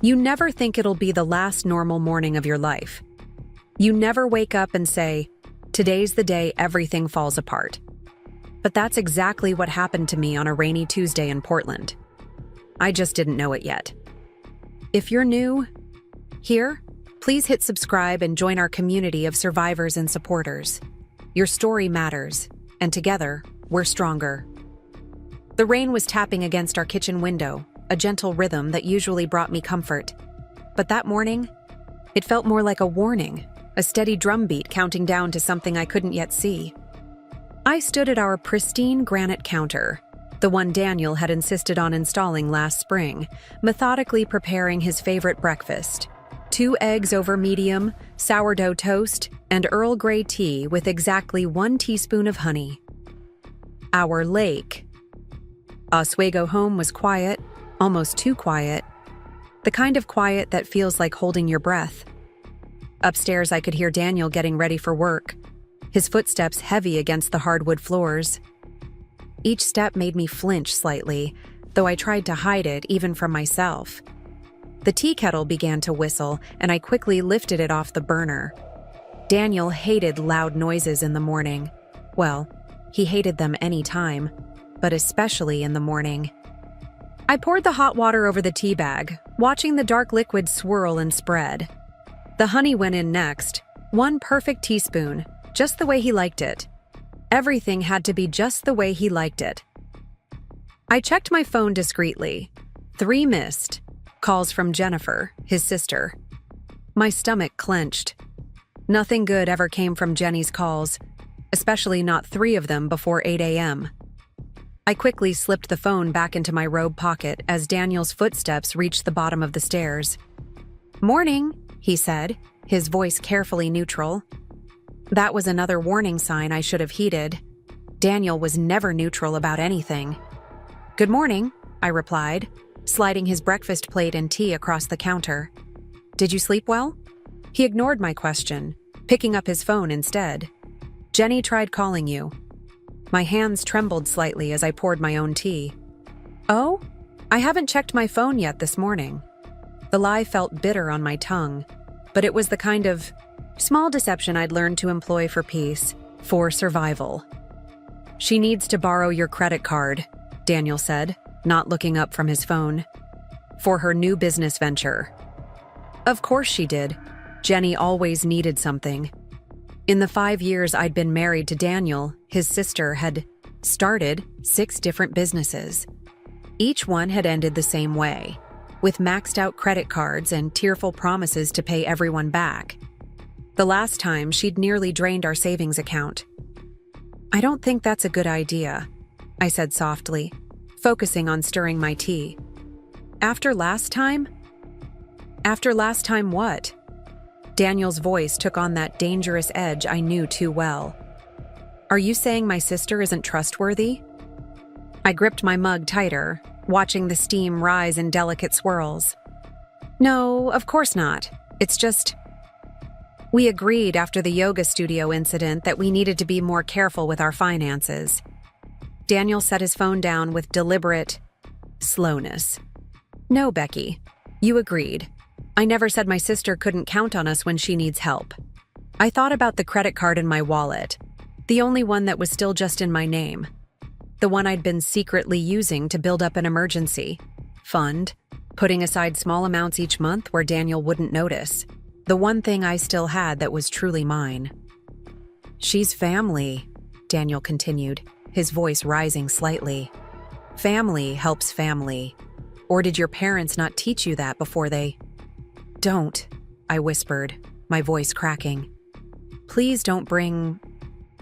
You never think it'll be the last normal morning of your life. You never wake up and say, "Today's the day everything falls apart." But that's exactly what happened to me on a rainy Tuesday in Portland. I just didn't know it yet. If you're new here, please hit subscribe and join our community of survivors and supporters. Your story matters, and together, we're stronger. The rain was tapping against our kitchen window, a gentle rhythm that usually brought me comfort. But that morning, it felt more like a warning, a steady drumbeat counting down to something I couldn't yet see. I stood at our pristine granite counter, the one Daniel had insisted on installing last spring, methodically preparing his favorite breakfast: 2 eggs over medium, sourdough toast, and Earl Grey tea with exactly 1 teaspoon of honey. Our lake. Oswego home was quiet, almost too quiet. The kind of quiet that feels like holding your breath. Upstairs, I could hear Daniel getting ready for work, his footsteps heavy against the hardwood floors. Each step made me flinch slightly, though I tried to hide it even from myself. The tea kettle began to whistle, and I quickly lifted it off the burner. Daniel hated loud noises in the morning. Well, he hated them any time, but especially in the morning. I poured the hot water over the tea bag, watching the dark liquid swirl and spread. The honey went in next, 1 perfect teaspoon, just the way he liked it. Everything had to be just the way he liked it. I checked my phone discreetly. 3 missed. Calls from Jennifer, his sister. My stomach clenched. Nothing good ever came from Jenny's calls, especially not 3 of them before 8 a.m. I quickly slipped the phone back into my robe pocket as Daniel's footsteps reached the bottom of the stairs. "Morning," he said, his voice carefully neutral. That was another warning sign I should have heeded. Daniel was never neutral about anything. "Good morning," I replied, sliding his breakfast plate and tea across the counter. "Did you sleep well?" He ignored my question, picking up his phone instead. "Jenny tried calling you." My hands trembled slightly as I poured my own tea. "Oh? I haven't checked my phone yet this morning." The lie felt bitter on my tongue, but it was the kind of small deception I'd learned to employ for peace, for survival. "She needs to borrow your credit card," Daniel said, not looking up from his phone. "For her new business venture." Of course she did. Jenny always needed something. In the 5 years I'd been married to Daniel, his sister had started 6 different businesses. Each one had ended the same way, with maxed-out credit cards and tearful promises to pay everyone back. The last time, she'd nearly drained our savings account. "I don't think that's a good idea," I said softly, focusing on stirring my tea. After last time? After last time what?" Daniel's voice took on that dangerous edge I knew too well. "Are you saying my sister isn't trustworthy?" I gripped my mug tighter, watching the steam rise in delicate swirls. "No, of course not. It's just, we agreed after the yoga studio incident that we needed to be more careful with our finances." Daniel set his phone down with deliberate slowness. "No, Becky, you agreed. I never said my sister couldn't count on us when she needs help. I thought about the credit card in my wallet, the only one that was still just in my name. The one I'd been secretly using to build up an emergency fund, putting aside small amounts each month where Daniel wouldn't notice. The one thing I still had that was truly mine." "She's family," Daniel continued, his voice rising slightly. "Family helps family. Or did your parents not teach you that before they—" "Don't," I whispered, my voice cracking. "Please don't bring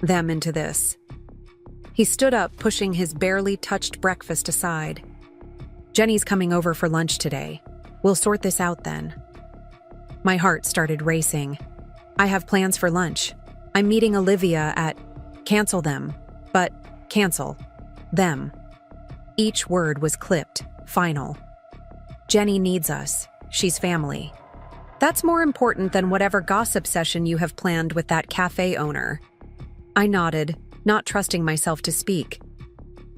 them into this." He stood up, pushing his barely touched breakfast aside. "Jenny's coming over for lunch today. We'll sort this out then." My heart started racing. "I have plans for lunch. I'm meeting Olivia at—" "Cancel them. But cancel them." Each word was clipped, final. "Jenny needs us. She's family. That's more important than whatever gossip session you have planned with that cafe owner." I nodded, not trusting myself to speak.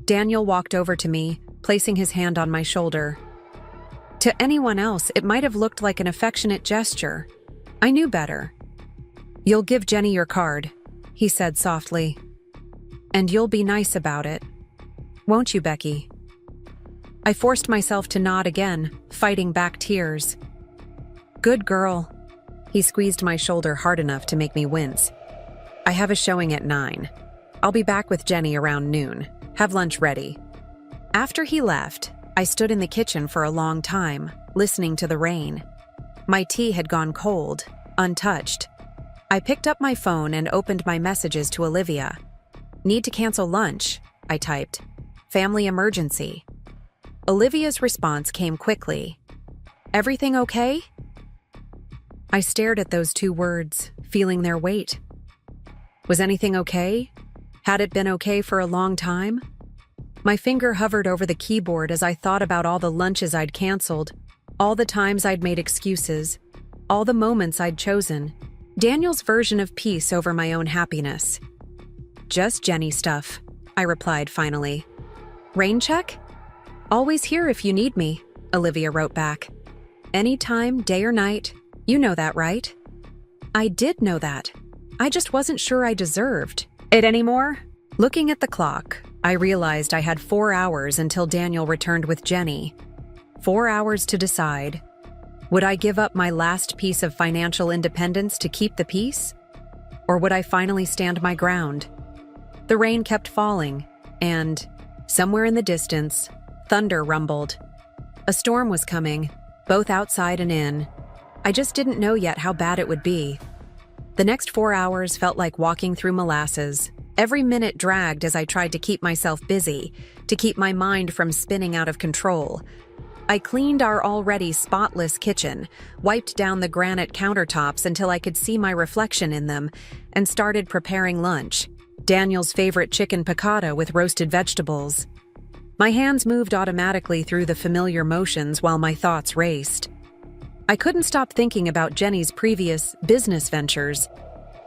Daniel walked over to me, placing his hand on my shoulder. To anyone else, it might have looked like an affectionate gesture. I knew better. "You'll give Jenny your card," he said softly. "And you'll be nice about it. Won't you, Becky?" I forced myself to nod again, fighting back tears. "Good girl." He squeezed my shoulder hard enough to make me wince. "I have a showing at 9. I'll be back with Jenny around noon. Have lunch ready." After he left, I stood in the kitchen for a long time, listening to the rain. My tea had gone cold, untouched. I picked up my phone and opened my messages to Olivia. "Need to cancel lunch," I typed. "Family emergency." Olivia's response came quickly. "Everything okay?" I stared at those 2 words, feeling their weight. Was anything okay? Had it been okay for a long time? My finger hovered over the keyboard as I thought about all the lunches I'd canceled, all the times I'd made excuses, all the moments I'd chosen. Daniel's version of peace over my own happiness. "Just Jenny stuff," I replied finally. "Rain check?" "Always here if you need me," Olivia wrote back. "Anytime, day or night. You know that, right?" I did know that. I just wasn't sure I deserved it anymore. Looking at the clock, I realized I had 4 hours until Daniel returned with Jenny. 4 hours to decide. Would I give up my last piece of financial independence to keep the peace? Or would I finally stand my ground? The rain kept falling, and, somewhere in the distance, thunder rumbled. A storm was coming, both outside and in. I just didn't know yet how bad it would be. The next 4 hours felt like walking through molasses. Every minute dragged as I tried to keep myself busy, to keep my mind from spinning out of control. I cleaned our already spotless kitchen, wiped down the granite countertops until I could see my reflection in them, and started preparing lunch. Daniel's favorite chicken piccata with roasted vegetables. My hands moved automatically through the familiar motions while my thoughts raced. I couldn't stop thinking about Jenny's previous business ventures.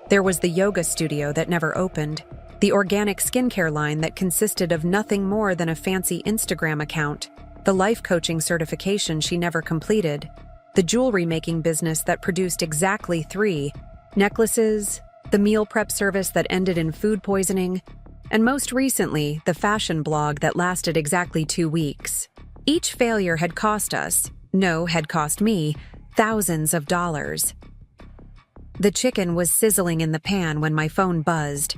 There was the yoga studio that never opened, the organic skincare line that consisted of nothing more than a fancy Instagram account, the life coaching certification she never completed, the jewelry making business that produced exactly 3 necklaces, the meal prep service that ended in food poisoning, and most recently, the fashion blog that lasted exactly 2 weeks. Each failure had cost me, thousands of dollars. The chicken was sizzling in the pan when my phone buzzed.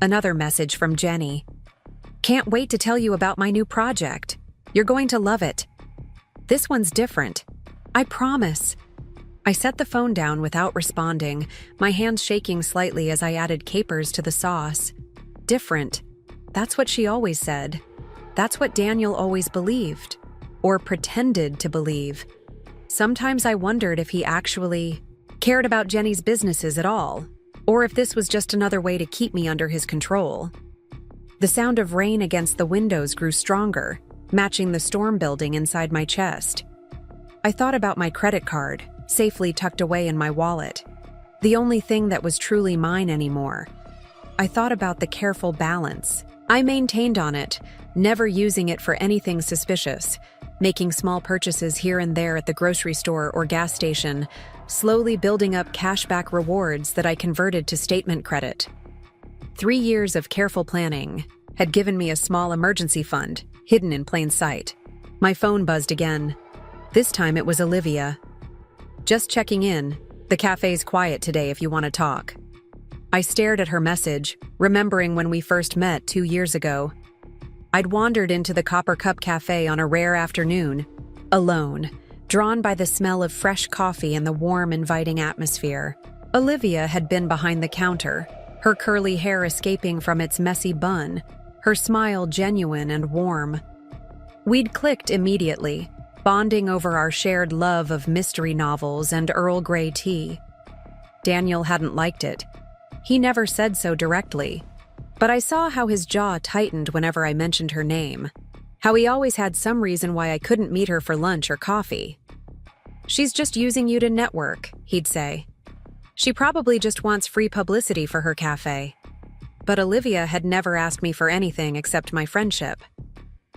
Another message from Jenny. "Can't wait to tell you about my new project. You're going to love it. This one's different. I promise." I set the phone down without responding, my hands shaking slightly as I added capers to the sauce. Different. That's what she always said. That's what Daniel always believed. Or pretended to believe. Sometimes I wondered if he actually cared about Jenny's businesses at all, or if this was just another way to keep me under his control. The sound of rain against the windows grew stronger, matching the storm building inside my chest. I thought about my credit card, safely tucked away in my wallet, the only thing that was truly mine anymore. I thought about the careful balance I maintained on it, never using it for anything suspicious, making small purchases here and there at the grocery store or gas station, slowly building up cashback rewards that I converted to statement credit. 3 years of careful planning had given me a small emergency fund, hidden in plain sight. My phone buzzed again. This time it was Olivia. "Just checking in. The cafe's quiet today if you want to talk." I stared at her message, remembering when we first met 2 years ago. I'd wandered into the Copper Cup Cafe on a rare afternoon, alone, drawn by the smell of fresh coffee and the warm, inviting atmosphere. Olivia had been behind the counter, her curly hair escaping from its messy bun, her smile genuine and warm. We'd clicked immediately, bonding over our shared love of mystery novels and Earl Grey tea. Daniel hadn't liked it. He never said so directly, but I saw how his jaw tightened whenever I mentioned her name, how he always had some reason why I couldn't meet her for lunch or coffee. "She's just using you to network," he'd say. "She probably just wants free publicity for her cafe." But Olivia had never asked me for anything except my friendship.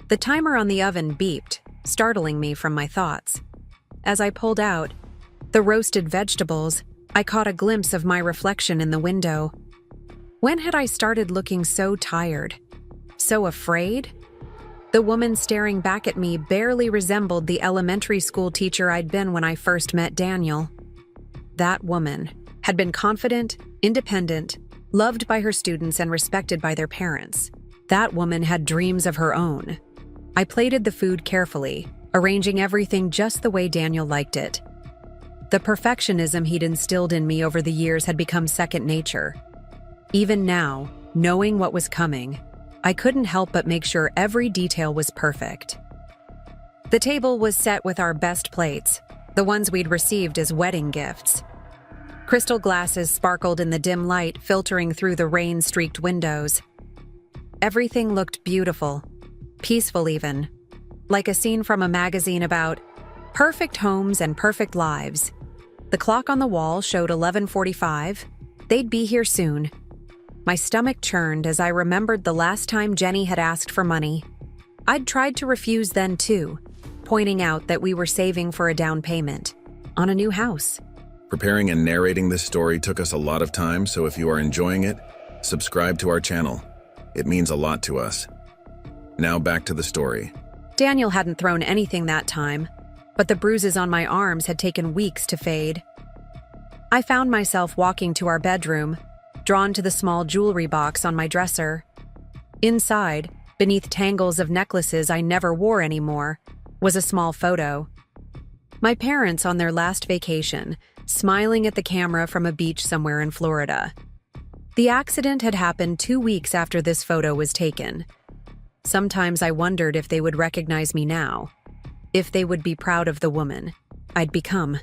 The timer on the oven beeped, startling me from my thoughts. as I pulled out the roasted vegetables, I caught a glimpse of my reflection in the window. When had I started looking so tired? So afraid? The woman staring back at me barely resembled the elementary school teacher I'd been when I first met Daniel. That woman had been confident, independent, loved by her students and respected by their parents. That woman had dreams of her own. I plated the food carefully, arranging everything just the way Daniel liked it. The perfectionism he'd instilled in me over the years had become second nature. Even now, knowing what was coming, I couldn't help but make sure every detail was perfect. The table was set with our best plates, the ones we'd received as wedding gifts. Crystal glasses sparkled in the dim light filtering through the rain-streaked windows. Everything looked beautiful, peaceful even, like a scene from a magazine about perfect homes and perfect lives. The clock on the wall showed 11:45. They'd be here soon. My stomach churned as I remembered the last time Jenny had asked for money. I'd tried to refuse then too, pointing out that we were saving for a down payment on a new house. Preparing and narrating this story took us a lot of time, so if you are enjoying it, subscribe to our channel. It means a lot to us. Now back to the story. Daniel hadn't thrown anything that time, but the bruises on my arms had taken weeks to fade. I found myself walking to our bedroom, drawn to the small jewelry box on my dresser. Inside, beneath tangles of necklaces I never wore anymore, was a small photo. My parents on their last vacation, smiling at the camera from a beach somewhere in Florida. The accident had happened 2 weeks after this photo was taken. Sometimes I wondered if they would recognize me now, if they would be proud of the woman I'd become,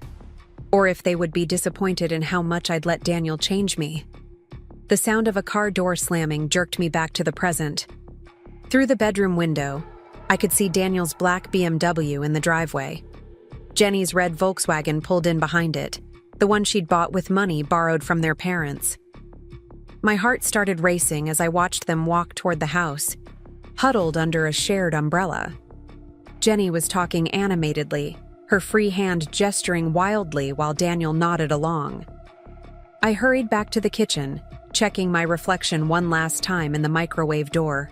or if they would be disappointed in how much I'd let Daniel change me. The sound of a car door slamming jerked me back to the present. Through the bedroom window, I could see Daniel's black BMW in the driveway. Jenny's red Volkswagen pulled in behind it, the one she'd bought with money borrowed from their parents. My heart started racing as I watched them walk toward the house, huddled under a shared umbrella. Jenny was talking animatedly, her free hand gesturing wildly while Daniel nodded along. I hurried back to the kitchen, checking my reflection one last time in the microwave door.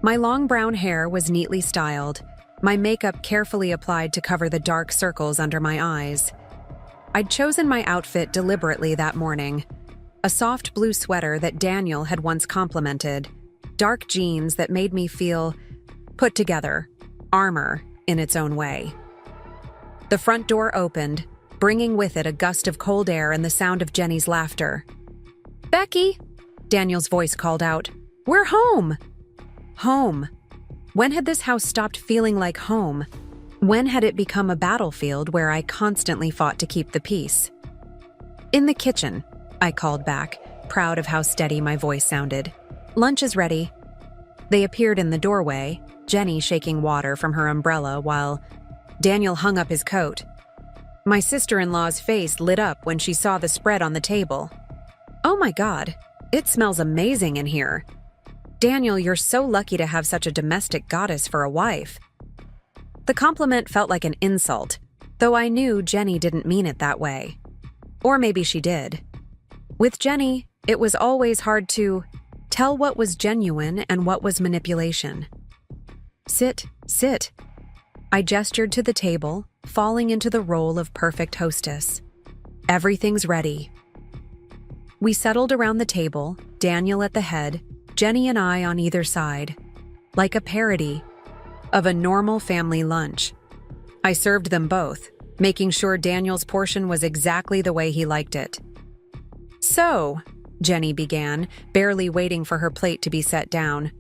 My long brown hair was neatly styled, my makeup carefully applied to cover the dark circles under my eyes. I'd chosen my outfit deliberately that morning. A soft blue sweater that Daniel had once complimented, dark jeans that made me feel put together, armor in its own way. The front door opened, bringing with it a gust of cold air and the sound of Jenny's laughter. "Becky!" Daniel's voice called out. "We're home!" Home. When had this house stopped feeling like home? When had it become a battlefield where I constantly fought to keep the peace? "In the kitchen," I called back, proud of how steady my voice sounded. "Lunch is ready." They appeared in the doorway, Jenny shaking water from her umbrella while Daniel hung up his coat. My sister-in-law's face lit up when she saw the spread on the table. "Oh my God, it smells amazing in here. Daniel, you're so lucky to have such a domestic goddess for a wife." The compliment felt like an insult, though I knew Jenny didn't mean it that way. Or maybe she did. With Jenny, it was always hard to tell what was genuine and what was manipulation. "Sit, sit." I gestured to the table, falling into the role of perfect hostess. "Everything's ready." We settled around the table, Daniel at the head, Jenny and I on either side, like a parody of a normal family lunch. I served them both, making sure Daniel's portion was exactly the way he liked it. "So," Jenny began, barely waiting for her plate to be set down,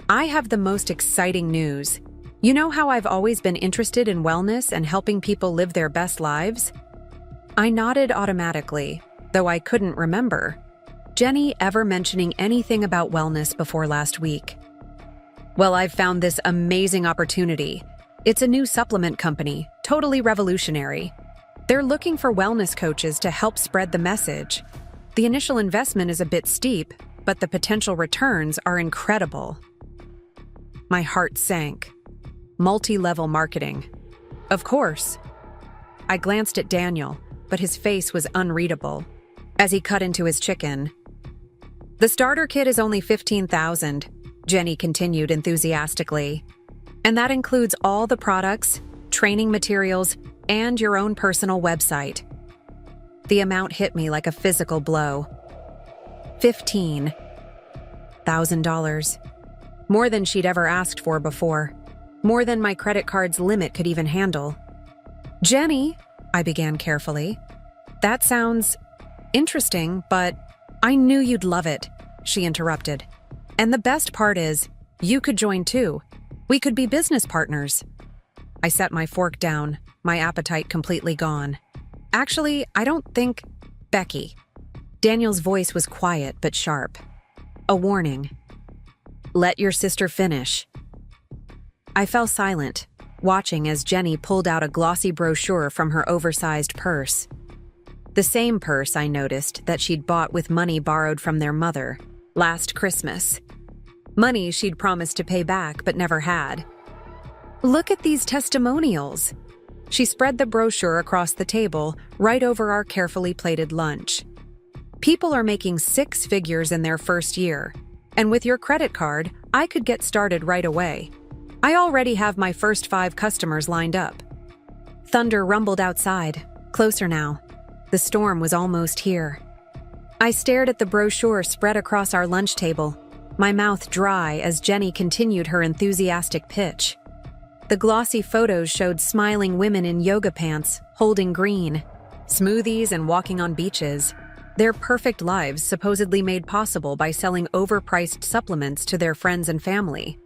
"I have the most exciting news. You know how I've always been interested in wellness and helping people live their best lives?" I nodded automatically, though I couldn't remember Jenny ever mentioning anything about wellness before last week. "Well, I've found this amazing opportunity. It's a new supplement company, totally revolutionary. They're looking for wellness coaches to help spread the message. The initial investment is a bit steep, but the potential returns are incredible." My heart sank. Multi-level marketing. Of course. I glanced at Daniel, but his face was unreadable as he cut into his chicken. "The starter kit is only $15,000, Jenny continued enthusiastically. "And that includes all the products, training materials, and your own personal website." The amount hit me like a physical blow. $15,000. More than she'd ever asked for before. More than my credit card's limit could even handle. "Jenny," I began carefully, "that sounds interesting, but I knew you'd love it," she interrupted. "And the best part is, you could join too. We could be business partners." I set my fork down, my appetite completely gone. "Actually, I don't think—" "Becky." Daniel's voice was quiet but sharp. A warning. "Let your sister finish." I fell silent, watching as Jenny pulled out a glossy brochure from her oversized purse. The same purse, I noticed, that she'd bought with money borrowed from their mother last Christmas. Money she'd promised to pay back but never had. "Look at these testimonials." She spread the brochure across the table, right over our carefully plated lunch. "People are making 6 figures in their first year, and with your credit card, I could get started right away. I already have my first 5 customers lined up." Thunder rumbled outside, closer now. The storm was almost here. I stared at the brochure spread across our lunch table, my mouth dry as Jenny continued her enthusiastic pitch. The glossy photos showed smiling women in yoga pants, holding green, smoothies and walking on beaches, their perfect lives supposedly made possible by selling overpriced supplements to their friends and family.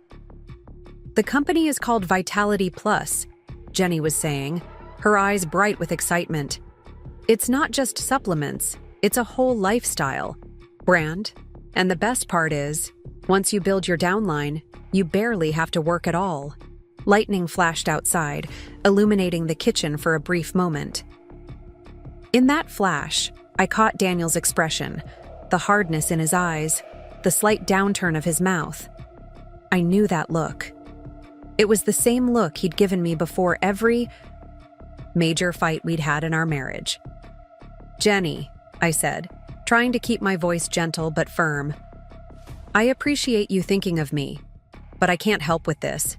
"The company is called Vitality Plus," Jenny was saying, her eyes bright with excitement. "It's not just supplements, it's a whole lifestyle, brand, and the best part is, once you build your downline, you barely have to work at all." Lightning flashed outside, illuminating the kitchen for a brief moment. In that flash, I caught Daniel's expression, the hardness in his eyes, the slight downturn of his mouth. I knew that look. It was the same look he'd given me before every major fight we'd had in our marriage. "Jenny," I said, trying to keep my voice gentle but firm. "I appreciate you thinking of me, but I can't help with this.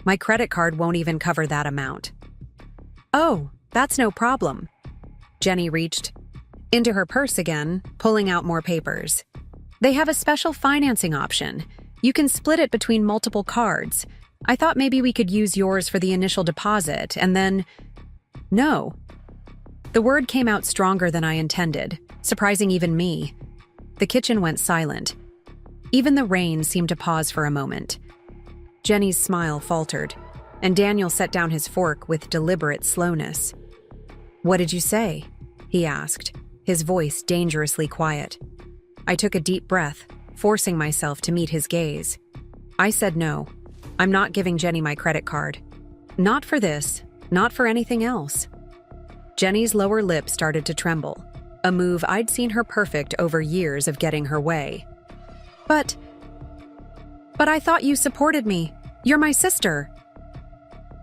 My credit card won't even cover that amount." "Oh, that's no problem." Jenny reached into her purse again, pulling out more papers. "They have a special financing option. You can split it between multiple cards. I thought maybe we could use yours for the initial deposit, and then—" "No." The word came out stronger than I intended, surprising even me. The kitchen went silent. Even the rain seemed to pause for a moment. Jenny's smile faltered, and Daniel set down his fork with deliberate slowness. "What did you say?" he asked, his voice dangerously quiet. I took a deep breath, forcing myself to meet his gaze. I said no. I'm not giving Jenny my credit card. Not for this, not for anything else. Jenny's lower lip started to tremble, a move I'd seen her perfect over years of getting her way. But I thought you supported me. You're my sister."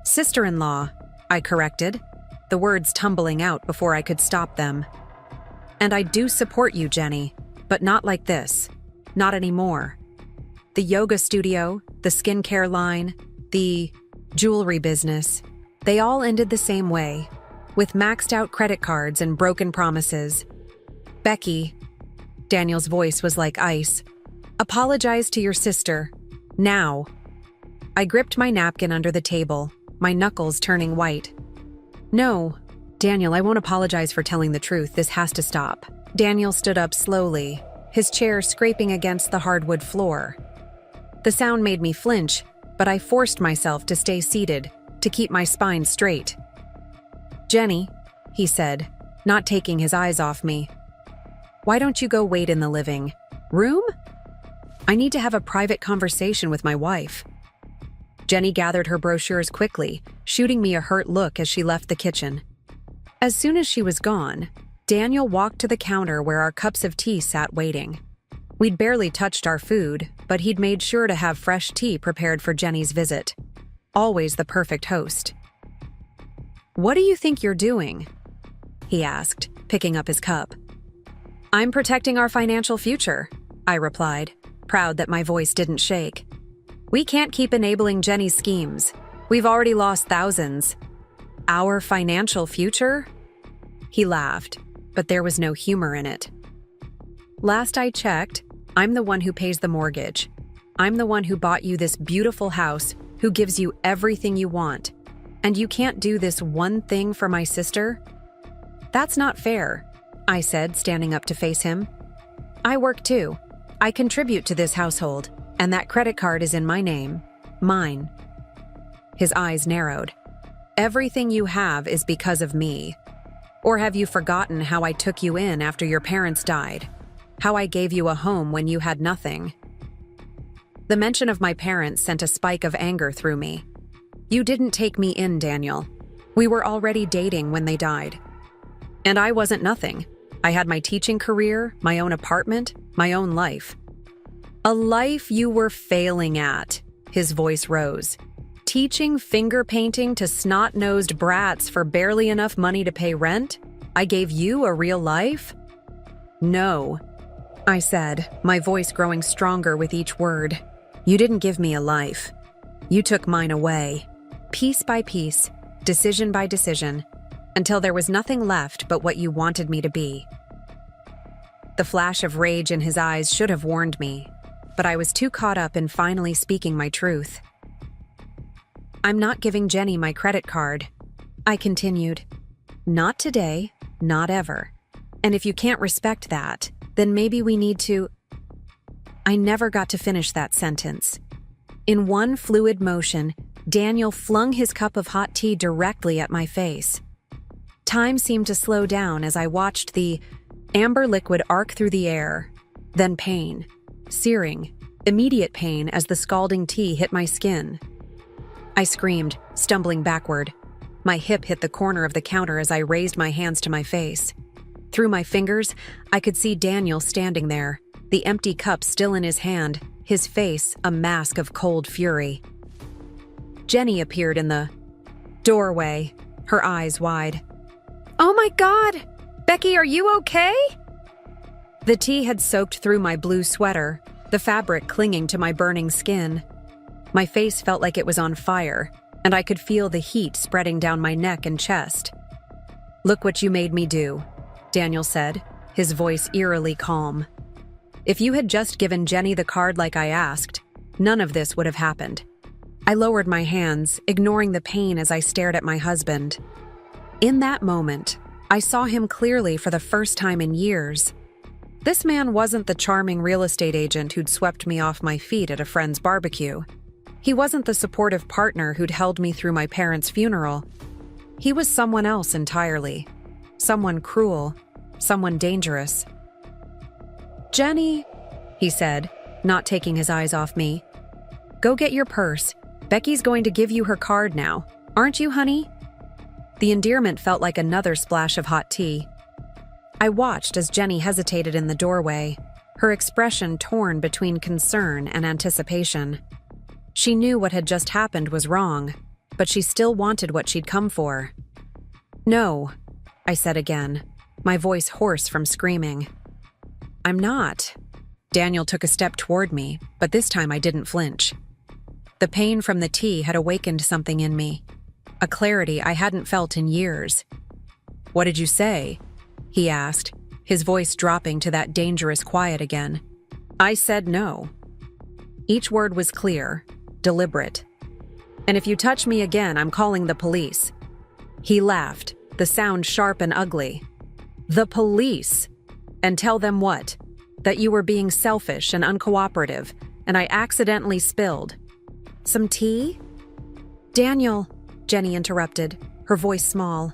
"Sister-in-law," I corrected, the words tumbling out before I could stop them. "And I do support you, Jenny, but not like this. Not anymore. The yoga studio, the skincare line, the jewelry business, they all ended the same way, with maxed-out credit cards and broken promises. Becky," Daniel's voice was like ice, "apologize to your sister. Now." I gripped my napkin under the table, my knuckles turning white. "No, Daniel, I won't apologize for telling the truth. This has to stop." Daniel stood up slowly, his chair scraping against the hardwood floor. The sound made me flinch, but I forced myself to stay seated, to keep my spine straight. "Jenny," he said, not taking his eyes off me, "why don't you go wait in the living room? I need to have a private conversation with my wife." Jenny gathered her brochures quickly, shooting me a hurt look as she left the kitchen. As soon as she was gone, Daniel walked to the counter where our cups of tea sat waiting. We'd barely touched our food, but he'd made sure to have fresh tea prepared for Jenny's visit. Always the perfect host. "What do you think you're doing?" he asked, picking up his cup. "I'm protecting our financial future," I replied, proud that my voice didn't shake. "We can't keep enabling Jenny's schemes. We've already lost thousands." "Our financial future?" He laughed, but there was no humor in it. "Last I checked, I'm the one who pays the mortgage. I'm the one who bought you this beautiful house, who gives you everything you want. And you can't do this one thing for my sister?" "That's not fair," I said, standing up to face him. "I work too. I contribute to this household, and that credit card is in my name. Mine." His eyes narrowed. "Everything you have is because of me. Or have you forgotten how I took you in after your parents died? How I gave you a home when you had nothing?" The mention of my parents sent a spike of anger through me. "You didn't take me in, Daniel. We were already dating when they died. And I wasn't nothing. I had my teaching career, my own apartment, my own life." "A life you were failing at," his voice rose. "Teaching finger painting to snot-nosed brats for barely enough money to pay rent? I gave you a real life?" "No," I said, my voice growing stronger with each word. "You didn't give me a life. You took mine away, piece by piece, decision by decision, until there was nothing left but what you wanted me to be." The flash of rage in his eyes should have warned me, but I was too caught up in finally speaking my truth. "I'm not giving Jenny my credit card," I continued. "Not today, not ever. And if you can't respect that, then maybe we need to—" I never got to finish that sentence. In one fluid motion, Daniel flung his cup of hot tea directly at my face. Time seemed to slow down as I watched the amber liquid arc through the air. Then pain. Searing, immediate pain as the scalding tea hit my skin. I screamed, stumbling backward. My hip hit the corner of the counter as I raised my hands to my face. Through my fingers, I could see Daniel standing there, the empty cup still in his hand, his face a mask of cold fury. Jenny appeared in the doorway, her eyes wide. "Oh my God! Becky, are you okay?" The tea had soaked through my blue sweater, the fabric clinging to my burning skin. My face felt like it was on fire, and I could feel the heat spreading down my neck and chest. "Look what you made me do," Daniel said, his voice eerily calm. "If you had just given Jenny the card like I asked, none of this would have happened." I lowered my hands, ignoring the pain as I stared at my husband. In that moment, I saw him clearly for the first time in years. This man wasn't the charming real estate agent who'd swept me off my feet at a friend's barbecue. He wasn't the supportive partner who'd held me through my parents' funeral. He was someone else entirely. Someone cruel. Someone dangerous. "Jenny," he said, not taking his eyes off me. "Go get your purse. Becky's going to give you her card now. Aren't you, honey?" The endearment felt like another splash of hot tea. I watched as Jenny hesitated in the doorway, her expression torn between concern and anticipation. She knew what had just happened was wrong, but she still wanted what she'd come for. "No," I said again, my voice hoarse from screaming. "I'm not." Daniel took a step toward me, but this time I didn't flinch. The pain from the tea had awakened something in me, a clarity I hadn't felt in years. "What did you say?" he asked, his voice dropping to that dangerous quiet again. I said no. Each word was clear, deliberate. "And if you touch me again, I'm calling the police." He laughed, the sound sharp and ugly. "The police? And tell them what? That you were being selfish and uncooperative, and I accidentally spilled some tea?" "Daniel," Jenny interrupted, her voice small.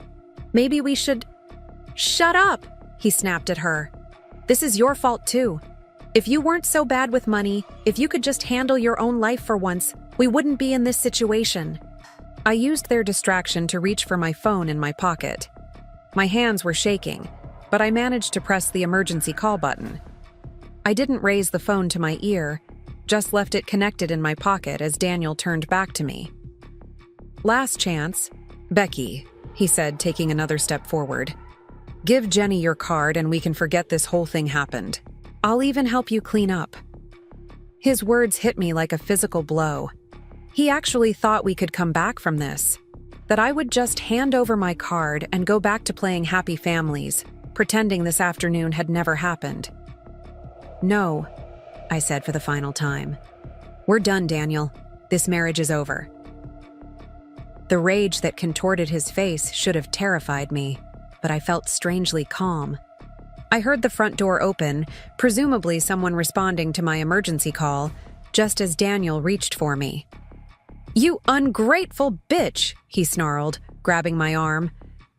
"Maybe we should—" "Shut up!" he snapped at her. "This is your fault too. If you weren't so bad with money, if you could just handle your own life for once, we wouldn't be in this situation." I used their distraction to reach for my phone in my pocket. My hands were shaking, but I managed to press the emergency call button. I didn't raise the phone to my ear, just left it connected in my pocket as Daniel turned back to me. "Last chance. Becky, he said, taking another step forward. "Give Jenny your card and we can forget this whole thing happened. I'll even help you clean up." His words hit me like a physical blow. He actually thought we could come back from this, that I would just hand over my card and go back to playing Happy Families, pretending this afternoon had never happened. "No," I said for the final time. "We're done, Daniel. This marriage is over." The rage that contorted his face should have terrified me, but I felt strangely calm. I heard the front door open, presumably someone responding to my emergency call, just as Daniel reached for me. "You ungrateful bitch," he snarled, grabbing my arm.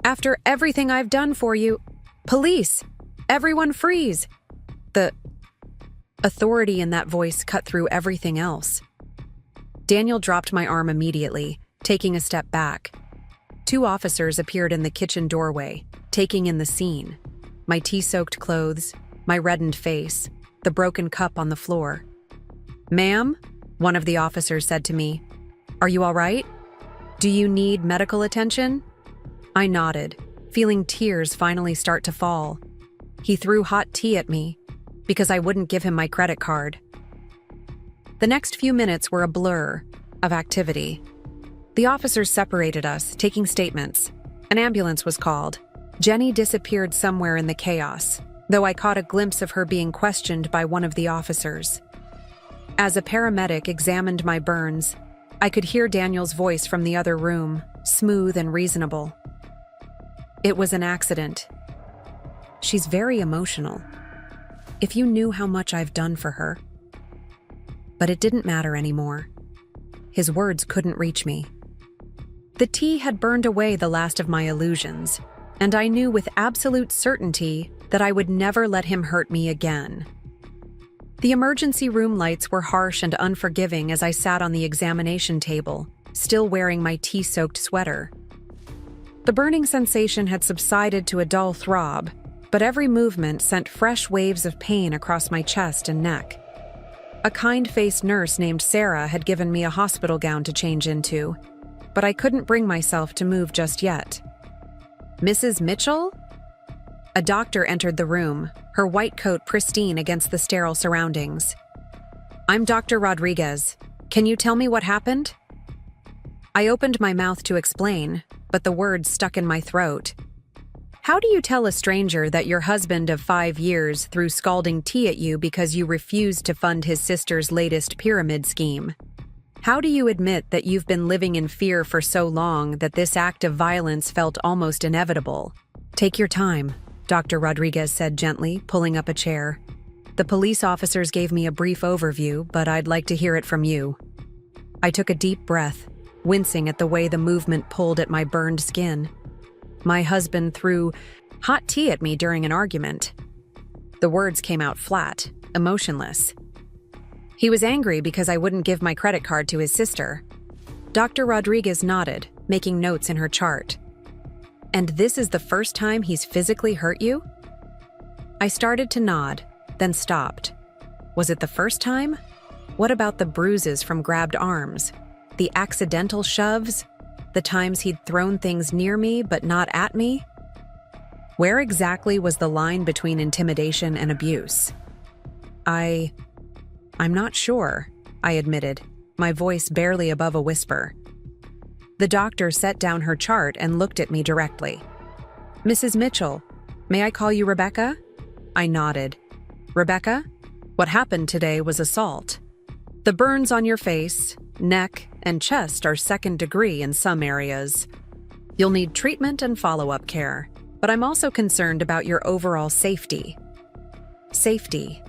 "After everything I've done for you. Police! Everyone freeze!" The authority in that voice cut through everything else. Daniel dropped my arm immediately, taking a step back. 2 officers appeared in the kitchen doorway, taking in the scene. My tea-soaked clothes, my reddened face, the broken cup on the floor. "Ma'am," one of the officers said to me, "are you all right? Do you need medical attention?" I nodded, feeling tears finally start to fall. He threw hot tea at me because I wouldn't give him my credit card. The next few minutes were a blur of activity. The officers separated us, taking statements. An ambulance was called. Jenny disappeared somewhere in the chaos, though I caught a glimpse of her being questioned by one of the officers. As a paramedic examined my burns, I could hear Daniel's voice from the other room, smooth and reasonable. "It was an accident. She's very emotional. If you knew how much I've done for her." But it didn't matter anymore. His words couldn't reach me. The tea had burned away the last of my illusions, and I knew with absolute certainty that I would never let him hurt me again. The emergency room lights were harsh and unforgiving as I sat on the examination table, still wearing my tea-soaked sweater. The burning sensation had subsided to a dull throb, but every movement sent fresh waves of pain across my chest and neck. A kind-faced nurse named Sarah had given me a hospital gown to change into, but I couldn't bring myself to move just yet. "Mrs. Mitchell?" A doctor entered the room, her white coat pristine against the sterile surroundings. "I'm Dr. Rodriguez. Can you tell me what happened?" I opened my mouth to explain, but the words stuck in my throat. "How do you tell a stranger that your husband of 5 years threw scalding tea at you because you refused to fund his sister's latest pyramid scheme? How do you admit that you've been living in fear for so long that this act of violence felt almost inevitable?" "Take your time," Dr. Rodriguez said gently, pulling up a chair. "The police officers gave me a brief overview, but I'd like to hear it from you." I took a deep breath, wincing at the way the movement pulled at my burned skin. "My husband threw hot tea at me during an argument." The words came out flat, emotionless. "He was angry because I wouldn't give my credit card to his sister." Dr. Rodriguez nodded, making notes in her chart. "And this is the first time he's physically hurt you?" I started to nod, then stopped. Was it the first time? What about the bruises from grabbed arms? The accidental shoves? The times he'd thrown things near me but not at me? Where exactly was the line between intimidation and abuse? I'm not sure, I admitted, my voice barely above a whisper. The doctor set down her chart and looked at me directly. "Mrs. Mitchell, may I call you Rebecca?" I nodded. "Rebecca, what happened today was assault. The burns on your face, neck, and chest are second degree in some areas. You'll need treatment and follow-up care, but I'm also concerned about your overall safety." Safety.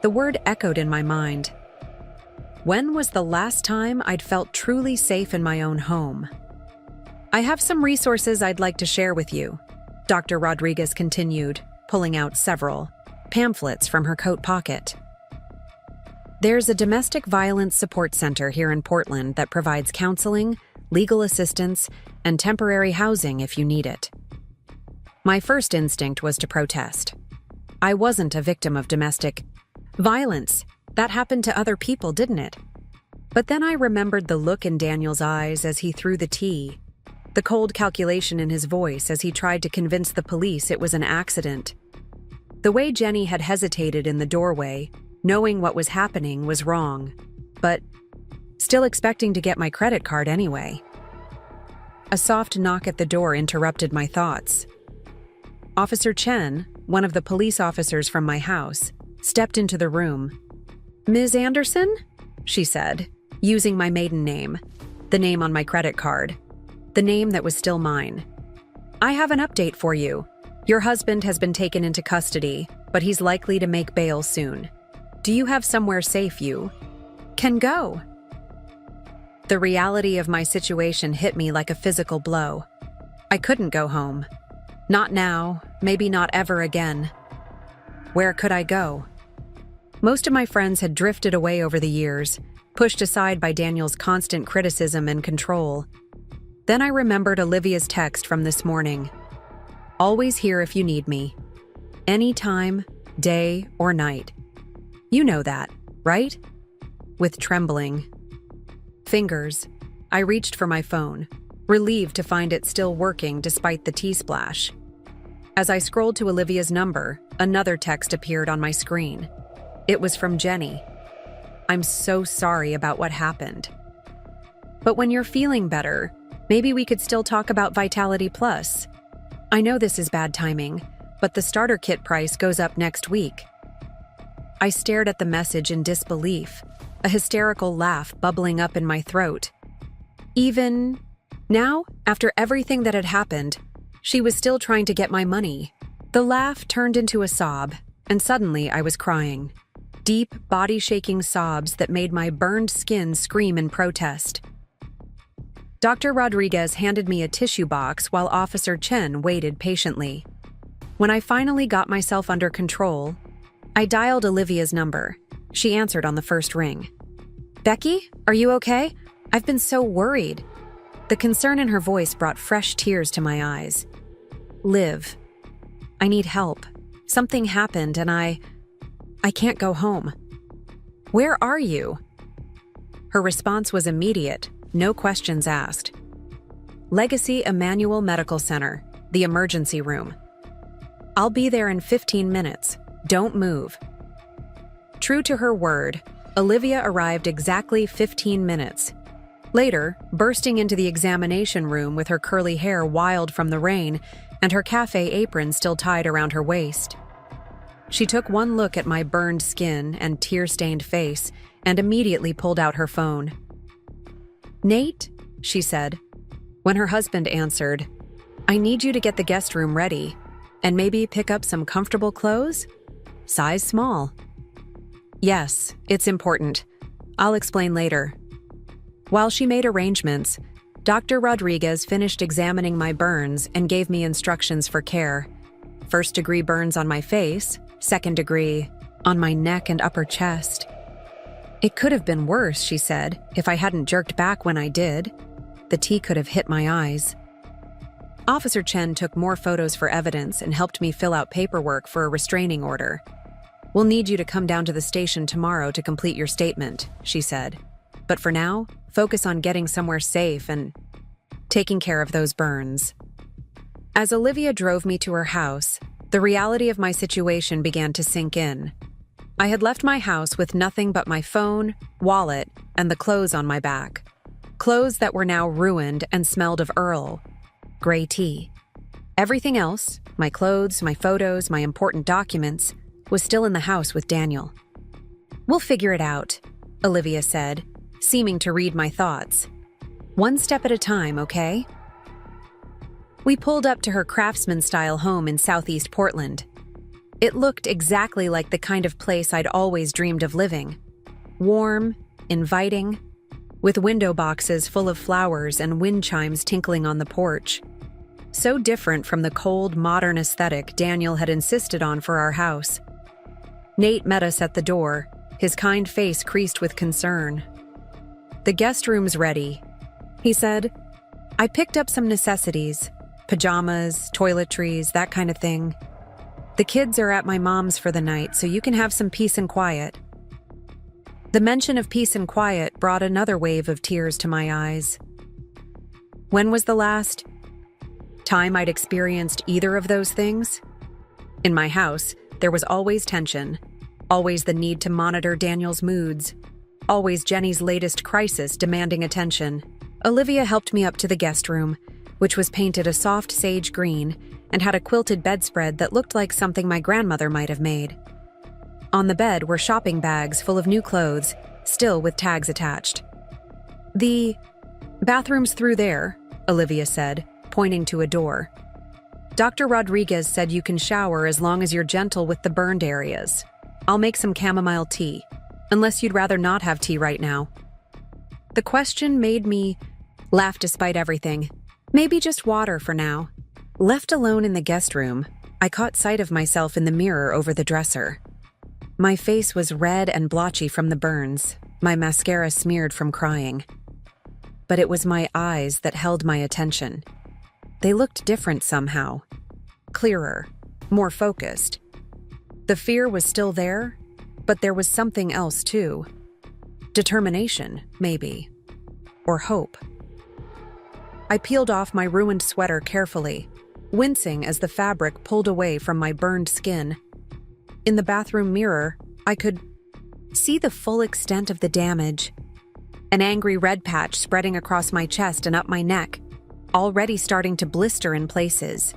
The word echoed in my mind. When was the last time I'd felt truly safe in my own home? "I have some resources I'd like to share with you," Dr. Rodriguez continued, pulling out several pamphlets from her coat pocket. "There's a domestic violence support center here in Portland that provides counseling, legal assistance, and temporary housing if you need it." My first instinct was to protest. I wasn't a victim of domestic violence. That happened to other people, didn't it? But then I remembered the look in Daniel's eyes as he threw the tea. the cold calculation in his voice as he tried to convince the police it was an accident. The way Jenny had hesitated in the doorway, knowing what was happening, was wrong, but still expecting to get my credit card anyway. A soft knock at the door interrupted my thoughts. Officer Chen, one of the police officers from my house, stepped into the room. "Ms. Anderson?" she said, using my maiden name, the name on my credit card, the name that was still mine. "I have an update for you. Your husband has been taken into custody, but he's likely to make bail soon. Do you have somewhere safe you can go?" The reality of my situation hit me like a physical blow. I couldn't go home. Not now, maybe not ever again. Where could I go? Most of my friends had drifted away over the years, pushed aside by Daniel's constant criticism and control. Then I remembered Olivia's text from this morning. "Always here if you need me. Anytime, day or night. You know that, right?" With trembling fingers, I reached for my phone, relieved to find it still working despite the tea splash. As I scrolled to Olivia's number, another text appeared on my screen. It was from Jenny. "I'm so sorry about what happened. But when you're feeling better, maybe we could still talk about Vitality Plus. I know this is bad timing, but the starter kit price goes up next week." I stared at the message in disbelief, a hysterical laugh bubbling up in my throat. Even now, after everything that had happened, she was still trying to get my money. The laugh turned into a sob, and suddenly I was crying. Deep, body-shaking sobs that made my burned skin scream in protest. Dr. Rodriguez handed me a tissue box while Officer Chen waited patiently. When I finally got myself under control, I dialed Olivia's number. She answered on the first ring. "Becky, are you okay? I've been so worried." The concern in her voice brought fresh tears to my eyes. "Liv, I need help. Something happened and I can't go home." "Where are you?" Her response was immediate, no questions asked. "Legacy Emmanuel Medical Center, the emergency room. I'll be there in 15 minutes. Don't move." True to her word, Olivia arrived exactly 15 minutes. Later, bursting into the examination room with her curly hair wild from the rain and her cafe apron still tied around her waist. She took one look at my burned skin and tear-stained face and immediately pulled out her phone. "Nate," she said. When her husband answered, "I need you to get the guest room ready and maybe pick up some comfortable clothes? Size small." "Yes, it's important. I'll explain later." While she made arrangements, Dr. Rodriguez finished examining my burns and gave me instructions for care. First-degree burns on my face, second-degree on my neck and upper chest. "It could have been worse," she said, "if I hadn't jerked back when I did. The tea could have hit my eyes." Officer Chen took more photos for evidence and helped me fill out paperwork for a restraining order. "We'll need you to come down to the station tomorrow to complete your statement," she said. "But for now, focus on getting somewhere safe and taking care of those burns." As Olivia drove me to her house, the reality of my situation began to sink in. I had left my house with nothing but my phone, wallet, and the clothes on my back. Clothes that were now ruined and smelled of Earl. Gray tea. Everything else, my clothes, my photos, my important documents, was still in the house with Daniel. "We'll figure it out," Olivia said, seeming to read my thoughts. "One step at a time, okay?" We pulled up to her craftsman-style home in Southeast Portland. It looked exactly like the kind of place I'd always dreamed of living. Warm, inviting, with window boxes full of flowers and wind chimes tinkling on the porch. So different from the cold, modern aesthetic Daniel had insisted on for our house. Nate met us at the door, his kind face creased with concern. "The guest room's ready," he said. "I picked up some necessities, pajamas, toiletries, that kind of thing. The kids are at my mom's for the night, so you can have some peace and quiet." The mention of peace and quiet brought another wave of tears to my eyes. When was the last time I'd experienced either of those things? In my house, there was always tension, always the need to monitor Daniel's moods, always Jenny's latest crisis demanding attention. Olivia helped me up to the guest room, which was painted a soft sage green and had a quilted bedspread that looked like something my grandmother might have made. On the bed were shopping bags full of new clothes, still with tags attached. "The bathroom's through there," Olivia said, pointing to a door. "Dr. Rodriguez said you can shower as long as you're gentle with the burned areas. I'll make some chamomile tea, unless you'd rather not have tea right now." The question made me laugh despite everything. Maybe just water for now. Left alone in the guest room, I caught sight of myself in the mirror over the dresser. My face was red and blotchy from the burns, my mascara smeared from crying. But it was my eyes that held my attention. They looked different somehow. Clearer, more focused. The fear was still there, but there was something else too. Determination, maybe. Or hope. I peeled off my ruined sweater carefully, wincing as the fabric pulled away from my burned skin. In the bathroom mirror, I could see the full extent of the damage. An angry red patch spreading across my chest and up my neck, already starting to blister in places.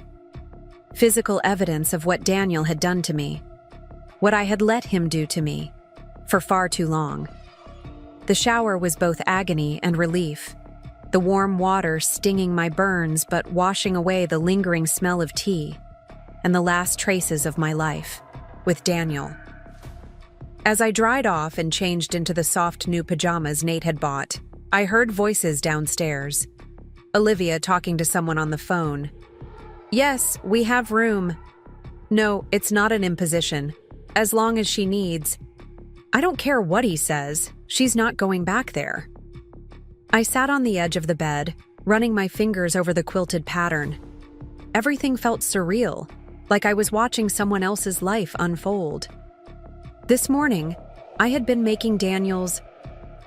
Physical evidence of what Daniel had done to me. What I had let him do to me, for far too long. The shower was both agony and relief. The warm water stinging my burns but washing away the lingering smell of tea and the last traces of my life, with Daniel. As I dried off and changed into the soft new pajamas Nate had bought, I heard voices downstairs. Olivia talking to someone on the phone. "Yes, we have room. No, it's not an imposition. As long as she needs. I don't care what he says. She's not going back there." I sat on the edge of the bed, running my fingers over the quilted pattern. Everything felt surreal, like I was watching someone else's life unfold. This morning, I had been making Daniel's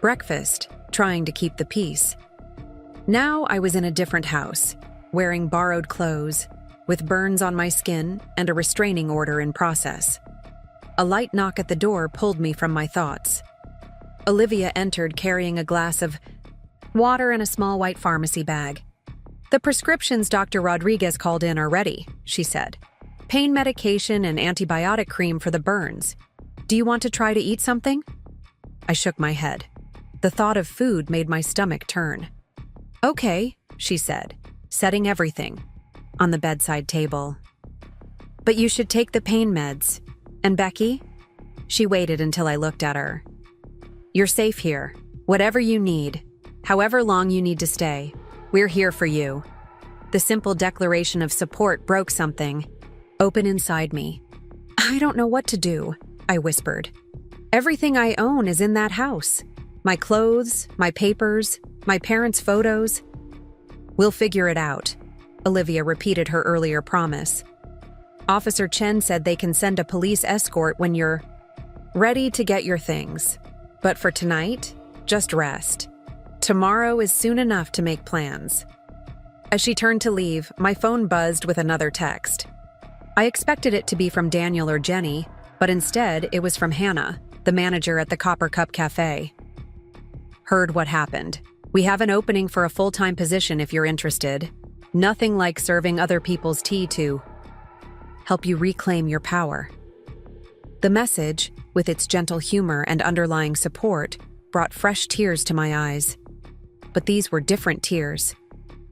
breakfast, trying to keep the peace. Now I was in a different house, wearing borrowed clothes, with burns on my skin and a restraining order in process. A light knock at the door pulled me from my thoughts. Olivia entered carrying a glass of water and a small white pharmacy bag. "The prescriptions Dr. Rodriguez called in are ready," she said. "Pain medication and antibiotic cream for the burns. Do you want to try to eat something?" I shook my head. The thought of food made my stomach turn. "Okay," she said, setting everything on the bedside table. "But you should take the pain meds. And Becky?" She waited until I looked at her. "You're safe here. Whatever you need, however long you need to stay, we're here for you." The simple declaration of support broke something open inside me. "I don't know what to do," I whispered. "Everything I own is in that house. My clothes, my papers, my parents' photos." "We'll figure it out," Olivia repeated her earlier promise. "Officer Chen said they can send a police escort when you're ready to get your things. But for tonight, just rest. Tomorrow is soon enough to make plans." As she turned to leave, my phone buzzed with another text. I expected it to be from Daniel or Jenny, but instead it was from Hannah, the manager at the Copper Cup Cafe. "Heard what happened. We have an opening for a full-time position if you're interested. Nothing like serving other people's tea to help you reclaim your power." The message, with its gentle humor and underlying support, brought fresh tears to my eyes. But these were different tears.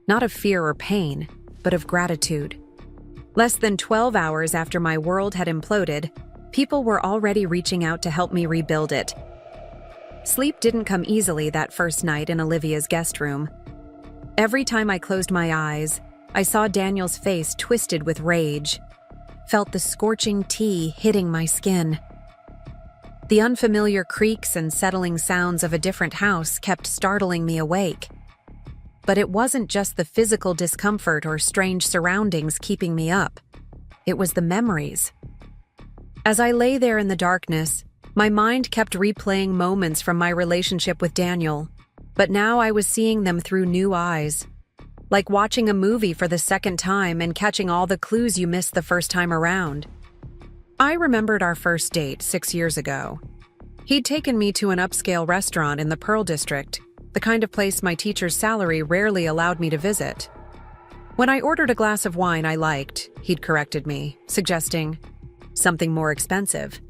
Not of fear or pain, but of gratitude. Less than 12 hours after my world had imploded, people were already reaching out to help me rebuild it. Sleep didn't come easily that first night in Olivia's guest room. Every time I closed my eyes, I saw Daniel's face twisted with rage, felt the scorching tea hitting my skin. The unfamiliar creaks and settling sounds of a different house kept startling me awake. But it wasn't just the physical discomfort or strange surroundings keeping me up. It was the memories. As I lay there in the darkness, my mind kept replaying moments from my relationship with Daniel, but now I was seeing them through new eyes. like watching a movie for the second time and catching all the clues you missed the first time around. I remembered our first date 6 years ago. He'd taken me to an upscale restaurant in the Pearl District, the kind of place my teacher's salary rarely allowed me to visit. When I ordered a glass of wine I liked, he'd corrected me, suggesting something more expensive.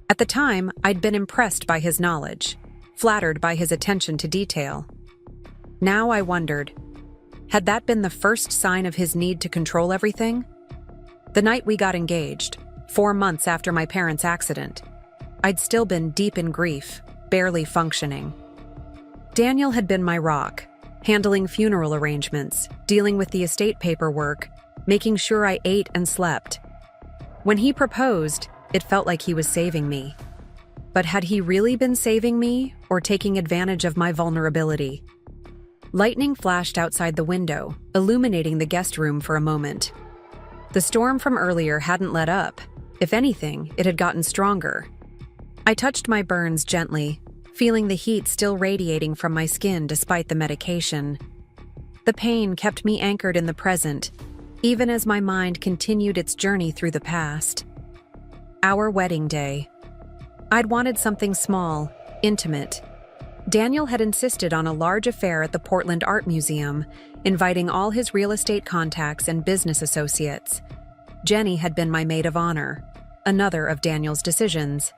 At the time, I'd been impressed by his knowledge, flattered by his attention to detail. Now I wondered, had that been the first sign of his need to control everything? The night we got engaged, 4 months after my parents' accident, I'd still been deep in grief, barely functioning. Daniel had been my rock, handling funeral arrangements, dealing with the estate paperwork, making sure I ate and slept. When he proposed, it felt like he was saving me. But had he really been saving me or taking advantage of my vulnerability? Lightning flashed outside the window, illuminating the guest room for a moment. The storm from earlier hadn't let up. If anything, it had gotten stronger. I touched my burns gently, feeling the heat still radiating from my skin despite the medication. The pain kept me anchored in the present, even as my mind continued its journey through the past. Our wedding day. I'd wanted something small, intimate. Daniel had insisted on a large affair at the Portland Art Museum, inviting all his real estate contacts and business associates. Jenny had been my maid of honor, another of Daniel's decisions.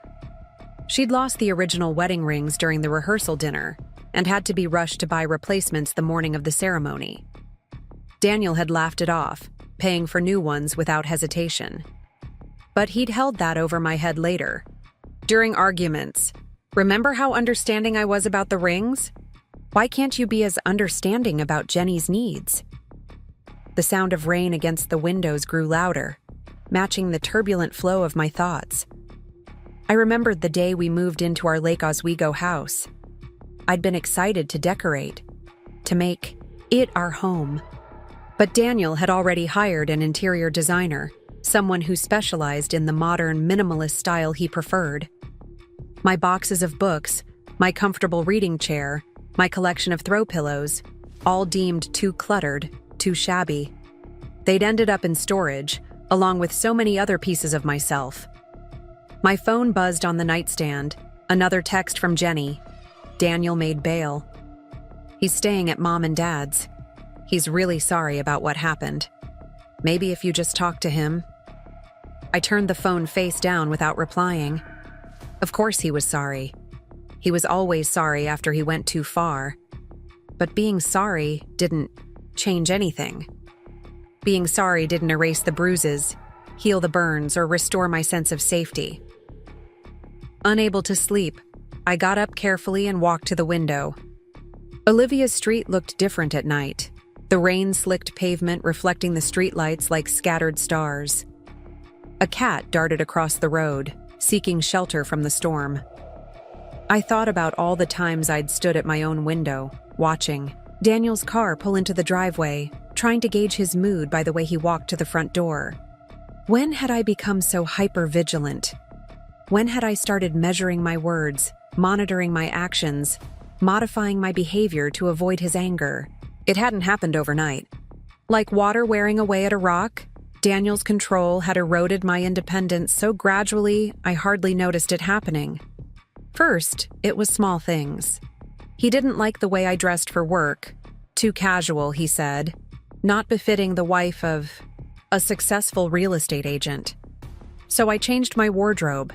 She'd lost the original wedding rings during the rehearsal dinner and had to be rushed to buy replacements the morning of the ceremony. Daniel had laughed it off, paying for new ones without hesitation. But he'd held that over my head later. During arguments, remember how understanding I was about the rings? Why can't you be as understanding about Jenny's needs? The sound of rain against the windows grew louder, matching the turbulent flow of my thoughts. I remembered the day we moved into our Lake Oswego house. I'd been excited to decorate, to make it our home. But Daniel had already hired an interior designer, someone who specialized in the modern, minimalist style he preferred. My boxes of books, my comfortable reading chair, my collection of throw pillows, all deemed too cluttered, too shabby. They'd ended up in storage, along with so many other pieces of myself. My phone buzzed on the nightstand, another text from Jenny. Daniel made bail. He's staying at Mom and Dad's. He's really sorry about what happened. Maybe if you just talk to him. I turned the phone face down without replying. Of course he was sorry. He was always sorry after he went too far. But being sorry didn't change anything. Being sorry didn't erase the bruises, heal the burns, or restore my sense of safety. Unable to sleep, I got up carefully and walked to the window. Olivia's street looked different at night, the rain-slicked pavement reflecting the streetlights like scattered stars. A cat darted across the road, seeking shelter from the storm. I thought about all the times I'd stood at my own window, watching Daniel's car pull into the driveway, trying to gauge his mood by the way he walked to the front door. When had I become so hyper-vigilant? When had I started measuring my words, monitoring my actions, modifying my behavior to avoid his anger? It hadn't happened overnight. Like water wearing away at a rock, Daniel's control had eroded my independence so gradually I hardly noticed it happening. First, it was small things. He didn't like the way I dressed for work. Too casual, he said, not befitting the wife of a successful real estate agent. So I changed my wardrobe.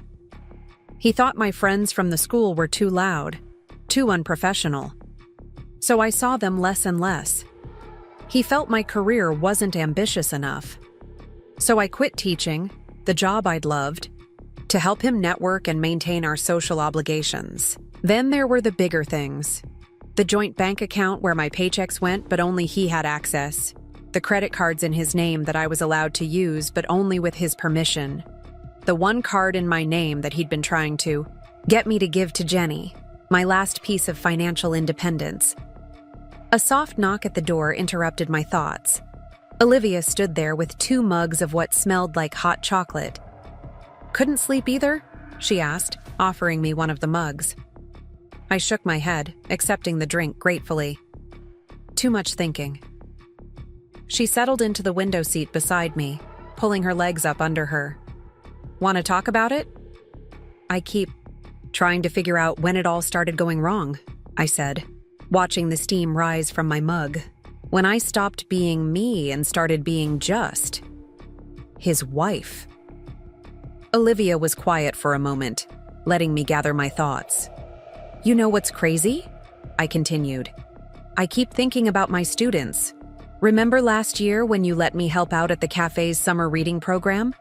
He thought my friends from the school were too loud, too unprofessional. So I saw them less and less. He felt my career wasn't ambitious enough. So I quit teaching, the job I'd loved, to help him network and maintain our social obligations. Then there were the bigger things. The joint bank account where my paychecks went but only he had access. The credit cards in his name that I was allowed to use but only with his permission. The one card in my name that he'd been trying to get me to give to Jenny, my last piece of financial independence. A soft knock at the door interrupted my thoughts. Olivia stood there with 2 mugs of what smelled like hot chocolate. "Couldn't sleep either?" she asked, offering me one of the mugs. I shook my head, accepting the drink gratefully. Too much thinking. She settled into the window seat beside me, pulling her legs up under her. "Want to talk about it?" "I keep trying to figure out when it all started going wrong," I said, watching the steam rise from my mug. "When I stopped being me and started being just his wife." Olivia was quiet for a moment, letting me gather my thoughts. "You know what's crazy?" I continued. "I keep thinking about my students. Remember last year when you let me help out at the cafe's summer reading program?"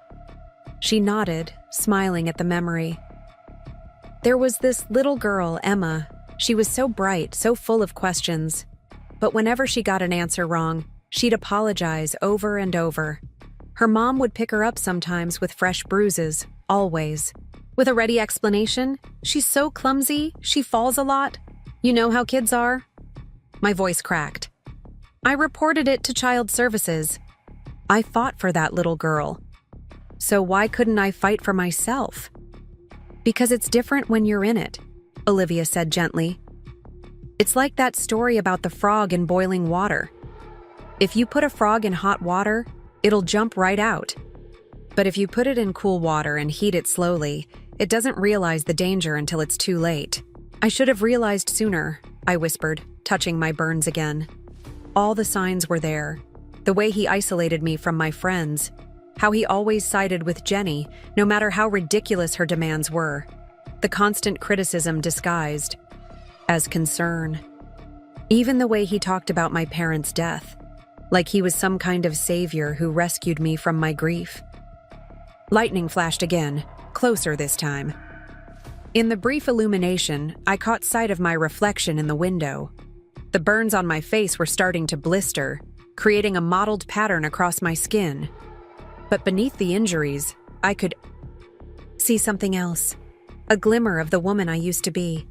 She nodded, smiling at the memory. "There was this little girl, Emma. She was so bright, so full of questions. But whenever she got an answer wrong, she'd apologize over and over. Her mom would pick her up sometimes with fresh bruises, always. With a ready explanation, 'She's so clumsy, she falls a lot. You know how kids are?'" My voice cracked. "I reported it to Child Services. I fought for that little girl. So why couldn't I fight for myself?" "Because it's different when you're in it," Olivia said gently. "It's like that story about the frog in boiling water. If you put a frog in hot water, it'll jump right out. But if you put it in cool water and heat it slowly, it doesn't realize the danger until it's too late." "I should have realized sooner," I whispered, touching my burns again. All the signs were there. The way he isolated me from my friends. How he always sided with Jenny, no matter how ridiculous her demands were. The constant criticism disguised as concern. Even the way he talked about my parents' death, like he was some kind of savior who rescued me from my grief. Lightning flashed again, closer this time. In the brief illumination, I caught sight of my reflection in the window. The burns on my face were starting to blister, creating a mottled pattern across my skin. But beneath the injuries, I could see something else. A glimmer of the woman I used to be.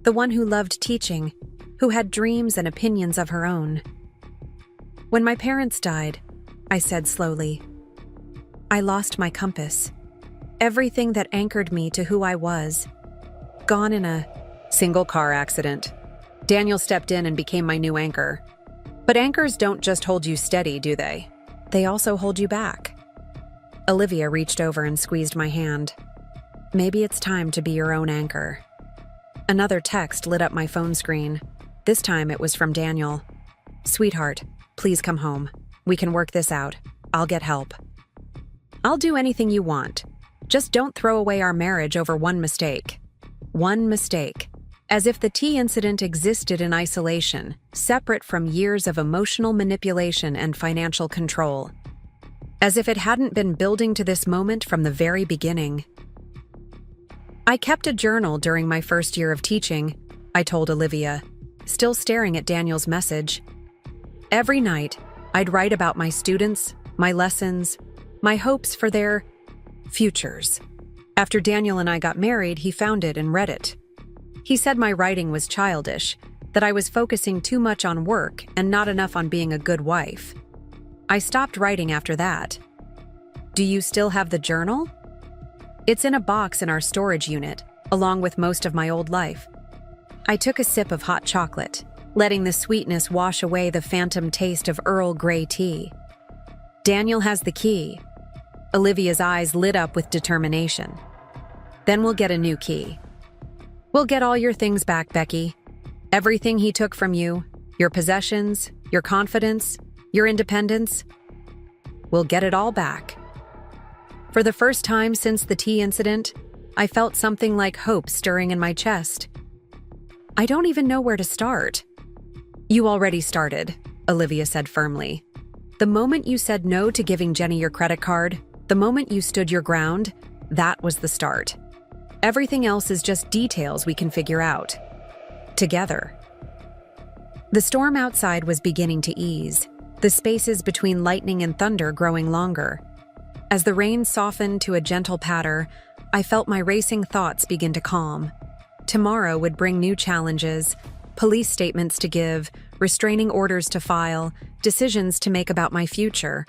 The one who loved teaching, who had dreams and opinions of her own. "When my parents died," I said slowly, "I lost my compass. Everything that anchored me to who I was. Gone in a single car accident. Daniel stepped in and became my new anchor. But anchors don't just hold you steady, do they? They also hold you back." Olivia reached over and squeezed my hand. "Maybe it's time to be your own anchor." Another text lit up my phone screen. This time it was from Daniel. "Sweetheart, please come home. We can work this out. I'll get help." "I'll do anything you want. Just don't throw away our marriage over one mistake." One mistake. As if the tea incident existed in isolation, separate from years of emotional manipulation and financial control. As if it hadn't been building to this moment from the very beginning. "I kept a journal during my first year of teaching," I told Olivia, still staring at Daniel's message. "Every night, I'd write about my students, my lessons, my hopes for their futures. After Daniel and I got married, he found it and read it. He said my writing was childish, that I was focusing too much on work and not enough on being a good wife. I stopped writing after that." "Do you still have the journal?" "It's in a box in our storage unit, along with most of my old life." I took a sip of hot chocolate, letting the sweetness wash away the phantom taste of Earl Grey tea. "Daniel has the key." Olivia's eyes lit up with determination. "Then we'll get a new key. We'll get all your things back, Becky. Everything he took from you, your possessions, your confidence, your independence. We'll get it all back." For the first time since the tea incident, I felt something like hope stirring in my chest. "I don't even know where to start." "You already started," Olivia said firmly. "The moment you said no to giving Jenny your credit card, the moment you stood your ground, that was the start. Everything else is just details we can figure out. Together." The storm outside was beginning to ease, the spaces between lightning and thunder growing longer. As the rain softened to a gentle patter, I felt my racing thoughts begin to calm. Tomorrow would bring new challenges, police statements to give, restraining orders to file, decisions to make about my future.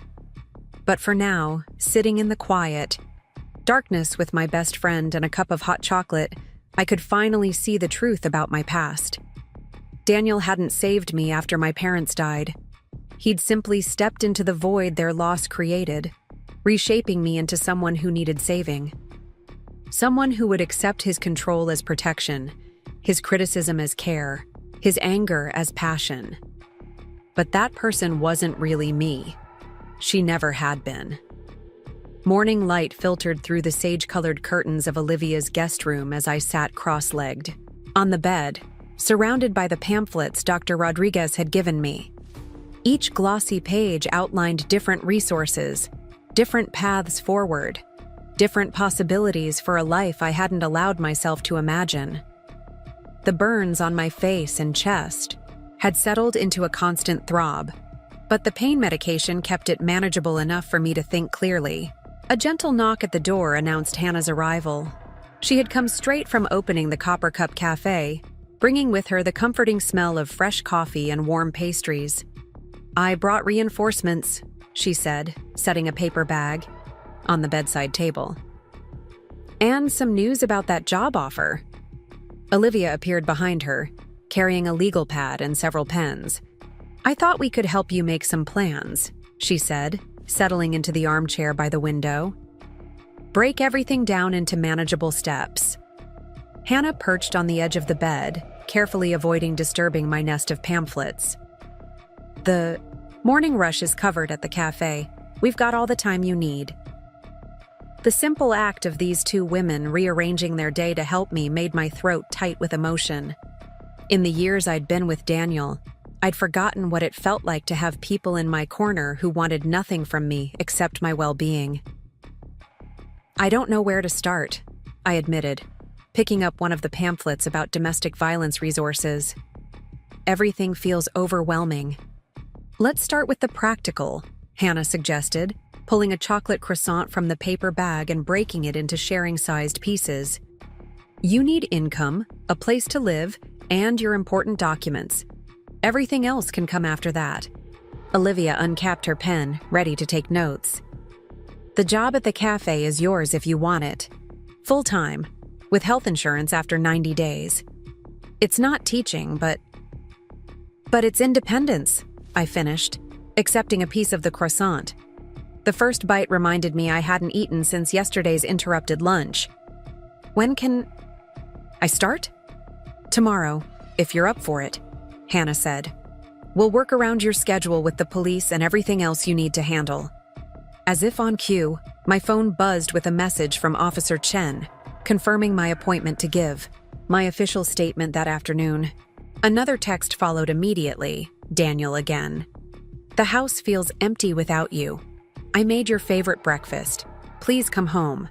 But for now, sitting in the quiet, darkness with my best friend and a cup of hot chocolate, I could finally see the truth about my past. Daniel hadn't saved me after my parents died. He'd simply stepped into the void their loss created, reshaping me into someone who needed saving. Someone who would accept his control as protection, his criticism as care, his anger as passion. But that person wasn't really me. She never had been. Morning light filtered through the sage-colored curtains of Olivia's guest room as I sat cross-legged, on the bed, surrounded by the pamphlets Dr. Rodriguez had given me. Each glossy page outlined different resources, different paths forward, different possibilities for a life I hadn't allowed myself to imagine. The burns on my face and chest had settled into a constant throb, but the pain medication kept it manageable enough for me to think clearly. A gentle knock at the door announced Hannah's arrival. She had come straight from opening the Copper Cup Cafe, bringing with her the comforting smell of fresh coffee and warm pastries. "I brought reinforcements," she said, setting a paper bag on the bedside table. "And some news about that job offer." Olivia appeared behind her, carrying a legal pad and several pens. "I thought we could help you make some plans," she said, settling into the armchair by the window. "Break everything down into manageable steps." Hannah perched on the edge of the bed, carefully avoiding disturbing my nest of pamphlets. "The morning rush is covered at the cafe. We've got all the time you need." The simple act of these two women rearranging their day to help me made my throat tight with emotion. In the years I'd been with Daniel, I'd forgotten what it felt like to have people in my corner who wanted nothing from me except my well-being. "I don't know where to start," I admitted, picking up one of the pamphlets about domestic violence resources. "Everything feels overwhelming." "Let's start with the practical," Hannah suggested, pulling a chocolate croissant from the paper bag and breaking it into sharing-sized pieces. "You need income, a place to live, and your important documents. Everything else can come after that." Olivia uncapped her pen, ready to take notes. "The job at the cafe is yours if you want it. Full-time, with health insurance after 90 days. It's not teaching, but it's independence," I finished, accepting a piece of the croissant. The first bite reminded me I hadn't eaten since yesterday's interrupted lunch. "When can I start?" "Tomorrow, if you're up for it," Hannah said. "We'll work around your schedule with the police and everything else you need to handle." As if on cue, my phone buzzed with a message from Officer Chen, confirming my appointment to give my official statement that afternoon. Another text followed immediately, Daniel again. "The house feels empty without you. I made your favorite breakfast. Please come home.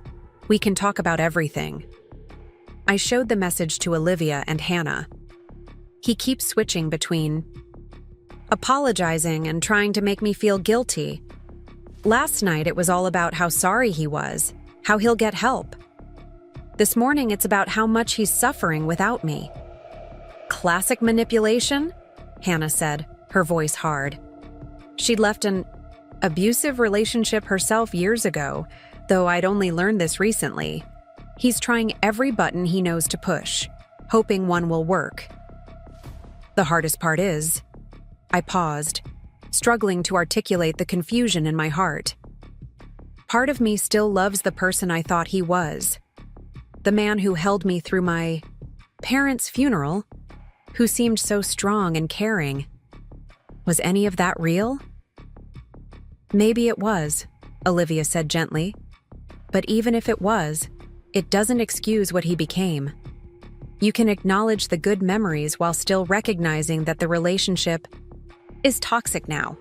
We can talk about everything." I showed the message to Olivia and Hannah. He keeps switching between apologizing and trying to make me feel guilty. Last night it was all about how sorry he was, how he'll get help. This morning it's about how much he's suffering without me. "Classic manipulation?" Hannah said, her voice hard. She'd left an abusive relationship herself years ago, though I'd only learned this recently. He's trying every button he knows to push, hoping one will work. The hardest part is, I paused, struggling to articulate the confusion in my heart. Part of me still loves the person I thought he was. The man who held me through my parents' funeral, who seemed so strong and caring. Was any of that real? "Maybe it was," Olivia said gently. "But even if it was, it doesn't excuse what he became. You can acknowledge the good memories while still recognizing that the relationship is toxic now."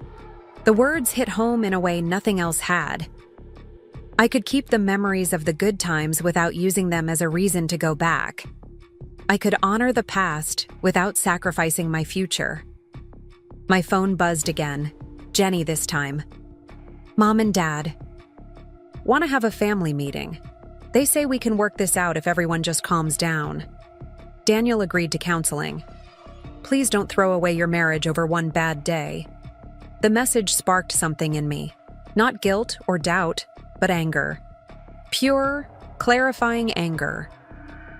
The words hit home in a way nothing else had. I could keep the memories of the good times without using them as a reason to go back. I could honor the past without sacrificing my future. My phone buzzed again, Jenny this time. "Mom and Dad want to have a family meeting. They say we can work this out if everyone just calms down." Daniel agreed to counseling. "Please don't throw away your marriage over one bad day." The message sparked something in me. Not guilt or doubt, but anger. Pure, clarifying anger.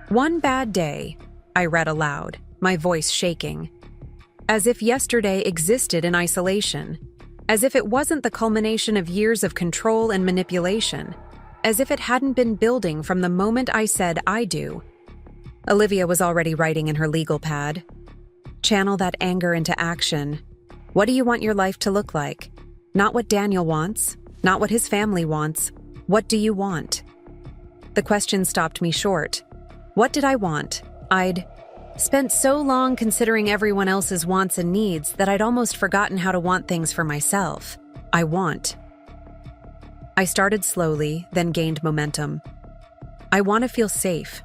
"One bad day," I read aloud, my voice shaking. As if yesterday existed in isolation, as if it wasn't the culmination of years of control and manipulation, as if it hadn't been building from the moment I said I do. Olivia was already writing in her legal pad. Channel that anger into action. What do you want your life to look like? Not what Daniel wants, not what his family wants. What do you want? The question stopped me short. What did I want? I'd spent so long considering everyone else's wants and needs that I'd almost forgotten how to want things for myself. I want. I started slowly, then gained momentum. I want to feel safe.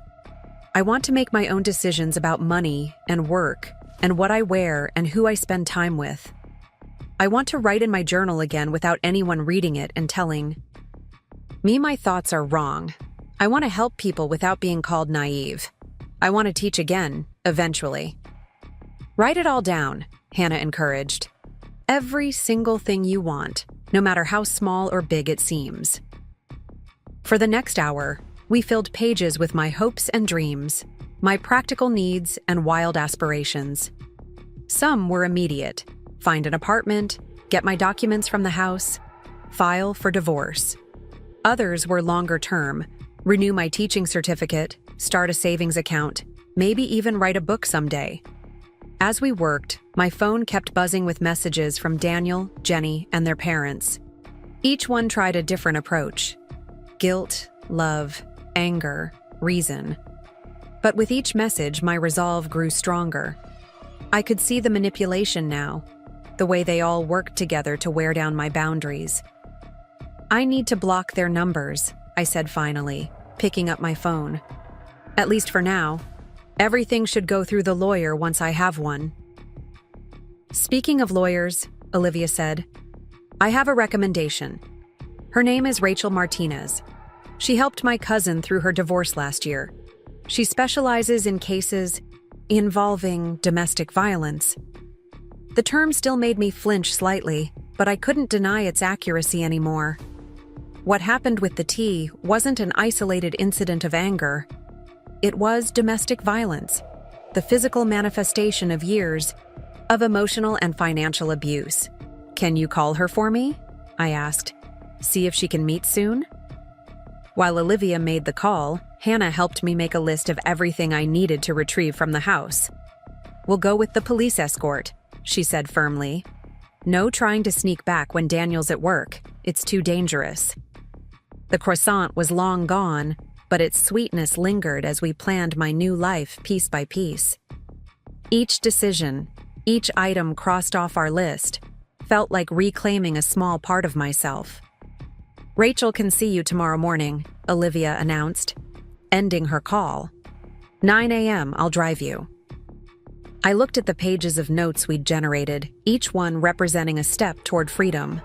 I want to make my own decisions about money and work and what I wear and who I spend time with. I want to write in my journal again without anyone reading it and telling me my thoughts are wrong. I want to help people without being called naive. I want to teach again, eventually. Write it all down, Hannah encouraged. Every single thing you want, no matter how small or big it seems. For the next hour, we filled pages with my hopes and dreams, my practical needs and wild aspirations. Some were immediate: find an apartment, get my documents from the house, file for divorce. Others were longer term: renew my teaching certificate, start a savings account, maybe even write a book someday. As we worked, my phone kept buzzing with messages from Daniel, Jenny, and their parents. Each one tried a different approach: guilt, love, anger, reason. But with each message, my resolve grew stronger. I could see the manipulation now, the way they all worked together to wear down my boundaries. I need to block their numbers, I said finally, picking up my phone. At least for now. Everything should go through the lawyer once I have one. Speaking of lawyers, Olivia said, I have a recommendation. Her name is Rachel Martinez. She helped my cousin through her divorce last year. She specializes in cases involving domestic violence. The term still made me flinch slightly, but I couldn't deny its accuracy anymore. What happened with the tea wasn't an isolated incident of anger. It was domestic violence, the physical manifestation of years of emotional and financial abuse. Can you call her for me? I asked. See if she can meet soon? While Olivia made the call, Hannah helped me make a list of everything I needed to retrieve from the house. We'll go with the police escort, she said firmly. No trying to sneak back when Daniel's at work. It's too dangerous. The croissant was long gone, but its sweetness lingered as we planned my new life piece by piece. Each decision, each item crossed off our list, felt like reclaiming a small part of myself. Rachel can see you tomorrow morning, Olivia announced, ending her call. 9 a.m., I'll drive you. I looked at the pages of notes we'd generated, each one representing a step toward freedom.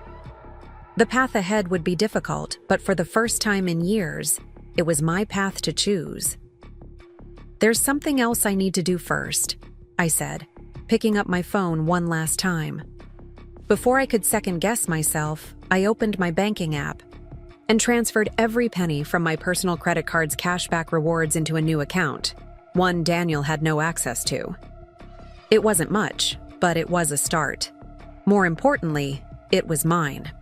The path ahead would be difficult, but for the first time in years, it was my path to choose. There's something else I need to do first, I said, picking up my phone one last time. Before I could second-guess myself, I opened my banking app and transferred every penny from my personal credit card's cashback rewards into a new account, one Daniel had no access to. It wasn't much, but it was a start. More importantly, it was mine.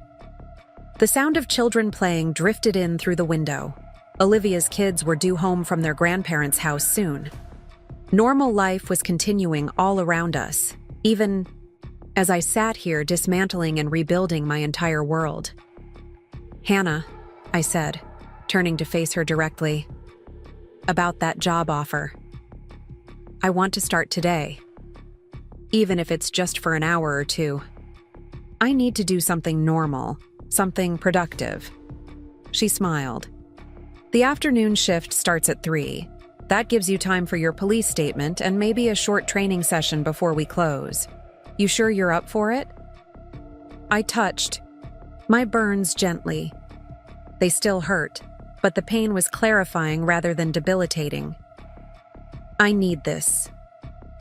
The sound of children playing drifted in through the window. Olivia's kids were due home from their grandparents' house soon. Normal life was continuing all around us, even as I sat here dismantling and rebuilding my entire world. Hannah, I said, turning to face her directly. About that job offer. I want to start today, even if it's just for an hour or two. I need to do something normal, something productive. She smiled. The afternoon shift starts at 3. That gives you time for your police statement and maybe a short training session before we close. You sure you're up for it? I touched my burns gently. They still hurt, but the pain was clarifying rather than debilitating. I need this.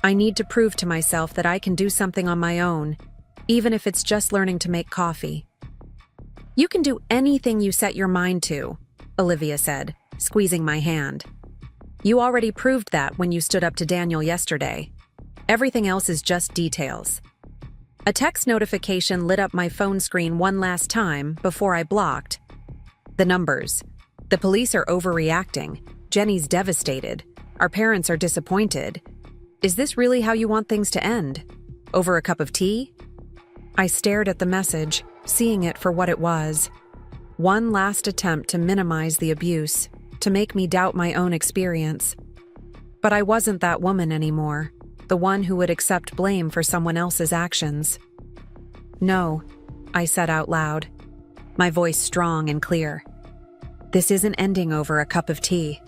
I need to prove to myself that I can do something on my own, even if it's just learning to make coffee. You can do anything you set your mind to, Olivia said, squeezing my hand. You already proved that when you stood up to Daniel yesterday. Everything else is just details. A text notification lit up my phone screen one last time before I blocked. The numbers. The police are overreacting. Jenny's devastated. Our parents are disappointed. Is this really how you want things to end? Over a cup of tea? I stared at the message, seeing it for what it was. One last attempt to minimize the abuse, to make me doubt my own experience. But I wasn't that woman anymore, the one who would accept blame for someone else's actions. No, I said out loud, my voice strong and clear. This isn't ending over a cup of tea.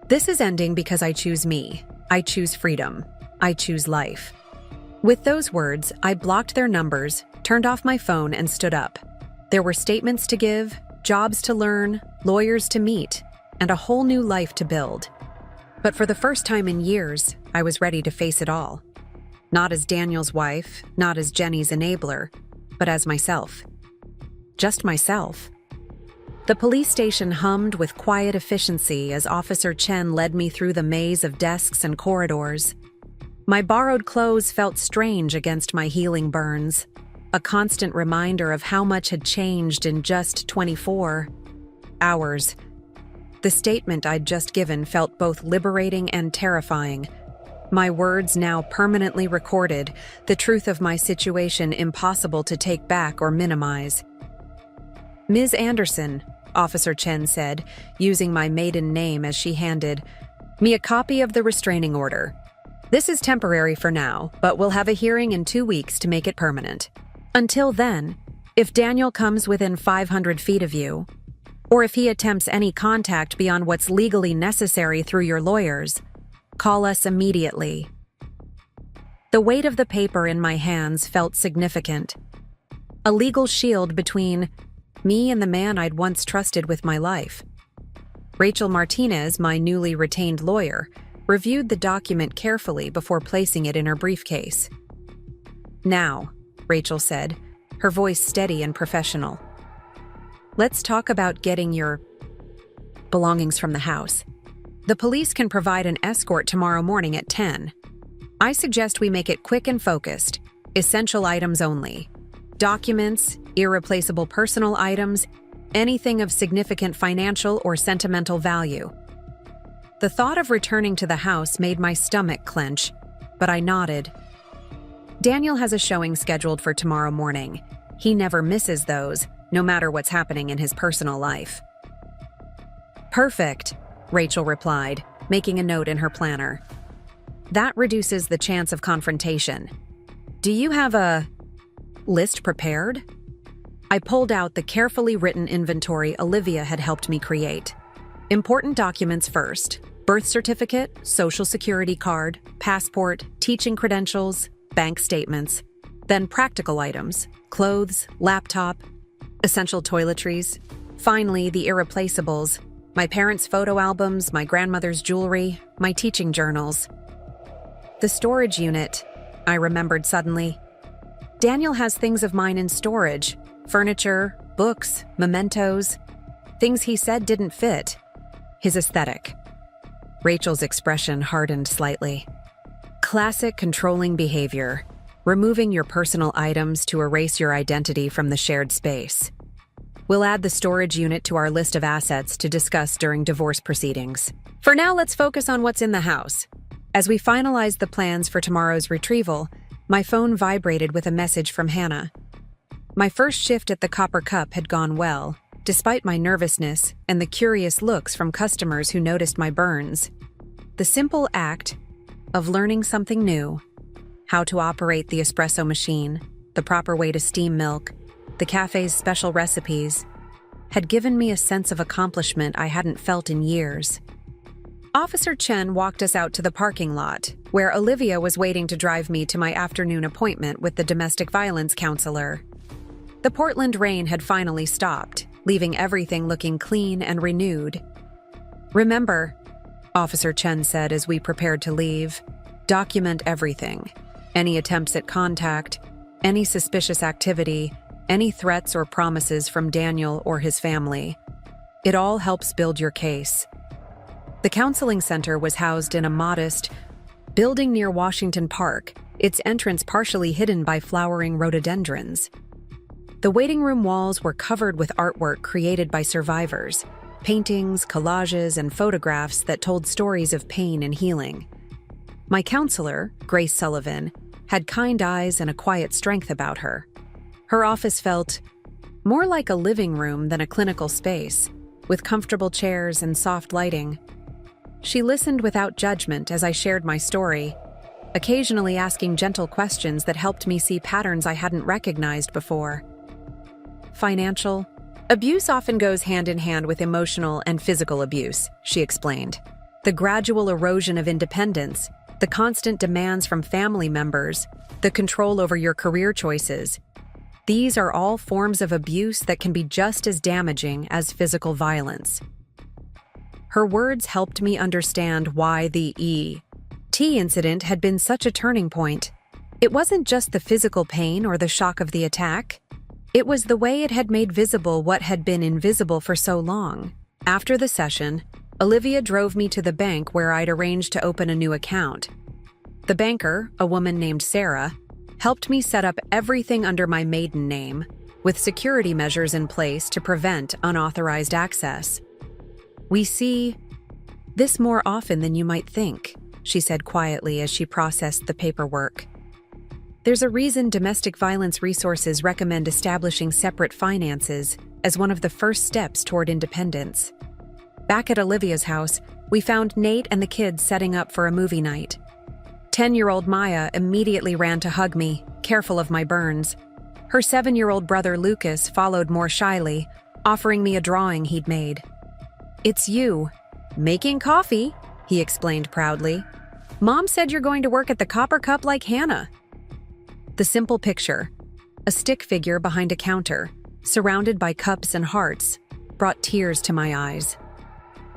This is ending because I choose me. I choose freedom. I choose life. With those words, I blocked their numbers, turned off my phone, and stood up. There were statements to give, jobs to learn, lawyers to meet, and a whole new life to build. But for the first time in years, I was ready to face it all. Not as Daniel's wife, not as Jenny's enabler, but as myself. Just myself. The police station hummed with quiet efficiency as Officer Chen led me through the maze of desks and corridors. My borrowed clothes felt strange against my healing burns, a constant reminder of how much had changed in just 24 hours. The statement I'd just given felt both liberating and terrifying. My words now permanently recorded, the truth of my situation impossible to take back or minimize. Ms. Anderson, Officer Chen said, using my maiden name as she handed me a copy of the restraining order. This is temporary for now, but we'll have a hearing in 2 weeks to make it permanent. Until then, if Daniel comes within 500 feet of you, or if he attempts any contact beyond what's legally necessary through your lawyers, call us immediately. The weight of the paper in my hands felt significant. A legal shield between me and the man I'd once trusted with my life. Rachel Martinez, my newly retained lawyer, reviewed the document carefully before placing it in her briefcase. Now, Rachel said, her voice steady and professional. Let's talk about getting your belongings from the house. The police can provide an escort tomorrow morning at 10. I suggest we make it quick and focused, essential items only. Documents, irreplaceable personal items, anything of significant financial or sentimental value. The thought of returning to the house made my stomach clench, but I nodded. Daniel has a showing scheduled for tomorrow morning. He never misses those, no matter what's happening in his personal life. Perfect, Rachel replied, making a note in her planner. That reduces the chance of confrontation. Do you have a list prepared? I pulled out the carefully written inventory Olivia had helped me create. Important documents first: birth certificate, social security card, passport, teaching credentials, bank statements. Then practical items: clothes, laptop, essential toiletries. Finally, the irreplaceables: my parents' photo albums, my grandmother's jewelry, my teaching journals. The storage unit, I remembered suddenly. Daniel has things of mine in storage: furniture, books, mementos, things he said didn't fit his aesthetic. Rachel's expression hardened slightly. Classic controlling behavior, removing your personal items to erase your identity from the shared space. We'll add the storage unit to our list of assets to discuss during divorce proceedings. For now, let's focus on what's in the house. As we finalized the plans for tomorrow's retrieval, my phone vibrated with a message from Hannah. My first shift at the Copper Cup had gone well, despite my nervousness and the curious looks from customers who noticed my burns. The simple act of learning something new, how to operate the espresso machine, the proper way to steam milk, the cafe's special recipes, had given me a sense of accomplishment I hadn't felt in years. Officer Chen walked us out to the parking lot, where Olivia was waiting to drive me to my afternoon appointment with the domestic violence counselor. The Portland rain had finally stopped, leaving everything looking clean and renewed. Remember, Officer Chen said as we prepared to leave, document everything. Any attempts at contact, any suspicious activity, any threats or promises from Daniel or his family. It all helps build your case. The counseling center was housed in a modest building near Washington Park, its entrance partially hidden by flowering rhododendrons. The waiting room walls were covered with artwork created by survivors, paintings, collages, and photographs that told stories of pain and healing. My counselor, Grace Sullivan, had kind eyes and a quiet strength about her. Her office felt more like a living room than a clinical space, with comfortable chairs and soft lighting. She listened without judgment as I shared my story, occasionally asking gentle questions that helped me see patterns I hadn't recognized before. Financial abuse often goes hand in hand with emotional and physical abuse, she explained. The gradual erosion of independence, the constant demands from family members, the control over your career choices. These are all forms of abuse that can be just as damaging as physical violence. Her words helped me understand why the E.T. incident had been such a turning point. It wasn't just the physical pain or the shock of the attack. It was the way it had made visible what had been invisible for so long. After the session, Olivia drove me to the bank where I'd arranged to open a new account. The banker, a woman named Sarah, helped me set up everything under my maiden name, with security measures in place to prevent unauthorized access. We see this more often than you might think, she said quietly as she processed the paperwork. There's a reason domestic violence resources recommend establishing separate finances as one of the first steps toward independence. Back at Olivia's house, we found Nate and the kids setting up for a movie night. 10-year-old Maya immediately ran to hug me, careful of my burns. Her 7-year-old brother Lucas followed more shyly, offering me a drawing he'd made. "It's you. Making coffee," he explained proudly. "Mom said you're going to work at the Copper Cup like Hannah." The simple picture, a stick figure behind a counter, surrounded by cups and hearts, brought tears to my eyes.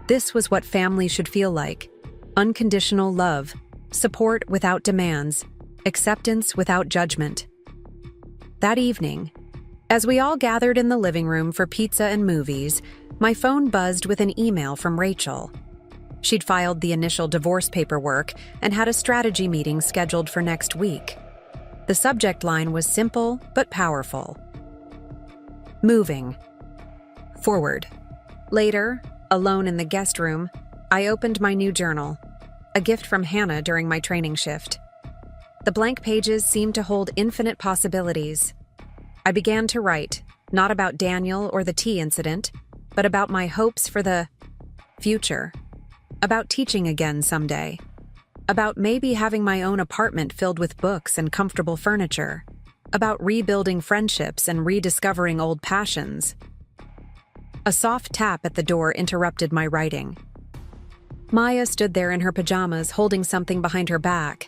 This was what family should feel like: unconditional love, support without demands, acceptance without judgment. That evening, as we all gathered in the living room for pizza and movies, my phone buzzed with an email from Rachel. She'd filed the initial divorce paperwork and had a strategy meeting scheduled for next week. The subject line was simple but powerful. Moving forward. Later, alone in the guest room, I opened my new journal, a gift from Hannah during my training shift. The blank pages seemed to hold infinite possibilities. I began to write, not about Daniel or the tea incident, but about my hopes for the future, about teaching again someday, about maybe having my own apartment filled with books and comfortable furniture, about rebuilding friendships and rediscovering old passions. A soft tap at the door interrupted my writing. Maya stood there in her pajamas, holding something behind her back.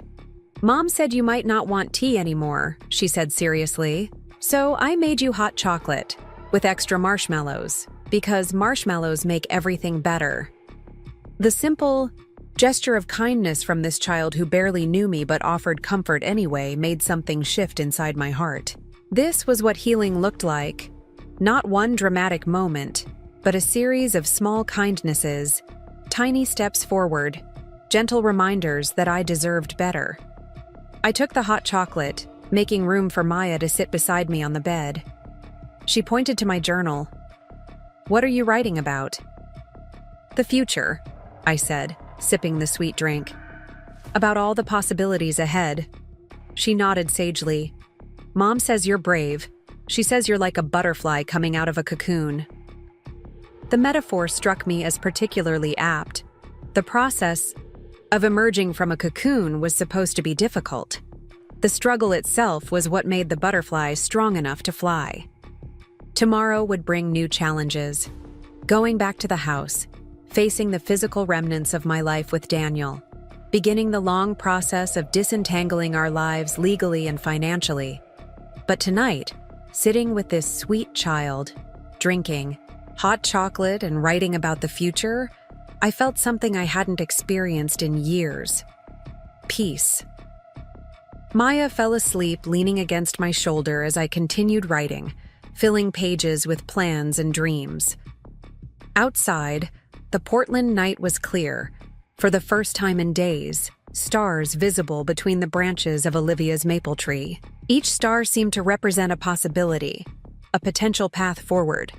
"Mom said you might not want tea anymore," she said seriously. "So I made you hot chocolate, with extra marshmallows, because marshmallows make everything better." The simple gesture of kindness from this child who barely knew me but offered comfort anyway made something shift inside my heart. This was what healing looked like. Not one dramatic moment, but a series of small kindnesses, tiny steps forward, gentle reminders that I deserved better. I took the hot chocolate, making room for Maya to sit beside me on the bed. She pointed to my journal. "What are you writing about?" "The future," I said, sipping the sweet drink. "About all the possibilities ahead." She nodded sagely. "Mom says you're brave. She says you're like a butterfly coming out of a cocoon." The metaphor struck me as particularly apt. The process of emerging from a cocoon was supposed to be difficult. The struggle itself was what made the butterfly strong enough to fly. Tomorrow would bring new challenges. Going back to the house, facing the physical remnants of my life with Daniel, beginning the long process of disentangling our lives legally and financially. But tonight, sitting with this sweet child, drinking hot chocolate and writing about the future, I felt something I hadn't experienced in years. Peace. Maya fell asleep leaning against my shoulder as I continued writing, filling pages with plans and dreams. Outside, the Portland night was clear, for the first time in days, stars visible between the branches of Olivia's maple tree. Each star seemed to represent a possibility, a potential path forward.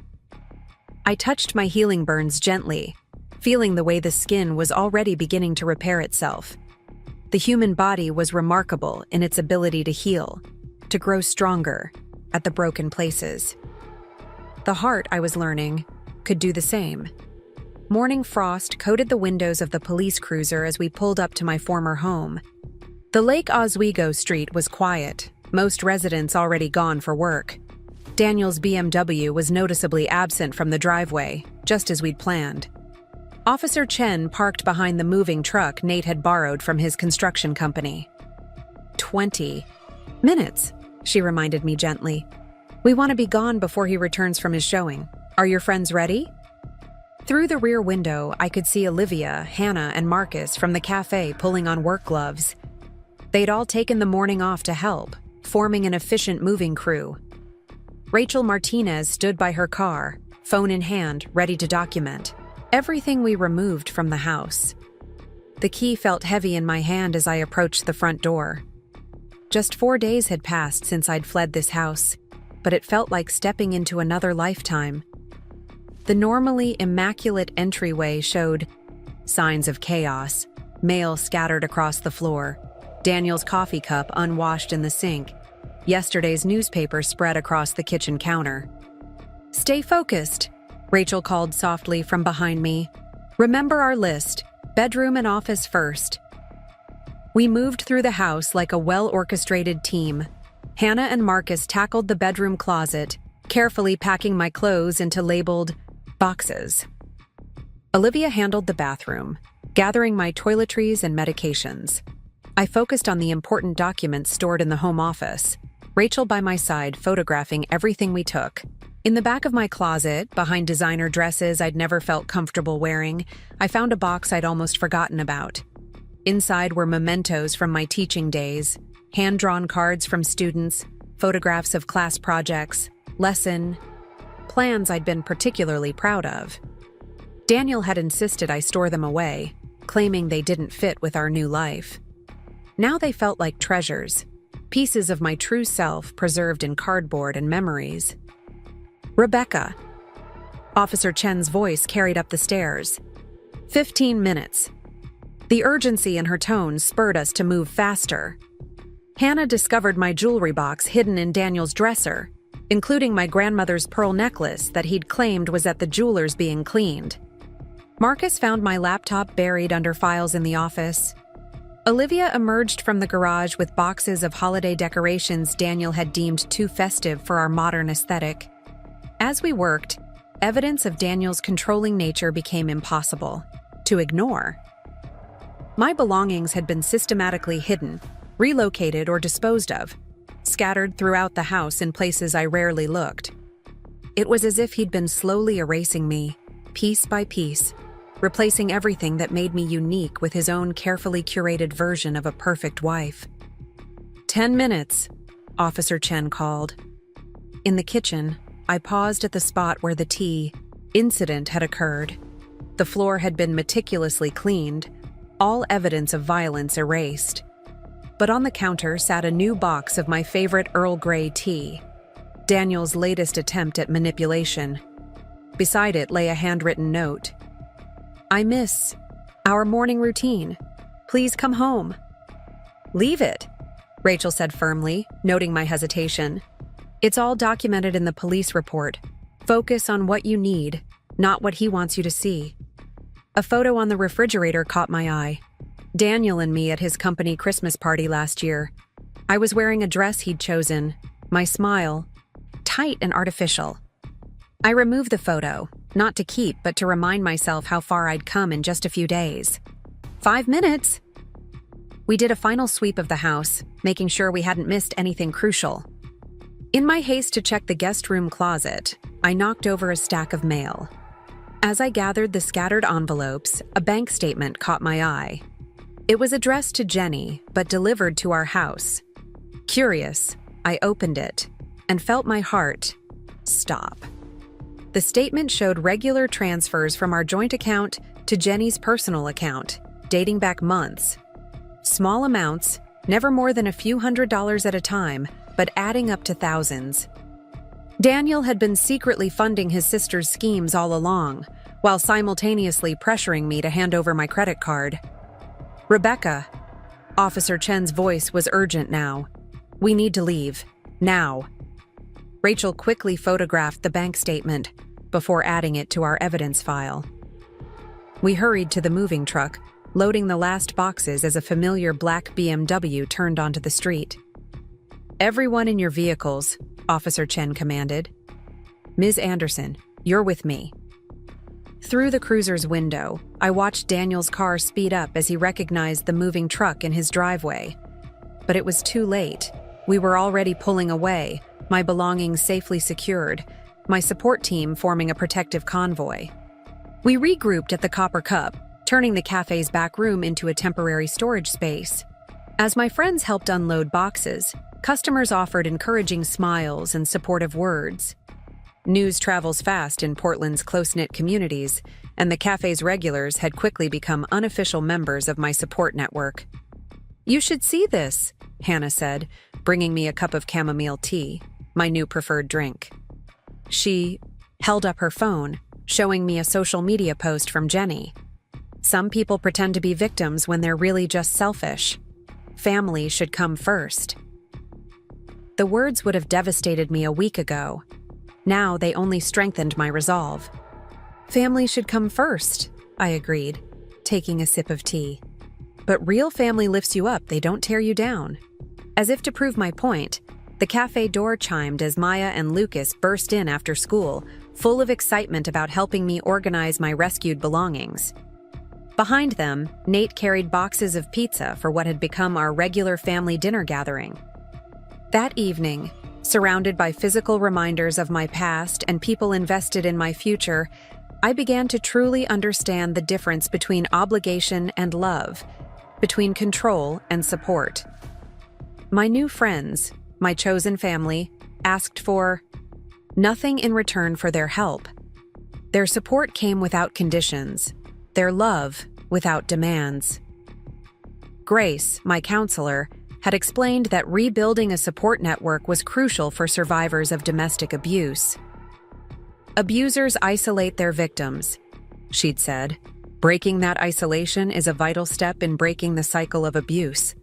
I touched my healing burns gently, feeling the way the skin was already beginning to repair itself. The human body was remarkable in its ability to heal, to grow stronger at the broken places. The heart, I was learning, could do the same. Morning frost coated the windows of the police cruiser as we pulled up to my former home. The Lake Oswego street was quiet, most residents already gone for work. Daniel's BMW was noticeably absent from the driveway, just as we'd planned. Officer Chen parked behind the moving truck Nate had borrowed from his construction company. 20 minutes, she reminded me gently. We want to be gone before he returns from his showing. Are your friends ready? Through the rear window, I could see Olivia, Hannah, and Marcus from the cafe pulling on work gloves. They'd all taken the morning off to help, forming an efficient moving crew. Rachel Martinez stood by her car, phone in hand, ready to document everything we removed from the house. The key felt heavy in my hand as I approached the front door. Just 4 days had passed since I'd fled this house, but it felt like stepping into another lifetime. The normally immaculate entryway showed signs of chaos, mail scattered across the floor, Daniel's coffee cup unwashed in the sink, yesterday's newspaper spread across the kitchen counter. Stay focused, Rachel called softly from behind me. Remember our list, bedroom and office first. We moved through the house like a well-orchestrated team. Hannah and Marcus tackled the bedroom closet, carefully packing my clothes into labeled boxes. Olivia handled the bathroom, gathering my toiletries and medications. I focused on the important documents stored in the home office, Rachel by my side photographing everything we took. In the back of my closet, behind designer dresses I'd never felt comfortable wearing, I found a box I'd almost forgotten about. Inside were mementos from my teaching days, hand-drawn cards from students, photographs of class projects, lesson plans I'd been particularly proud of. Daniel had insisted I store them away, claiming they didn't fit with our new life. Now they felt like treasures, pieces of my true self preserved in cardboard and memories. Rebecca. Officer Chen's voice carried up the stairs. 15 minutes. The urgency in her tone spurred us to move faster. Hannah discovered my jewelry box hidden in Daniel's dresser, including my grandmother's pearl necklace that he'd claimed was at the jeweler's being cleaned. Marcus found my laptop buried under files in the office. Olivia emerged from the garage with boxes of holiday decorations Daniel had deemed too festive for our modern aesthetic. As we worked, evidence of Daniel's controlling nature became impossible to ignore. My belongings had been systematically hidden, relocated or disposed of, scattered throughout the house in places I rarely looked. It was as if he'd been slowly erasing me, piece by piece, replacing everything that made me unique with his own carefully curated version of a perfect wife. 10 minutes, Officer Chen called. In the kitchen, I paused at the spot where the tea incident had occurred. The floor had been meticulously cleaned, all evidence of violence erased. But on the counter sat a new box of my favorite Earl Grey tea, Daniel's latest attempt at manipulation. Beside it lay a handwritten note. I miss our morning routine. Please come home. Leave it, Rachel said firmly, noting my hesitation. It's all documented in the police report. Focus on what you need, not what he wants you to see. A photo on the refrigerator caught my eye. Daniel and me at his company Christmas party last year. I was wearing a dress he'd chosen, my smile, tight and artificial. I removed the photo, not to keep, but to remind myself how far I'd come in just a few days. 5 minutes! We did a final sweep of the house, making sure we hadn't missed anything crucial. In my haste to check the guest room closet, I knocked over a stack of mail. As I gathered the scattered envelopes, a bank statement caught my eye. It was addressed to Jenny, but delivered to our house. Curious, I opened it and felt my heart stop. The statement showed regular transfers from our joint account to Jenny's personal account, dating back months. Small amounts, never more than a few $100s at a time, but adding up to thousands. Daniel had been secretly funding his sister's schemes all along, while simultaneously pressuring me to hand over my credit card. "Rebecca," Officer Chen's voice was urgent now. "We need to leave. Now." Rachel quickly photographed the bank statement before adding it to our evidence file. We hurried to the moving truck, loading the last boxes as a familiar black BMW turned onto the street. "Everyone in your vehicles," Officer Chen commanded. "Ms. Anderson, you're with me." Through the cruiser's window, I watched Daniel's car speed up as he recognized the moving truck in his driveway. But it was too late. We were already pulling away, my belongings safely secured, my support team forming a protective convoy. We regrouped at the Copper Cup, turning the cafe's back room into a temporary storage space. As my friends helped unload boxes, customers offered encouraging smiles and supportive words. News travels fast in Portland's close-knit communities, and the cafe's regulars had quickly become unofficial members of my support network. "You should see this," Hannah said, bringing me a cup of chamomile tea, my new preferred drink. She held up her phone, showing me a social media post from Jenny. "Some people pretend to be victims when they're really just selfish. Family should come first." The words would have devastated me a week ago. Now they only strengthened my resolve. "Family should come first," I agreed, taking a sip of tea. "But real family lifts you up, they don't tear you down." As if to prove my point, the cafe door chimed as Maya and Lucas burst in after school, full of excitement about helping me organize my rescued belongings. Behind them, Nate carried boxes of pizza for what had become our regular family dinner gathering. That evening, surrounded by physical reminders of my past and people invested in my future, I began to truly understand the difference between obligation and love, between control and support. My new friends, my chosen family, asked for nothing in return for their help. Their support came without conditions, their love without demands. Grace, my counselor, had explained that rebuilding a support network was crucial for survivors of domestic abuse. "Abusers isolate their victims," she'd said. "Breaking that isolation is a vital step in breaking the cycle of abuse."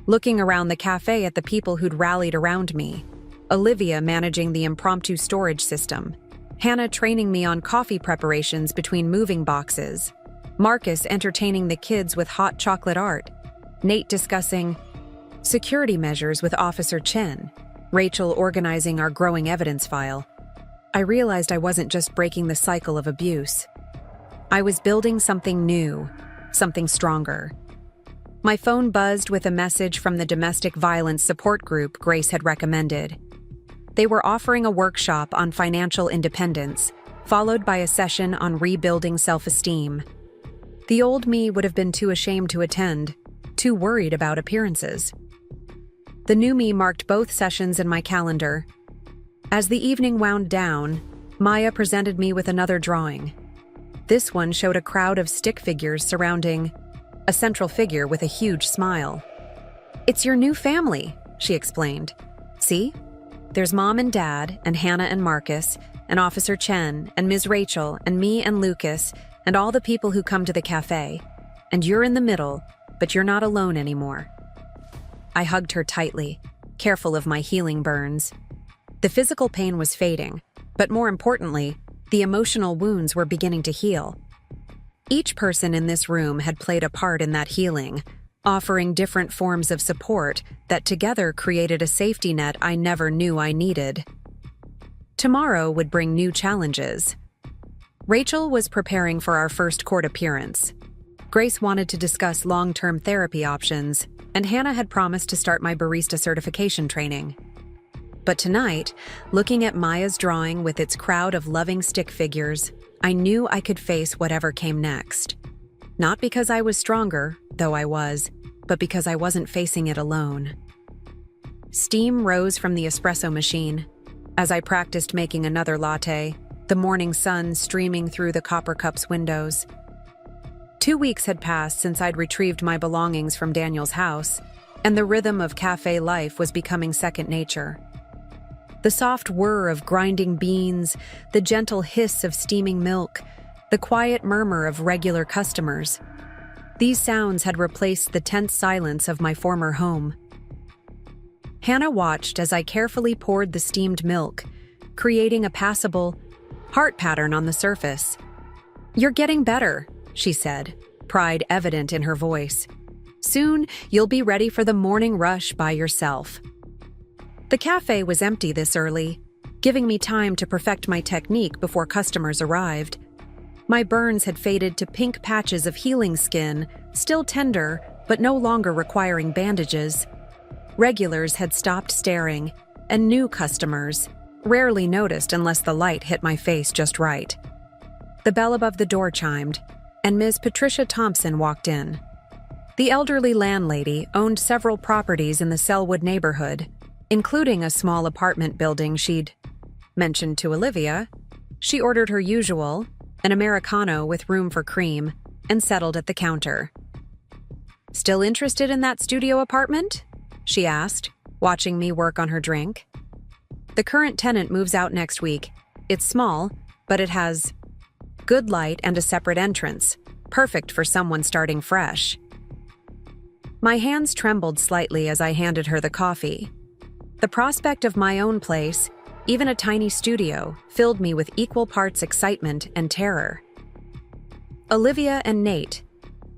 Looking around the cafe at the people who'd rallied around me, Olivia managing the impromptu storage system, Hannah training me on coffee preparations between moving boxes, Marcus entertaining the kids with hot chocolate art, Nate discussing security measures with Officer Chen, Rachel organizing our growing evidence file, I realized I wasn't just breaking the cycle of abuse. I was building something new, something stronger. My phone buzzed with a message from the domestic violence support group Grace had recommended. They were offering a workshop on financial independence, followed by a session on rebuilding self-esteem. The old me would have been too ashamed to attend, too worried about appearances. The new me marked both sessions in my calendar. As the evening wound down, Maya presented me with another drawing. This one showed a crowd of stick figures surrounding a central figure with a huge smile. "It's your new family," she explained. "See? There's Mom and Dad, and Hannah and Marcus, and Officer Chen, and Ms. Rachel, and me and Lucas, and all the people who come to the cafe. And you're in the middle, but you're not alone anymore." I hugged her tightly, careful of my healing burns. The physical pain was fading, but more importantly, the emotional wounds were beginning to heal. Each person in this room had played a part in that healing, offering different forms of support that together created a safety net I never knew I needed. Tomorrow would bring new challenges. Rachel was preparing for our first court appearance. Grace wanted to discuss long-term therapy options, and Hannah had promised to start my barista certification training. But tonight, looking at Maya's drawing with its crowd of loving stick figures, I knew I could face whatever came next. Not because I was stronger, though I was, but because I wasn't facing it alone. Steam rose from the espresso machine. As I practiced making another latte, the morning sun streaming through the Copper Cup's windows. 2 weeks had passed since I'd retrieved my belongings from Daniel's house, and the rhythm of cafe life was becoming second nature. The soft whir of grinding beans, the gentle hiss of steaming milk, the quiet murmur of regular customers. These sounds had replaced the tense silence of my former home. Hannah watched as I carefully poured the steamed milk, creating a passable heart pattern on the surface. "You're getting better," she said, pride evident in her voice. "Soon, you'll be ready for the morning rush by yourself." The cafe was empty this early, giving me time to perfect my technique before customers arrived. My burns had faded to pink patches of healing skin, still tender, but no longer requiring bandages. Regulars had stopped staring, and new customers, rarely noticed unless the light hit my face just right. The bell above the door chimed, and Ms. Patricia Thompson walked in. The elderly landlady owned several properties in the Selwood neighborhood, including a small apartment building she'd mentioned to Olivia. She ordered her usual, an Americano with room for cream, and settled at the counter. "Still interested in that studio apartment?" she asked, watching me work on her drink. "The current tenant moves out next week. It's small, but it has good light and a separate entrance, perfect for someone starting fresh." My hands trembled slightly as I handed her the coffee. The prospect of my own place, even a tiny studio, filled me with equal parts excitement and terror. Olivia and Nate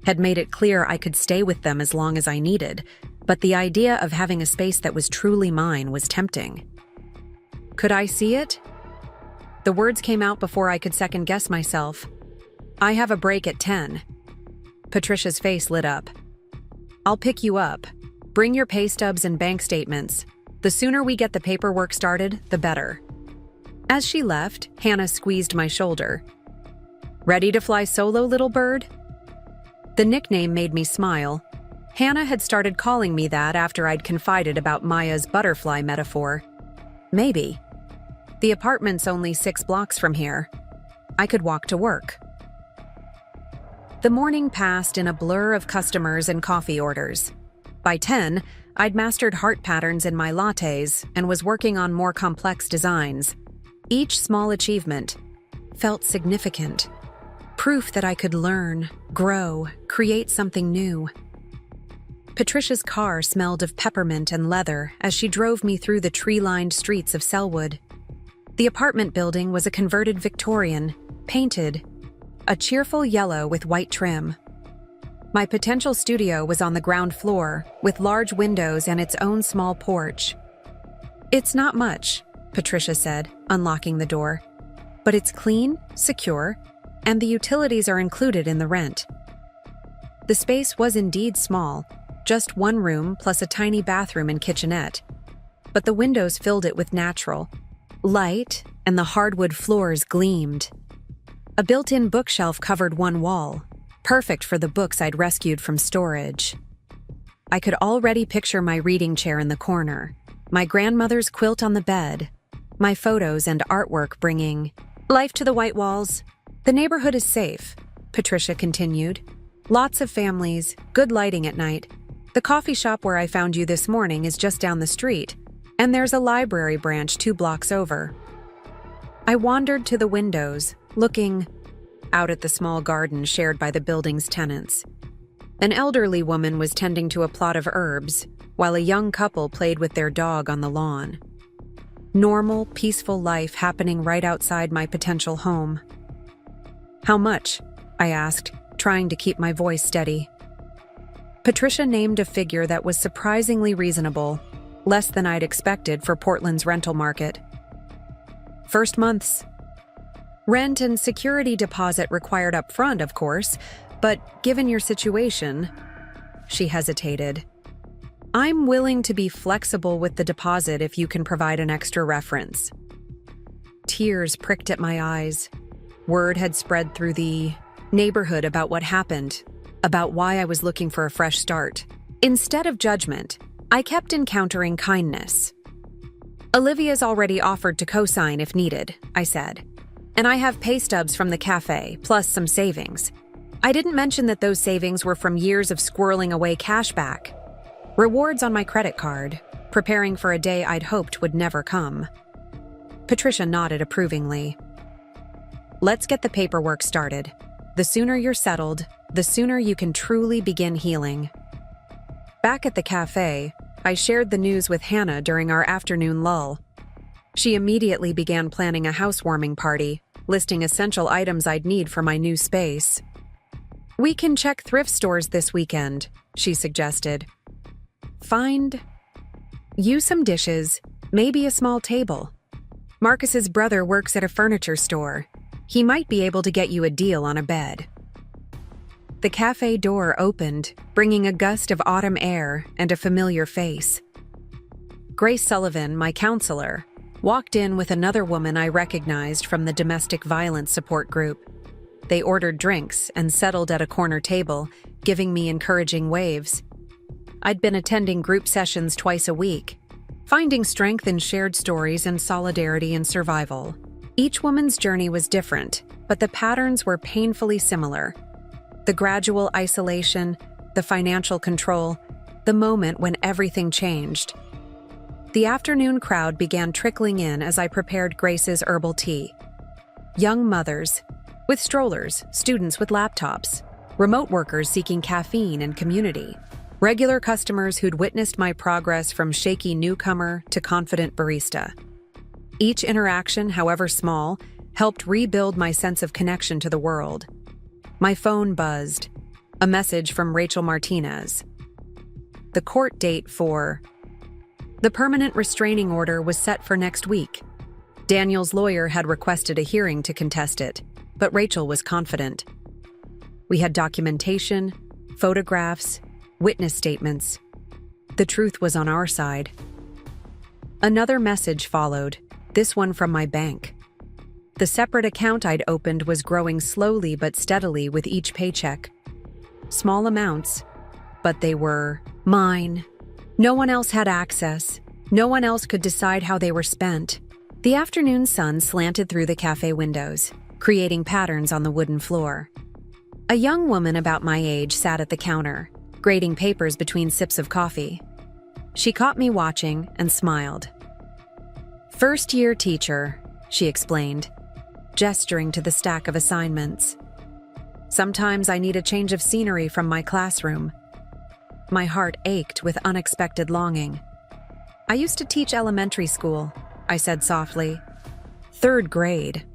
had made it clear I could stay with them as long as I needed, but the idea of having a space that was truly mine was tempting. "Could I see it?" The words came out before I could second-guess myself. "I have a break at 10. Patricia's face lit up. "I'll pick you up. Bring your pay stubs and bank statements. The sooner we get the paperwork started, the better." As she left, Hannah squeezed my shoulder. "Ready to fly solo, little bird?" The nickname made me smile. Hannah had started calling me that after I'd confided about Maya's butterfly metaphor. Maybe. The apartment's only 6 blocks from here. I could walk to work. The morning passed in a blur of customers and coffee orders. By 10, I'd mastered heart patterns in my lattes and was working on more complex designs. Each small achievement felt significant. Proof that I could learn, grow, create something new. Patricia's car smelled of peppermint and leather as she drove me through the tree-lined streets of Selwood. The apartment building was a converted Victorian, painted a cheerful yellow with white trim. My potential studio was on the ground floor, with large windows and its own small porch. "It's not much," Patricia said, unlocking the door. "But it's clean, secure, and the utilities are included in the rent." The space was indeed small, just one room plus a tiny bathroom and kitchenette. But the windows filled it with natural light, and the hardwood floors gleamed. A built-in bookshelf covered one wall, perfect for the books I'd rescued from storage. I could already picture my reading chair in the corner, my grandmother's quilt on the bed, my photos and artwork bringing life to the white walls. "The neighborhood is safe," Patricia continued. "Lots of families, good lighting at night. The coffee shop where I found you this morning is just down the street, and there's a library branch 2 blocks over." I wandered to the windows, looking out at the small garden shared by the building's tenants. An elderly woman was tending to a plot of herbs, while a young couple played with their dog on the lawn. Normal, peaceful life happening right outside my potential home. "How much?" I asked, trying to keep my voice steady. Patricia named a figure that was surprisingly reasonable, less than I'd expected for Portland's rental market. "First month's rent and security deposit required up front, of course, but given your situation," she hesitated. "I'm willing to be flexible with the deposit if you can provide an extra reference." Tears pricked at my eyes. Word had spread through the neighborhood about what happened, about why I was looking for a fresh start. Instead of judgment, I kept encountering kindness. "Olivia's already offered to co-sign if needed," I said. "And I have pay stubs from the cafe, plus some savings. I didn't mention that those savings were from years of squirreling away cash back. Rewards on my credit card, preparing for a day I'd hoped would never come. Patricia nodded approvingly. Let's get the paperwork started. The sooner you're settled, the sooner you can truly begin healing. Back at the cafe, I shared the news with Hannah during our afternoon lull. She immediately began planning a housewarming party, listing essential items I'd need for my new space. We can check thrift stores this weekend, she suggested. Find you some dishes, maybe a small table. Marcus's brother works at a furniture store. He might be able to get you a deal on a bed. The cafe door opened, bringing a gust of autumn air and a familiar face. Grace Sullivan, my counselor, walked in with another woman I recognized from the domestic violence support group. They ordered drinks and settled at a corner table, giving me encouraging waves. I'd been attending group sessions twice a week, finding strength in shared stories and solidarity in survival. Each woman's journey was different, but the patterns were painfully similar. The gradual isolation, the financial control, the moment when everything changed. The afternoon crowd began trickling in as I prepared Grace's herbal tea. Young mothers with strollers, students with laptops, remote workers seeking caffeine and community, regular customers who'd witnessed my progress from shaky newcomer to confident barista. Each interaction, however small, helped rebuild my sense of connection to the world. My phone buzzed. A message from Rachel Martinez. The court date for the permanent restraining order was set for next week. Daniel's lawyer had requested a hearing to contest it, but Rachel was confident. We had documentation, photographs, witness statements. The truth was on our side. Another message followed, this one from my bank. The separate account I'd opened was growing slowly but steadily with each paycheck. Small amounts, but they were mine. No one else had access. No one else could decide how they were spent. The afternoon sun slanted through the cafe windows, creating patterns on the wooden floor. A young woman about my age sat at the counter, grading papers between sips of coffee. She caught me watching and smiled. First-year teacher, she explained, gesturing to the stack of assignments. Sometimes I need a change of scenery from my classroom. My heart ached with unexpected longing. I used to teach elementary school, I said softly. 3rd grade.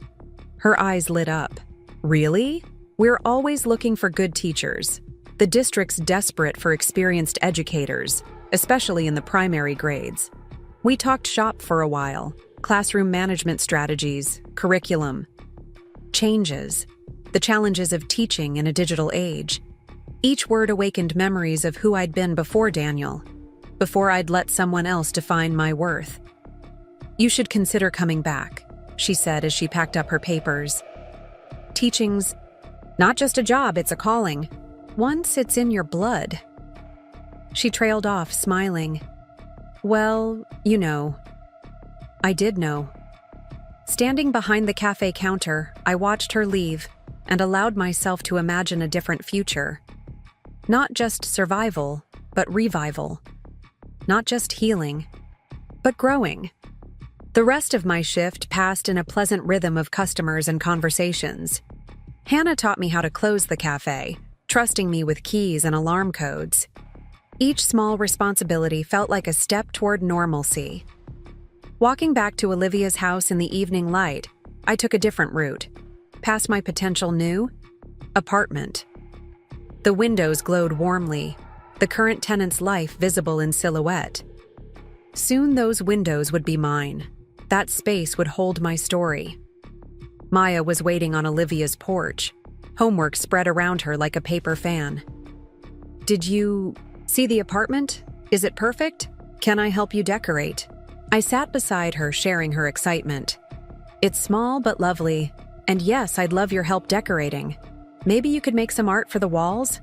Her eyes lit up. Really? We're always looking for good teachers. The district's desperate for experienced educators, especially in the primary grades. We talked shop for a while, classroom management strategies, curriculum. Changes, the challenges of teaching in a digital age. Each word awakened memories of who I'd been before Daniel, before I'd let someone else define my worth. You should consider coming back, she said as she packed up her papers. Teaching's not just a job, it's a calling. Once it's in your blood. She trailed off, smiling. Well, you know. I did know. Standing behind the cafe counter, I watched her leave and allowed myself to imagine a different future. Not just survival, but revival. Not just healing, but growing. The rest of my shift passed in a pleasant rhythm of customers and conversations. Hannah taught me how to close the cafe, trusting me with keys and alarm codes. Each small responsibility felt like a step toward normalcy. Walking back to Olivia's house in the evening light, I took a different route, past my potential new apartment. The windows glowed warmly, the current tenant's life visible in silhouette. Soon those windows would be mine. That space would hold my story. Maya was waiting on Olivia's porch, homework spread around her like a paper fan. Did you see the apartment? Is it perfect? Can I help you decorate? I sat beside her, sharing her excitement. It's small but lovely, and yes, I'd love your help decorating. Maybe you could make some art for the walls?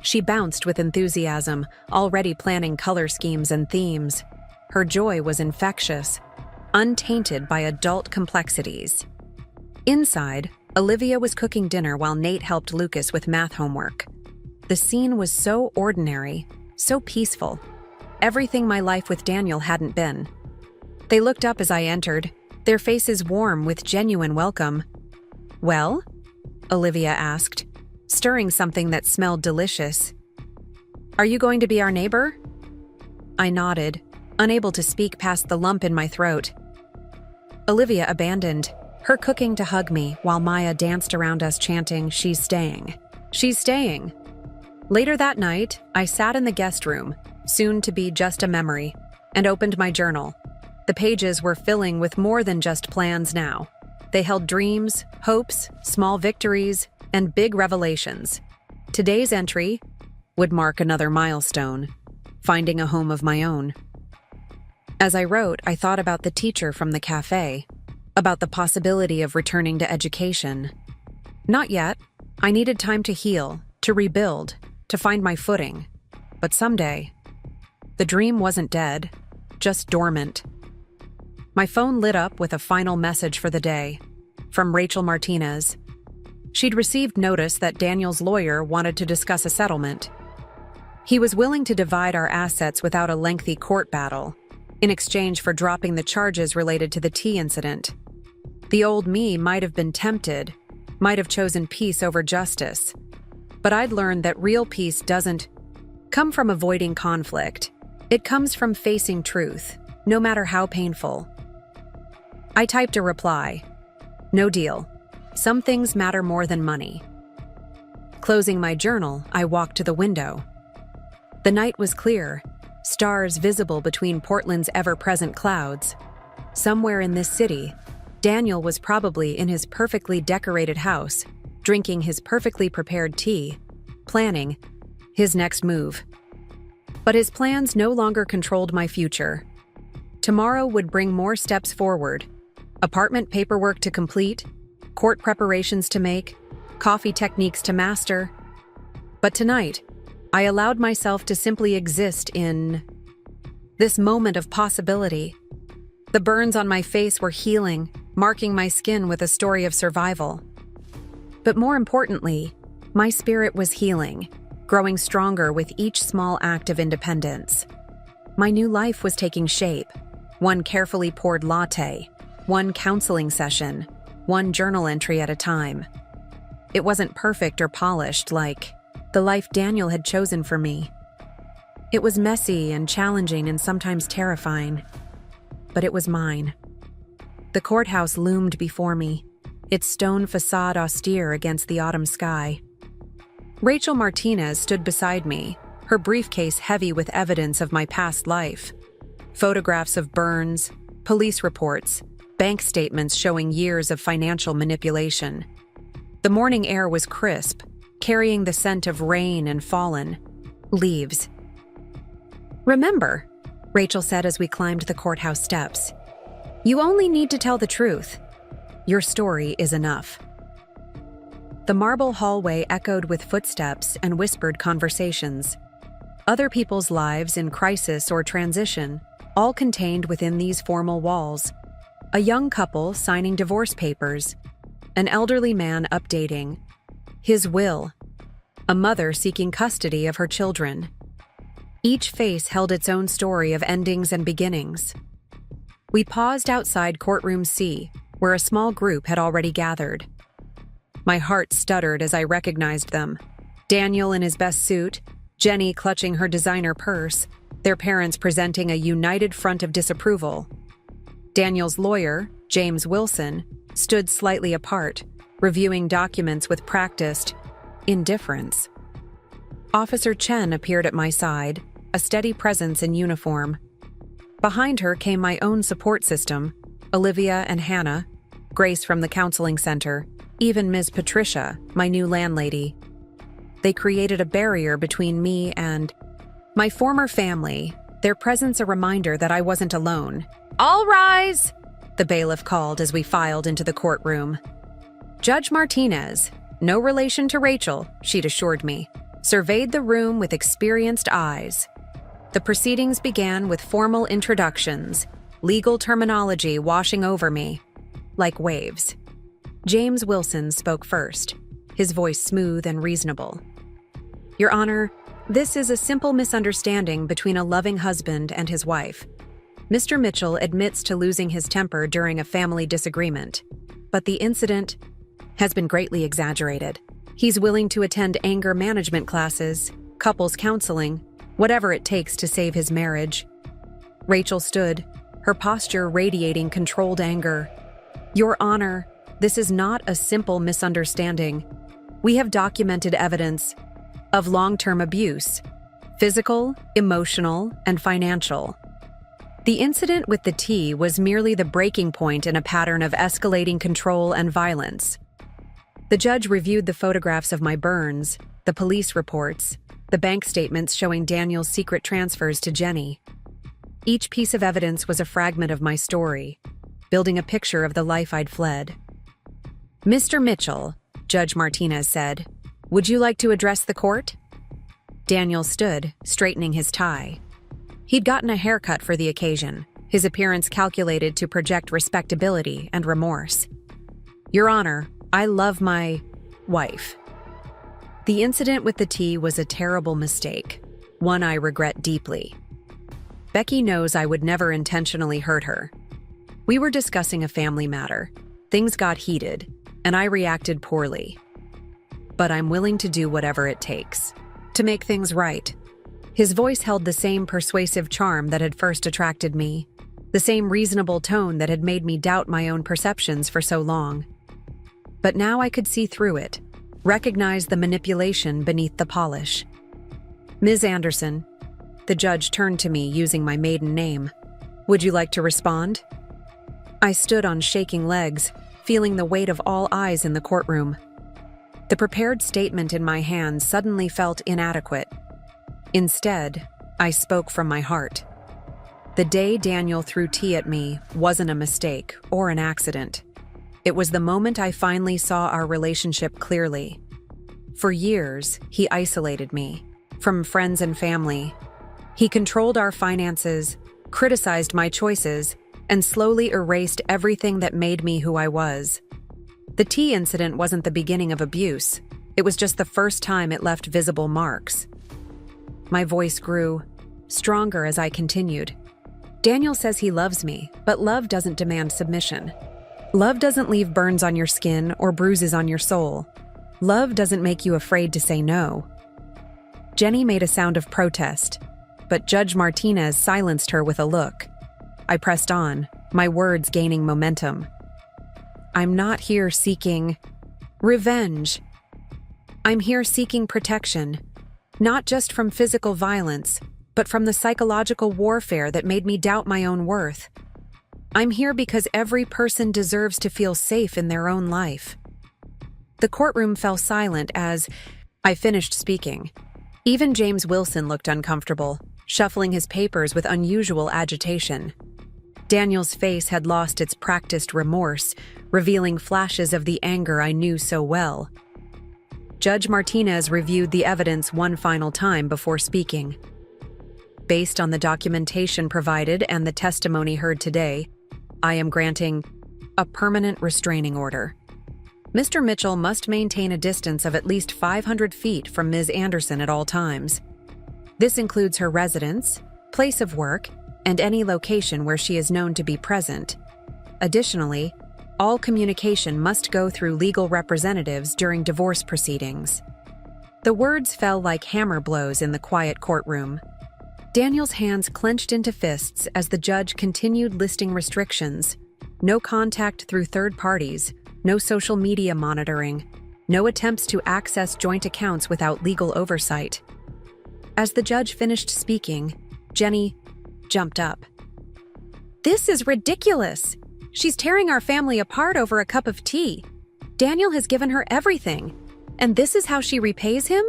She bounced with enthusiasm, already planning color schemes and themes. Her joy was infectious, untainted by adult complexities. Inside, Olivia was cooking dinner while Nate helped Lucas with math homework. The scene was so ordinary, so peaceful. Everything my life with Daniel hadn't been. They looked up as I entered, their faces warm with genuine welcome. "Well?" Olivia asked, stirring something that smelled delicious. "Are you going to be our neighbor?" I nodded, unable to speak past the lump in my throat. Olivia abandoned her cooking to hug me while Maya danced around us chanting, "She's staying. She's staying." Later that night, I sat in the guest room, soon to be just a memory, and opened my journal. The pages were filling with more than just plans now. They held dreams, hopes, small victories, and big revelations. Today's entry would mark another milestone, finding a home of my own. As I wrote, I thought about the teacher from the cafe, about the possibility of returning to education. Not yet. I needed time to heal, to rebuild, to find my footing. But someday, the dream wasn't dead, just dormant. My phone lit up with a final message for the day, from Rachel Martinez. She'd received notice that Daniel's lawyer wanted to discuss a settlement. He was willing to divide our assets without a lengthy court battle, in exchange for dropping the charges related to the tea incident. The old me might have been tempted, might have chosen peace over justice, but I'd learned that real peace doesn't come from avoiding conflict. It comes from facing truth, no matter how painful. I typed a reply. No deal. Some things matter more than money. Closing my journal, I walked to the window. The night was clear, stars visible between Portland's ever-present clouds. Somewhere in this city, Daniel was probably in his perfectly decorated house, drinking his perfectly prepared tea, planning his next move. But his plans no longer controlled my future. Tomorrow would bring more steps forward. Apartment paperwork to complete, court preparations to make, coffee techniques to master. But tonight, I allowed myself to simply exist in this moment of possibility. The burns on my face were healing, marking my skin with a story of survival. But more importantly, my spirit was healing, growing stronger with each small act of independence. My new life was taking shape, one carefully poured latte, one counseling session, one journal entry at a time. It wasn't perfect or polished like the life Daniel had chosen for me. It was messy and challenging and sometimes terrifying, but it was mine. The courthouse loomed before me, its stone facade austere against the autumn sky. Rachel Martinez stood beside me, her briefcase heavy with evidence of my past life. Photographs of burns, police reports, bank statements showing years of financial manipulation. The morning air was crisp, carrying the scent of rain and fallen leaves. "Remember," Rachel said as we climbed the courthouse steps, "you only need to tell the truth. Your story is enough." The marble hallway echoed with footsteps and whispered conversations. Other people's lives in crisis or transition, all contained within these formal walls. A young couple signing divorce papers, an elderly man updating his will, a mother seeking custody of her children. Each face held its own story of endings and beginnings. We paused outside courtroom C, where a small group had already gathered. My heart stuttered as I recognized them. Daniel in his best suit, Jenny clutching her designer purse, their parents presenting a united front of disapproval. Daniel's lawyer, James Wilson, stood slightly apart, reviewing documents with practiced indifference. Officer Chen appeared at my side, a steady presence in uniform. Behind her came my own support system, Olivia and Hannah, Grace from the counseling center, even Ms. Patricia, my new landlady. They created a barrier between me and my former family, their presence a reminder that I wasn't alone. "All rise!" the bailiff called as we filed into the courtroom. Judge Martinez, no relation to Rachel, she'd assured me, surveyed the room with experienced eyes. The proceedings began with formal introductions, legal terminology washing over me like waves. James Wilson spoke first, his voice smooth and reasonable. Your Honor, this is a simple misunderstanding between a loving husband and his wife. Mr. Mitchell admits to losing his temper during a family disagreement, but the incident has been greatly exaggerated. He's willing to attend anger management classes, couples counseling, whatever it takes to save his marriage. Rachel stood, her posture radiating controlled anger. Your Honor, this is not a simple misunderstanding. We have documented evidence of long-term abuse, physical, emotional, and financial. The incident with the tea was merely the breaking point in a pattern of escalating control and violence. The judge reviewed the photographs of my burns, the police reports, the bank statements showing Daniel's secret transfers to Jenny. Each piece of evidence was a fragment of my story, building a picture of the life I'd fled. Mr. Mitchell, Judge Martinez said, would you like to address the court? Daniel stood, straightening his tie. He'd gotten a haircut for the occasion, his appearance calculated to project respectability and remorse. Your Honor, I love my wife. The incident with the tea was a terrible mistake, one I regret deeply. Becky knows I would never intentionally hurt her. We were discussing a family matter. Things got heated, and I reacted poorly. But I'm willing to do whatever it takes to make things right. His voice held the same persuasive charm that had first attracted me, the same reasonable tone that had made me doubt my own perceptions for so long. But now I could see through it, recognize the manipulation beneath the polish. Ms. Anderson, the judge turned to me using my maiden name. Would you like to respond? I stood on shaking legs, feeling the weight of all eyes in the courtroom. The prepared statement in my hand suddenly felt inadequate. Instead, I spoke from my heart. The day Daniel threw tea at me wasn't a mistake or an accident. It was the moment I finally saw our relationship clearly. For years, he isolated me from friends and family. He controlled our finances, criticized my choices, and slowly erased everything that made me who I was. The tea incident wasn't the beginning of abuse. It was just the first time it left visible marks. My voice grew, stronger as I continued. Daniel says he loves me, but love doesn't demand submission. Love doesn't leave burns on your skin or bruises on your soul. Love doesn't make you afraid to say no. Jenny made a sound of protest, but Judge Martinez silenced her with a look. I pressed on, my words gaining momentum. I'm not here seeking revenge. I'm here seeking protection, not just from physical violence, but from the psychological warfare that made me doubt my own worth. I'm here because every person deserves to feel safe in their own life. The courtroom fell silent as I finished speaking. Even James Wilson looked uncomfortable, shuffling his papers with unusual agitation. Daniel's face had lost its practiced remorse, revealing flashes of the anger I knew so well. Judge Martinez reviewed the evidence one final time before speaking. Based on the documentation provided and the testimony heard today, I am granting a permanent restraining order. Mr. Mitchell must maintain a distance of at least 500 feet from Ms. Anderson at all times. This includes her residence, place of work, and any location where she is known to be present. Additionally, all communication must go through legal representatives during divorce proceedings. The words fell like hammer blows in the quiet courtroom. Daniel's hands clenched into fists as the judge continued listing restrictions. No contact through third parties, no social media monitoring, no attempts to access joint accounts without legal oversight. As the judge finished speaking, Jenny jumped up. This is ridiculous! She's tearing our family apart over a cup of tea. Daniel has given her everything, and this is how she repays him?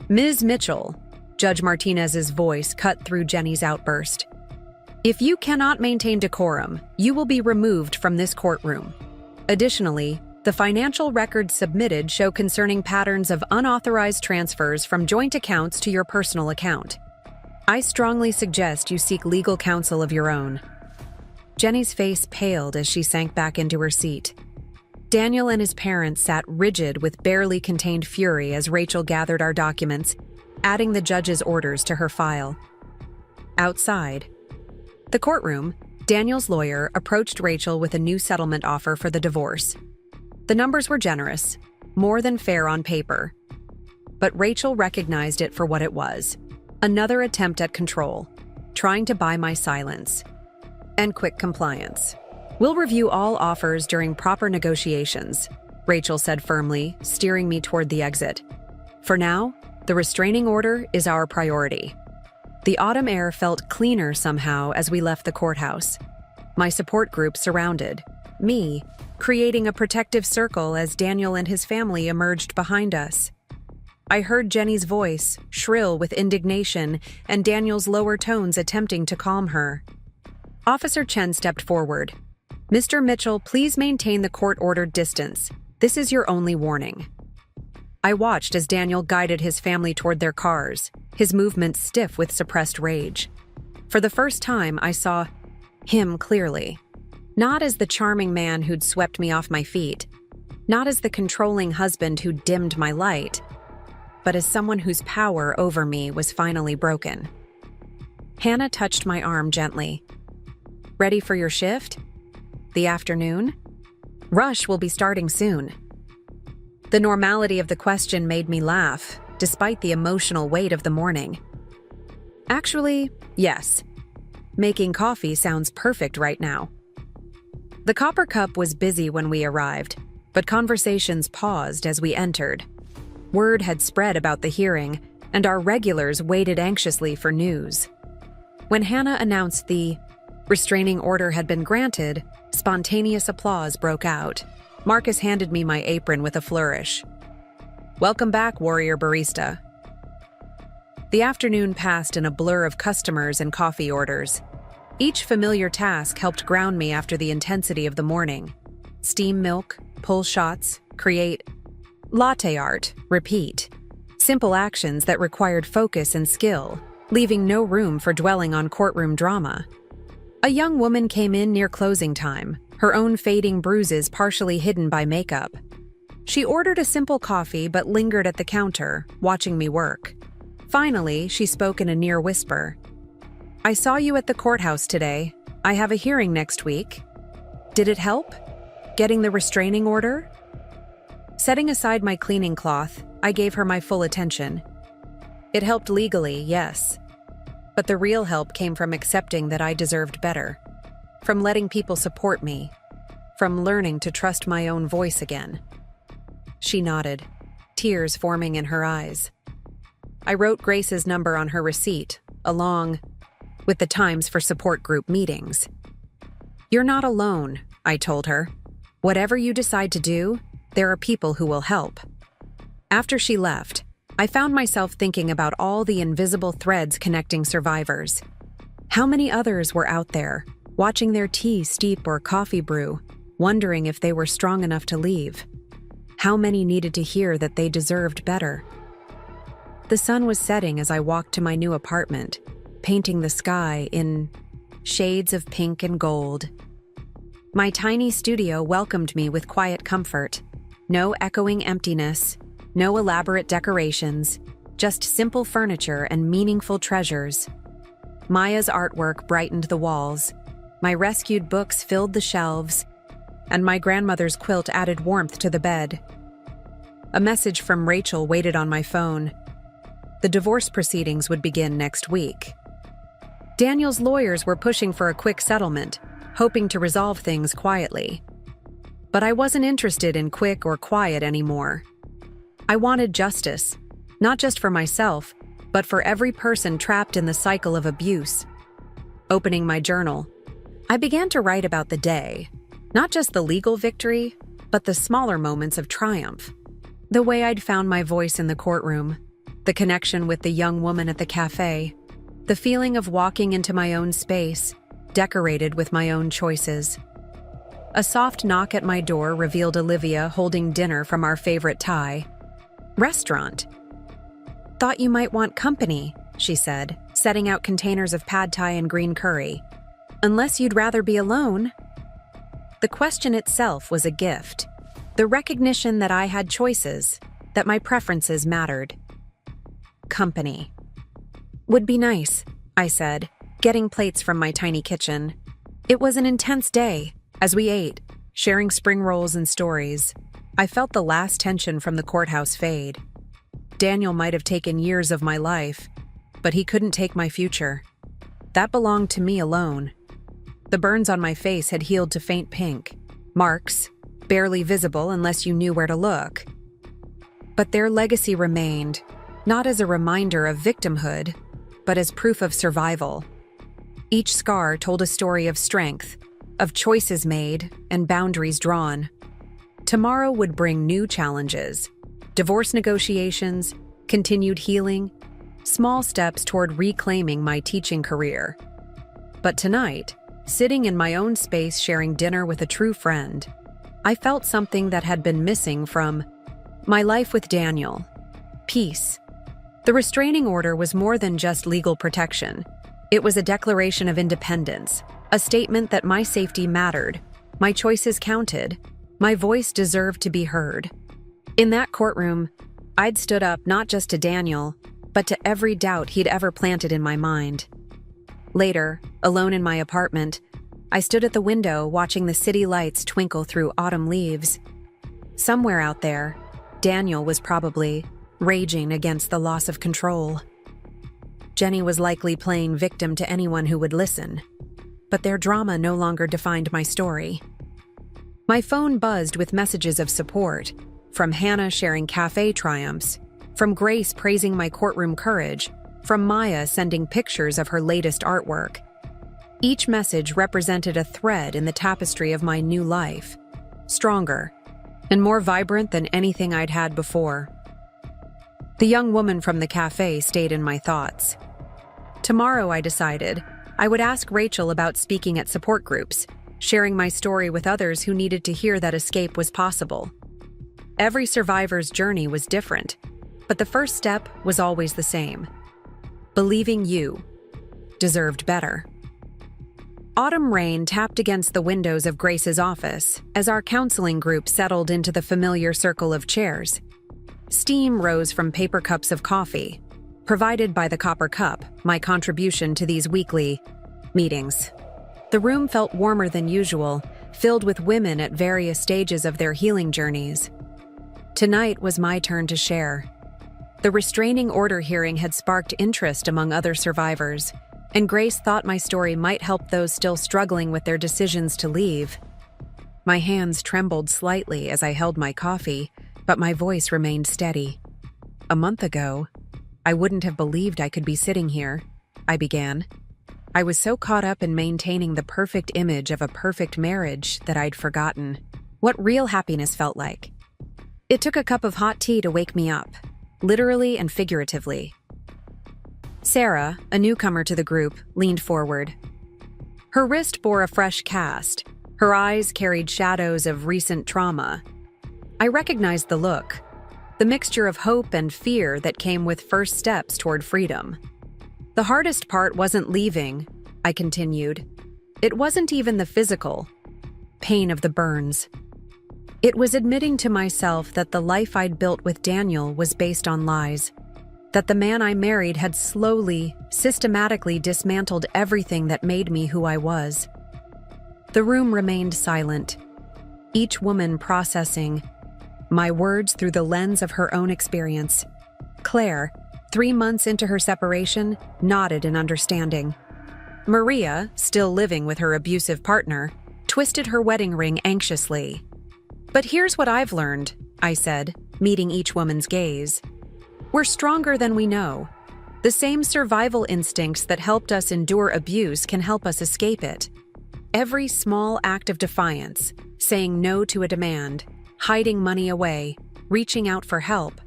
Ms. Mitchell, Judge Martinez's voice cut through Jenny's outburst. If you cannot maintain decorum, you will be removed from this courtroom. Additionally, the financial records submitted show concerning patterns of unauthorized transfers from joint accounts to your personal account. I strongly suggest you seek legal counsel of your own. Jenny's face paled as she sank back into her seat. Daniel and his parents sat rigid with barely contained fury as Rachel gathered our documents, adding the judge's orders to her file. Outside the courtroom, Daniel's lawyer approached Rachel with a new settlement offer for the divorce. The numbers were generous, more than fair on paper. But Rachel recognized it for what it was: another attempt at control, trying to buy my silence and quick compliance. "We'll review all offers during proper negotiations," Rachel said firmly, steering me toward the exit. "For now, the restraining order is our priority." The autumn air felt cleaner somehow as we left the courthouse. My support group surrounded me, creating a protective circle as Daniel and his family emerged behind us. I heard Jenny's voice, shrill with indignation, and Daniel's lower tones attempting to calm her. Officer Chen stepped forward. "Mr. Mitchell, please maintain the court-ordered distance. This is your only warning." I watched as Daniel guided his family toward their cars, his movements stiff with suppressed rage. For the first time, I saw him clearly. Not as the charming man who'd swept me off my feet, not as the controlling husband who dimmed my light, but as someone whose power over me was finally broken. Hannah touched my arm gently. "Ready for your shift? The afternoon? Rush will be starting soon." The normality of the question made me laugh, despite the emotional weight of the morning. "Actually, yes. Making coffee sounds perfect right now." The Copper Cup was busy when we arrived, but conversations paused as we entered. Word had spread about the hearing, and our regulars waited anxiously for news. When Hannah announced the restraining order had been granted, spontaneous applause broke out. Marcus handed me my apron with a flourish. "Welcome back, warrior barista." The afternoon passed in a blur of customers and coffee orders. Each familiar task helped ground me after the intensity of the morning. Steam milk, pull shots, create, latte art, repeat. Simple actions that required focus and skill, leaving no room for dwelling on courtroom drama. A young woman came in near closing time, her own fading bruises partially hidden by makeup. She ordered a simple coffee but lingered at the counter, watching me work. Finally, she spoke in a near whisper. "I saw you at the courthouse today. I have a hearing next week. Did it help? Getting the restraining order?" Setting aside my cleaning cloth, I gave her my full attention. "It helped legally, yes. But the real help came from accepting that I deserved better. From letting people support me. From learning to trust my own voice again." She nodded, tears forming in her eyes. I wrote Grace's number on her receipt, along with the times for support group meetings. "You're not alone," I told her. "Whatever you decide to do, there are people who will help." After she left, I found myself thinking about all the invisible threads connecting survivors. How many others were out there, watching their tea steep or coffee brew, wondering if they were strong enough to leave? How many needed to hear that they deserved better? The sun was setting as I walked to my new apartment, painting the sky in shades of pink and gold. My tiny studio welcomed me with quiet comfort. No echoing emptiness, no elaborate decorations, just simple furniture and meaningful treasures. Maya's artwork brightened the walls, my rescued books filled the shelves, and my grandmother's quilt added warmth to the bed. A message from Rachel waited on my phone. The divorce proceedings would begin next week. Daniel's lawyers were pushing for a quick settlement, hoping to resolve things quietly. But I wasn't interested in quick or quiet anymore. I wanted justice, not just for myself, but for every person trapped in the cycle of abuse. Opening my journal, I began to write about the day, not just the legal victory, but the smaller moments of triumph. The way I'd found my voice in the courtroom, the connection with the young woman at the cafe, the feeling of walking into my own space, decorated with my own choices. A soft knock at my door revealed Olivia holding dinner from our favorite Thai restaurant. "Thought you might want company," she said, setting out containers of pad thai and green curry. "Unless you'd rather be alone." The question itself was a gift. The recognition that I had choices, that my preferences mattered. Company. Would be nice, I said, getting plates from my tiny kitchen. It was an intense day, as we ate, sharing spring rolls and stories. I felt the last tension from the courthouse fade. Daniel might have taken years of my life, but he couldn't take my future. That belonged to me alone. The burns on my face had healed to faint pink, marks, barely visible unless you knew where to look. But their legacy remained, not as a reminder of victimhood, but as proof of survival. Each scar told a story of strength, of choices made and boundaries drawn. Tomorrow would bring new challenges, divorce negotiations, continued healing, small steps toward reclaiming my teaching career. But tonight, sitting in my own space sharing dinner with a true friend, I felt something that had been missing from my life with Daniel. Peace. The restraining order was more than just legal protection. It was a declaration of independence, a statement that my safety mattered, my choices counted, my voice deserved to be heard. In that courtroom, I'd stood up not just to Daniel, but to every doubt he'd ever planted in my mind. Later, alone in my apartment, I stood at the window watching the city lights twinkle through autumn leaves. Somewhere out there, Daniel was probably raging against the loss of control. Jenny was likely playing victim to anyone who would listen, but their drama no longer defined my story. My phone buzzed with messages of support, from Hannah sharing cafe triumphs, from Grace praising my courtroom courage, from Maya sending pictures of her latest artwork. Each message represented a thread in the tapestry of my new life, stronger and more vibrant than anything I'd had before. The young woman from the cafe stayed in my thoughts. Tomorrow, I decided, I would ask Rachel about speaking at support groups, sharing my story with others who needed to hear that escape was possible. Every survivor's journey was different, but the first step was always the same: believing you deserved better. Autumn rain tapped against the windows of Grace's office as our counseling group settled into the familiar circle of chairs. Steam rose from paper cups of coffee, provided by the copper cup, my contribution to these weekly meetings. The room felt warmer than usual, filled with women at various stages of their healing journeys. Tonight was my turn to share. The restraining order hearing had sparked interest among other survivors, and Grace thought my story might help those still struggling with their decisions to leave. My hands trembled slightly as I held my coffee, but my voice remained steady. A month ago, I wouldn't have believed I could be sitting here, I began. I was so caught up in maintaining the perfect image of a perfect marriage that I'd forgotten what real happiness felt like. It took a cup of hot tea to wake me up, literally and figuratively. Sarah, a newcomer to the group, leaned forward. Her wrist bore a fresh cast. Her eyes carried shadows of recent trauma. I recognized the look, the mixture of hope and fear that came with first steps toward freedom. The hardest part wasn't leaving, I continued. It wasn't even the physical pain of the burns. It was admitting to myself that the life I'd built with Daniel was based on lies, that the man I married had slowly, systematically dismantled everything that made me who I was. The room remained silent, each woman processing my words through the lens of her own experience. Claire, 3 months into her separation, nodded in understanding. Maria, still living with her abusive partner, twisted her wedding ring anxiously. "But here's what I've learned," I said, meeting each woman's gaze. "We're stronger than we know. The same survival instincts that helped us endure abuse can help us escape it. Every small act of defiance, saying no to a demand, hiding money away, reaching out for help,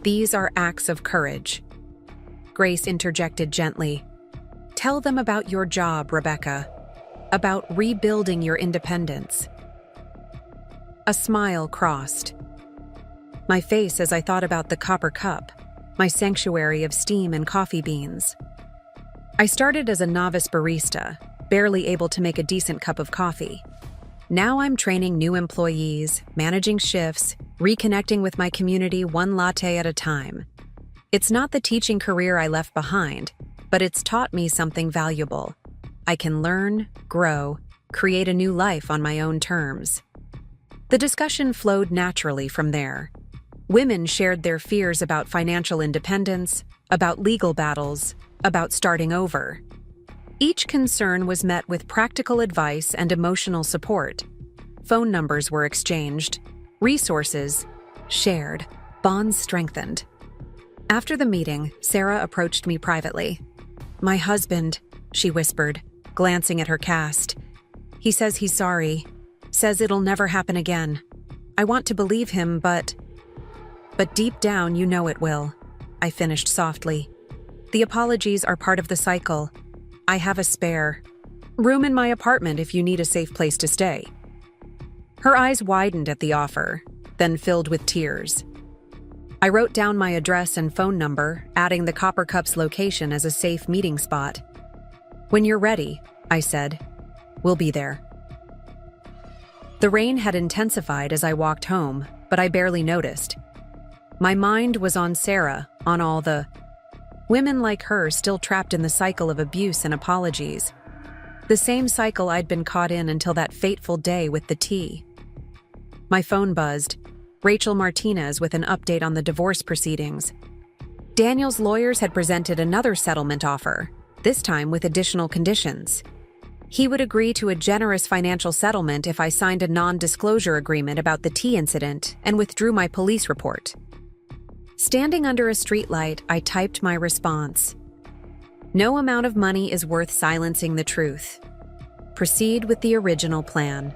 these are acts of courage." Grace interjected gently. "Tell them about your job, Rebecca, about rebuilding your independence." A smile crossed my face as I thought about the copper cup, my sanctuary of steam and coffee beans. I started as a novice barista, barely able to make a decent cup of coffee. Now I'm training new employees, managing shifts, reconnecting with my community one latte at a time. It's not the teaching career I left behind, but it's taught me something valuable. I can learn, grow, create a new life on my own terms. The discussion flowed naturally from there. Women shared their fears about financial independence, about legal battles, about starting over. Each concern was met with practical advice and emotional support. Phone numbers were exchanged, resources shared, bonds strengthened. After the meeting, Sarah approached me privately. "My husband," she whispered, glancing at her cast. "He says he's sorry, says it'll never happen again. I want to believe him, but deep down you know it will," I finished softly. "The apologies are part of the cycle. I have a spare room in my apartment if you need a safe place to stay." Her eyes widened at the offer, then filled with tears. I wrote down my address and phone number, adding the Copper Cup's location as a safe meeting spot. "When you're ready," I said, "we'll be there." The rain had intensified as I walked home, but I barely noticed. My mind was on Sarah, on all the women like her still trapped in the cycle of abuse and apologies. The same cycle I'd been caught in until that fateful day with the tea. My phone buzzed. Rachel Martinez with an update on the divorce proceedings. Daniel's lawyers had presented another settlement offer, this time with additional conditions. He would agree to a generous financial settlement if I signed a non-disclosure agreement about the tea incident and withdrew my police report. Standing under a streetlight, I typed my response. "No amount of money is worth silencing the truth. Proceed with the original plan."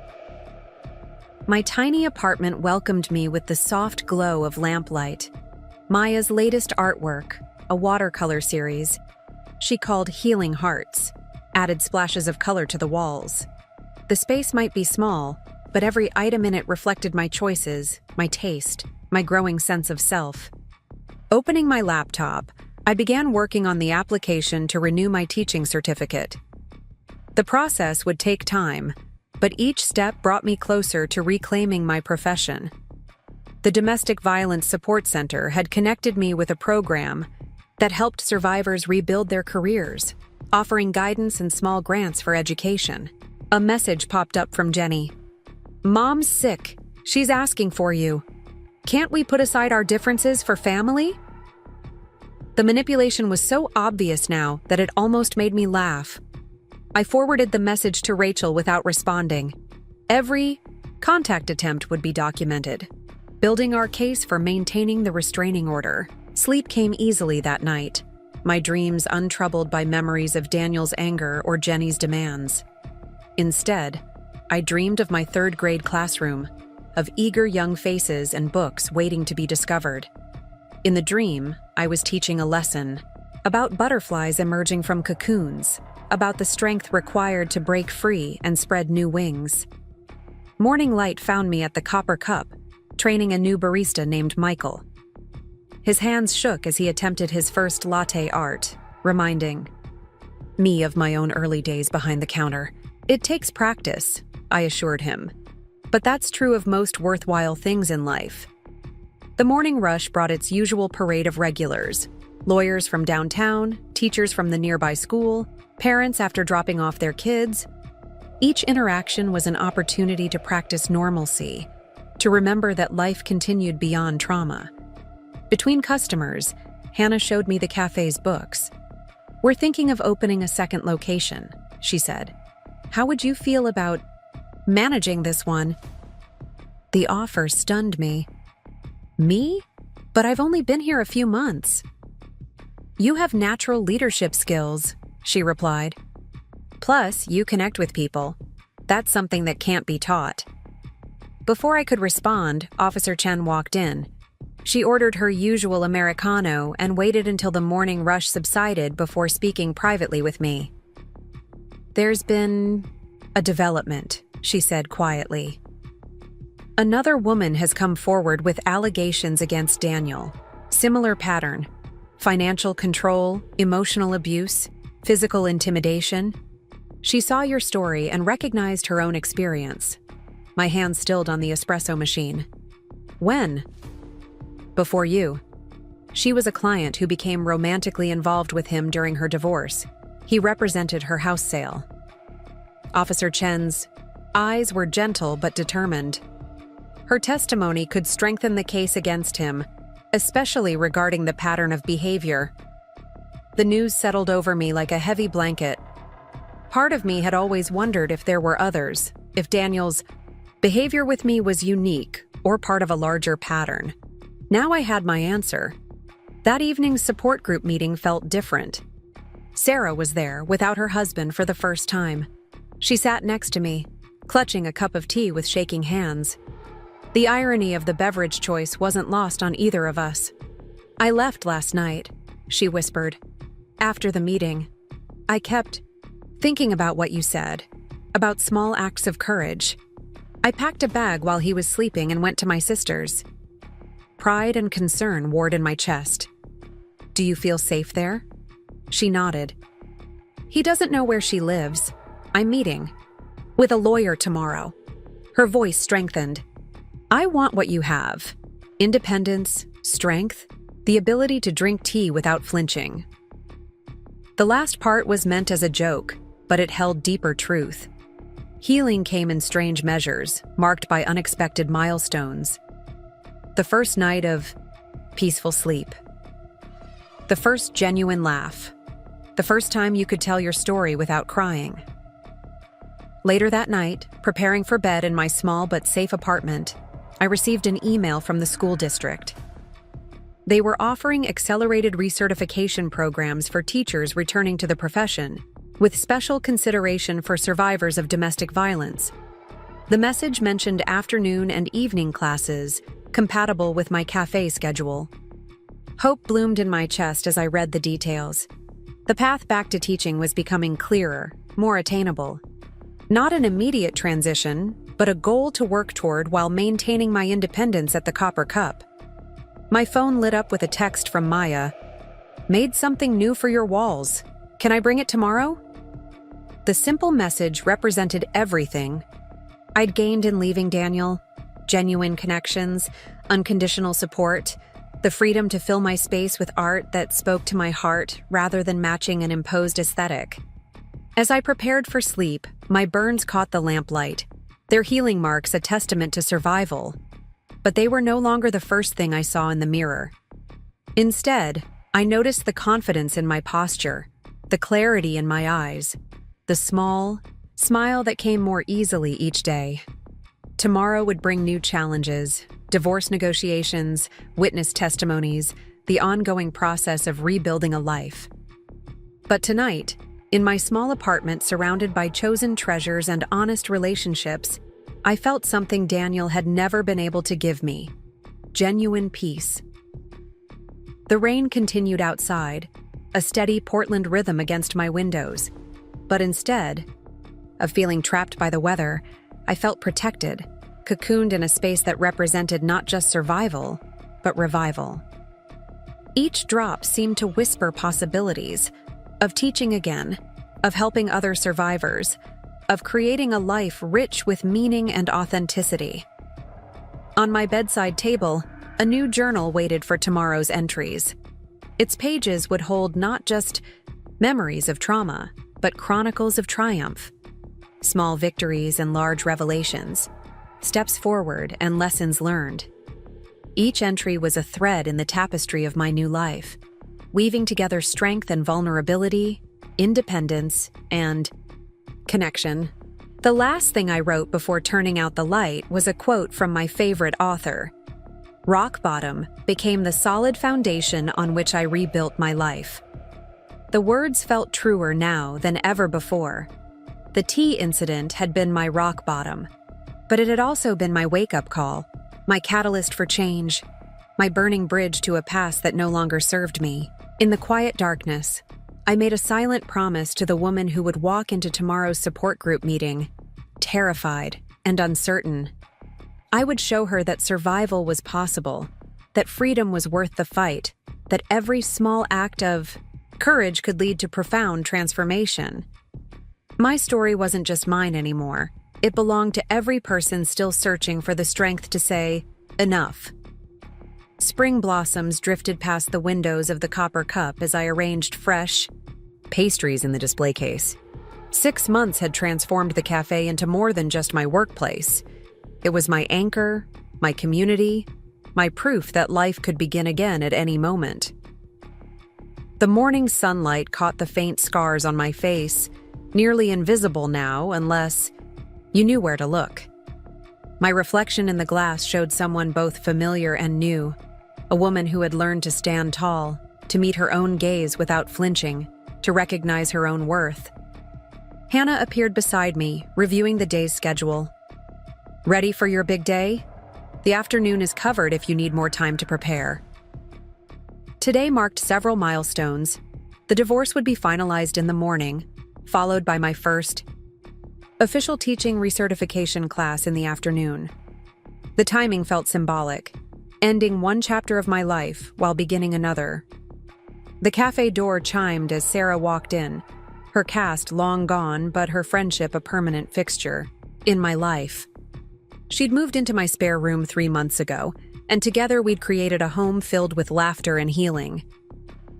My tiny apartment welcomed me with the soft glow of lamplight. Maya's latest artwork, a watercolor series, she called Healing Hearts, added splashes of color to the walls. The space might be small, but every item in it reflected my choices, my taste, my growing sense of self. Opening my laptop, I began working on the application to renew my teaching certificate. The process would take time, but each step brought me closer to reclaiming my profession. The Domestic Violence Support Center had connected me with a program that helped survivors rebuild their careers, offering guidance and small grants for education. A message popped up from Jenny. "Mom's sick. She's asking for you. Can't we put aside our differences for family?" The manipulation was so obvious now that it almost made me laugh. I forwarded the message to Rachel without responding. Every contact attempt would be documented, building our case for maintaining the restraining order. Sleep came easily that night, my dreams untroubled by memories of Daniel's anger or Jenny's demands. Instead, I dreamed of my third-grade classroom, of eager young faces and books waiting to be discovered. In the dream, I was teaching a lesson about butterflies emerging from cocoons, about the strength required to break free and spread new wings. Morning light found me at the Copper Cup, training a new barista named Michael. His hands shook as he attempted his first latte art, reminding me of my own early days behind the counter. "It takes practice," I assured him. But that's true of most worthwhile things in life. The morning rush brought its usual parade of regulars: lawyers from downtown, teachers from the nearby school, parents after dropping off their kids. Each interaction was an opportunity to practice normalcy, to remember that life continued beyond trauma. Between customers, Hannah showed me the cafe's books. "We're thinking of opening a second location," she said. "How would you feel about managing this one?" The offer stunned me. "Me? But I've only been here a few months." "You have natural leadership skills," she replied. "Plus, you connect with people. That's something that can't be taught." Before I could respond, Officer Chen walked in. She ordered her usual Americano and waited until the morning rush subsided before speaking privately with me. "There's been a development," she said quietly. "Another woman has come forward with allegations against Daniel. Similar pattern: financial control, emotional abuse, physical intimidation. She saw your story and recognized her own experience. my hand stilled on the espresso machine. When? Before you. She was a client who became romantically involved with him during her divorce. He represented her house sale. Officer Chen's eyes were gentle but determined. Her testimony could strengthen the case against him, especially regarding the pattern of behavior. The news settled over me like a heavy blanket. Part of me had always wondered if there were others, if Daniel's behavior with me was unique or part of a larger pattern. Now I had my answer. That evening's support group meeting felt different. Sarah was there without her husband for the first time. She sat next to me, clutching a cup of tea with shaking hands. The irony of the beverage choice wasn't lost on either of us. "I left last night," she whispered. "After the meeting, I kept thinking about what you said, about small acts of courage. I packed a bag while he was sleeping and went to my sister's." Pride and concern warred in my chest. "Do you feel safe there?" She nodded. "He doesn't know where she lives. I'm meeting with a lawyer tomorrow." Her voice strengthened. "I want what you have. Independence, strength, the ability to drink tea without flinching." The last part was meant as a joke, but it held deeper truth. Healing came in strange measures, marked by unexpected milestones. The first night of peaceful sleep. The first genuine laugh. The first time you could tell your story without crying. Later that night, preparing for bed in my small but safe apartment, I received an email from the school district. They were offering accelerated recertification programs for teachers returning to the profession, with special consideration for survivors of domestic violence. The message mentioned afternoon and evening classes, compatible with my cafe schedule. Hope bloomed in my chest as I read the details. The path back to teaching was becoming clearer, more attainable. Not an immediate transition, but a goal to work toward while maintaining my independence at the Copper Cup. My phone lit up with a text from Maya. "Made something new for your walls. Can I bring it tomorrow?" The simple message represented everything I'd gained in leaving Daniel: genuine connections, unconditional support, the freedom to fill my space with art that spoke to my heart rather than matching an imposed aesthetic. As I prepared for sleep, my burns caught the lamplight, their healing marks a testament to survival. But they were no longer the first thing I saw in the mirror. Instead, I noticed the confidence in my posture, the clarity in my eyes, the small smile that came more easily each day. Tomorrow would bring new challenges, divorce negotiations, witness testimonies, the ongoing process of rebuilding a life. But tonight, in my small apartment surrounded by chosen treasures and honest relationships, I felt something Daniel had never been able to give me: genuine peace. The rain continued outside, a steady Portland rhythm against my windows. But instead of feeling trapped by the weather, I felt protected, cocooned in a space that represented not just survival, but revival. Each drop seemed to whisper possibilities of teaching again, of helping other survivors, of creating a life rich with meaning and authenticity. On my bedside table, a new journal waited for tomorrow's entries. Its pages would hold not just memories of trauma, but chronicles of triumph. Small victories and large revelations, steps forward and lessons learned. Each entry was a thread in the tapestry of my new life, weaving together strength and vulnerability, independence, and connection. The last thing I wrote before turning out the light was a quote from my favorite author. "Rock bottom became the solid foundation on which I rebuilt my life." The words felt truer now than ever before. The tea incident had been my rock bottom, but it had also been my wake-up call, my catalyst for change, my burning bridge to a past that no longer served me. In the quiet darkness, I made a silent promise to the woman who would walk into tomorrow's support group meeting, terrified and uncertain. I would show her that survival was possible, that freedom was worth the fight, that every small act of courage could lead to profound transformation. My story wasn't just mine anymore. It belonged to every person still searching for the strength to say, enough. Spring blossoms drifted past the windows of the copper cup as I arranged fresh pastries in the display case. 6 months had transformed the cafe into more than just my workplace. It was my anchor, my community, my proof that life could begin again at any moment. The morning sunlight caught the faint scars on my face, nearly invisible now unless you knew where to look. My reflection in the glass showed someone both familiar and new, a woman who had learned to stand tall, to meet her own gaze without flinching, to recognize her own worth. Hannah appeared beside me, reviewing the day's schedule. Ready for your big day? The afternoon is covered if you need more time to prepare. Today marked several milestones. The divorce would be finalized in the morning, followed by my first official teaching recertification class in the afternoon. The timing felt symbolic, ending one chapter of my life while beginning another. The cafe door chimed as Sarah walked in, her caste long gone but her friendship a permanent fixture in my life. She'd moved into my spare room 3 months ago, and together we'd created a home filled with laughter and healing.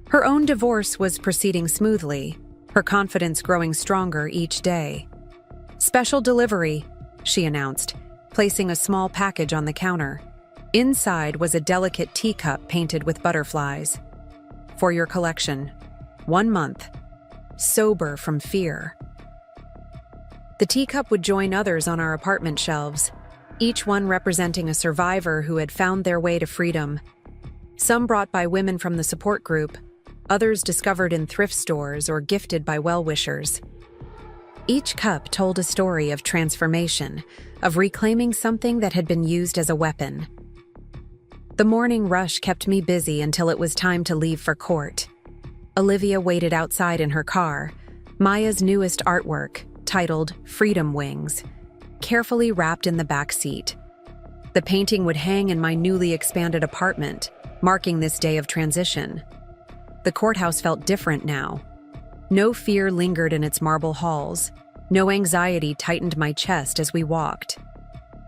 Her own divorce was proceeding smoothly, her confidence growing stronger each day. Special delivery, she announced, placing a small package on the counter. Inside was a delicate teacup painted with butterflies. For your collection. 1 month. Sober from fear. The teacup would join others on our apartment shelves, each one representing a survivor who had found their way to freedom. Some brought by women from the support group, others discovered in thrift stores or gifted by well-wishers. Each cup told a story of transformation, of reclaiming something that had been used as a weapon. The morning rush kept me busy until it was time to leave for court. Olivia waited outside in her car, Maya's newest artwork, titled Freedom Wings, carefully wrapped in the back seat. The painting would hang in my newly expanded apartment, marking this day of transition. The courthouse felt different now. No fear lingered in its marble halls. No anxiety tightened my chest as we walked.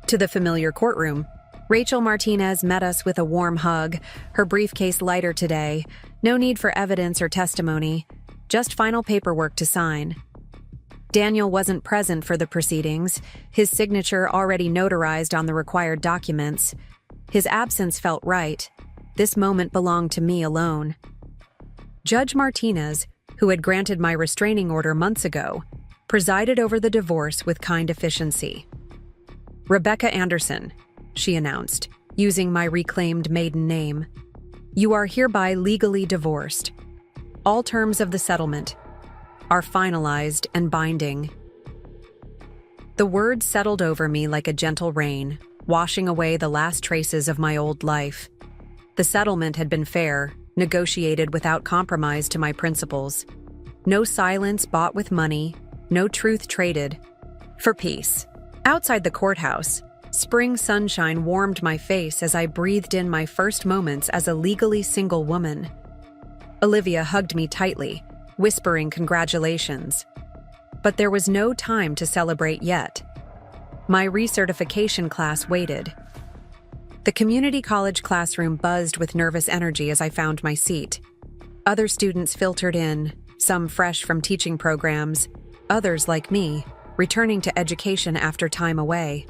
To the familiar courtroom, Rachel Martinez met us with a warm hug, her briefcase lighter today. No need for evidence or testimony, just final paperwork to sign. Daniel wasn't present for the proceedings, his signature already notarized on the required documents. His absence felt right. This moment belonged to me alone. Judge Martinez, who had granted my restraining order months ago, presided over the divorce with kind efficiency. Rebecca Anderson, she announced, using my reclaimed maiden name. You are hereby legally divorced. All terms of the settlement are finalized and binding. The words settled over me like a gentle rain, washing away the last traces of my old life. The settlement had been fair, negotiated without compromise to my principles. No silence bought with money, no truth traded for peace. Outside the courthouse, spring sunshine warmed my face as I breathed in my first moments as a legally single woman. Olivia hugged me tightly, whispering congratulations. But there was no time to celebrate yet. My recertification class waited. The community college classroom buzzed with nervous energy as I found my seat. Other students filtered in, some fresh from teaching programs, others like me, returning to education after time away.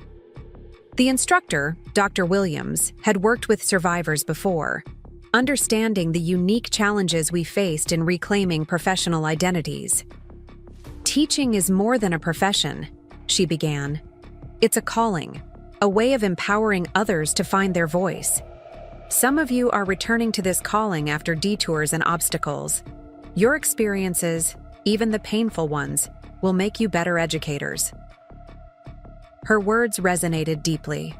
The instructor, Dr. Williams, had worked with survivors before, understanding the unique challenges we faced in reclaiming professional identities. Teaching is more than a profession, she began. It's a calling, a way of empowering others to find their voice. Some of you are returning to this calling after detours and obstacles. Your experiences, even the painful ones, will make you better educators. Her words resonated deeply.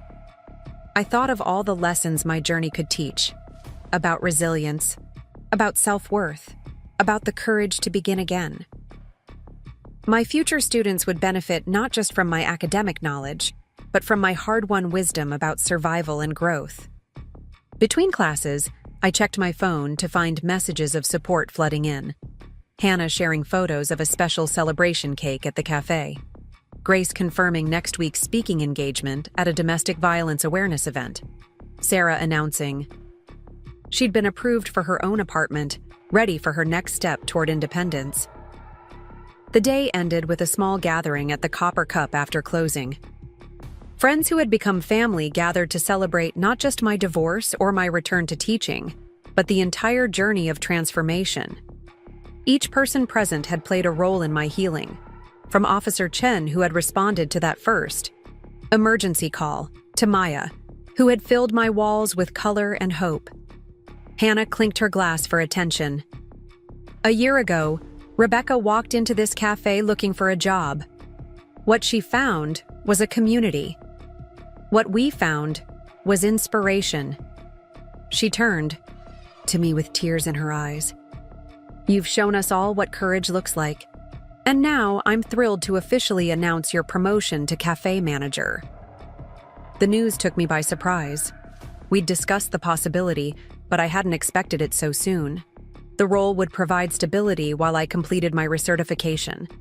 I thought of all the lessons my journey could teach, about resilience, about self-worth, about the courage to begin again. My future students would benefit not just from my academic knowledge, but from my hard-won wisdom about survival and growth. Between classes, I checked my phone to find messages of support flooding in. Hannah sharing photos of a special celebration cake at the cafe. Grace confirming next week's speaking engagement at a domestic violence awareness event. Sarah announcing she'd been approved for her own apartment, ready for her next step toward independence. The day ended with a small gathering at the Copper Cup after closing. Friends who had become family gathered to celebrate not just my divorce or my return to teaching, but the entire journey of transformation. Each person present had played a role in my healing, from Officer Chen, who had responded to that first emergency call, to Maya, who had filled my walls with color and hope. Hannah clinked her glass for attention. A year ago, Rebecca walked into this cafe looking for a job. What she found was a community. What we found was inspiration. She turned to me with tears in her eyes. You've shown us all what courage looks like. And now I'm thrilled to officially announce your promotion to cafe manager. The news took me by surprise. We'd discussed the possibility, but I hadn't expected it so soon. The role would provide stability while I completed my recertification,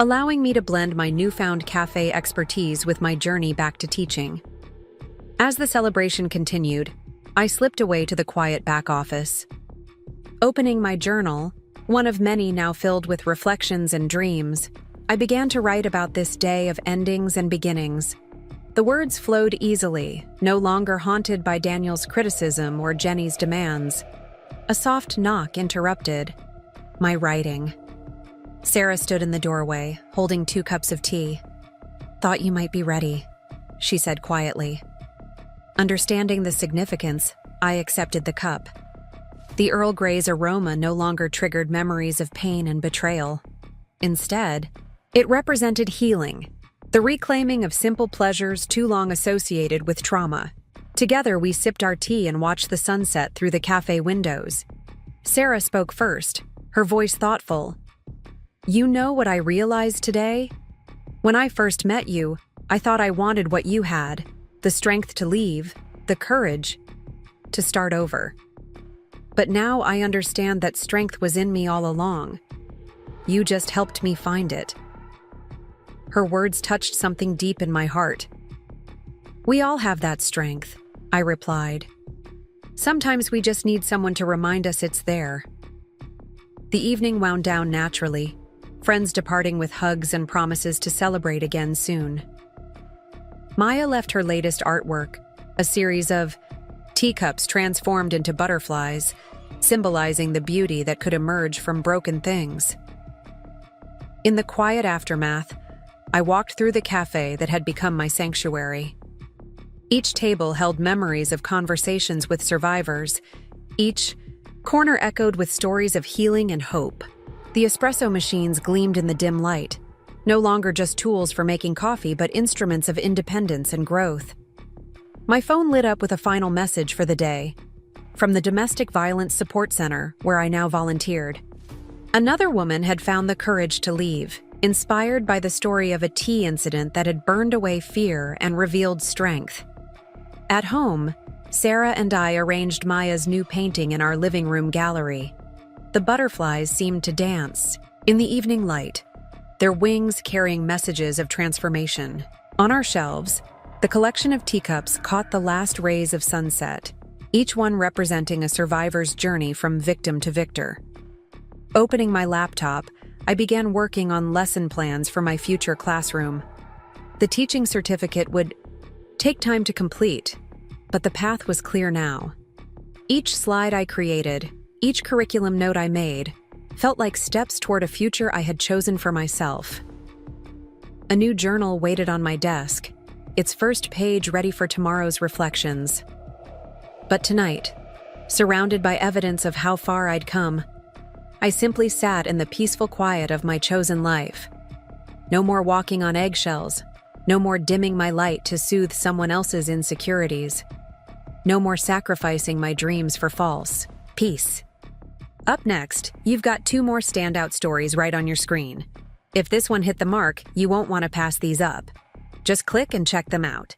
allowing me to blend my newfound cafe expertise with my journey back to teaching. As the celebration continued, I slipped away to the quiet back office. Opening my journal, one of many now filled with reflections and dreams, I began to write about this day of endings and beginnings. The words flowed easily, no longer haunted by Daniel's criticism or Jenny's demands. A soft knock interrupted my writing. Sarah stood in the doorway, holding 2 cups of tea. "Thought you might be ready," she said quietly. Understanding the significance, I accepted the cup. The Earl Grey's aroma no longer triggered memories of pain and betrayal. Instead, it represented healing, the reclaiming of simple pleasures too long associated with trauma. Together, we sipped our tea and watched the sunset through the cafe windows. Sarah spoke first, her voice thoughtful. "You know what I realized today? When I first met you, I thought I wanted what you had, the strength to leave, the courage to start over. But now I understand that strength was in me all along. You just helped me find it." Her words touched something deep in my heart. "We all have that strength," I replied. "Sometimes we just need someone to remind us it's there." The evening wound down naturally, friends departing with hugs and promises to celebrate again soon. Maya left her latest artwork, a series of teacups transformed into butterflies, symbolizing the beauty that could emerge from broken things. In the quiet aftermath, I walked through the cafe that had become my sanctuary. Each table held memories of conversations with survivors. Each corner echoed with stories of healing and hope. The espresso machines gleamed in the dim light, no longer just tools for making coffee, but instruments of independence and growth. My phone lit up with a final message for the day, from the Domestic Violence Support Center, where I now volunteered. Another woman had found the courage to leave, inspired by the story of a tea incident that had burned away fear and revealed strength. At home, Sarah and I arranged Maya's new painting in our living room gallery. The butterflies seemed to dance in the evening light, their wings carrying messages of transformation. On our shelves, the collection of teacups caught the last rays of sunset, each one representing a survivor's journey from victim to victor. Opening my laptop, I began working on lesson plans for my future classroom. The teaching certificate would take time to complete, but the path was clear now. Each slide I created, each curriculum note I made, felt like steps toward a future I had chosen for myself. A new journal waited on my desk, its first page ready for tomorrow's reflections. But tonight, surrounded by evidence of how far I'd come, I simply sat in the peaceful quiet of my chosen life. No more walking on eggshells, no more dimming my light to soothe someone else's insecurities. No more sacrificing my dreams for false peace. Up next, you've got 2 more standout stories right on your screen. If this one hit the mark, you won't want to pass these up. Just click and check them out.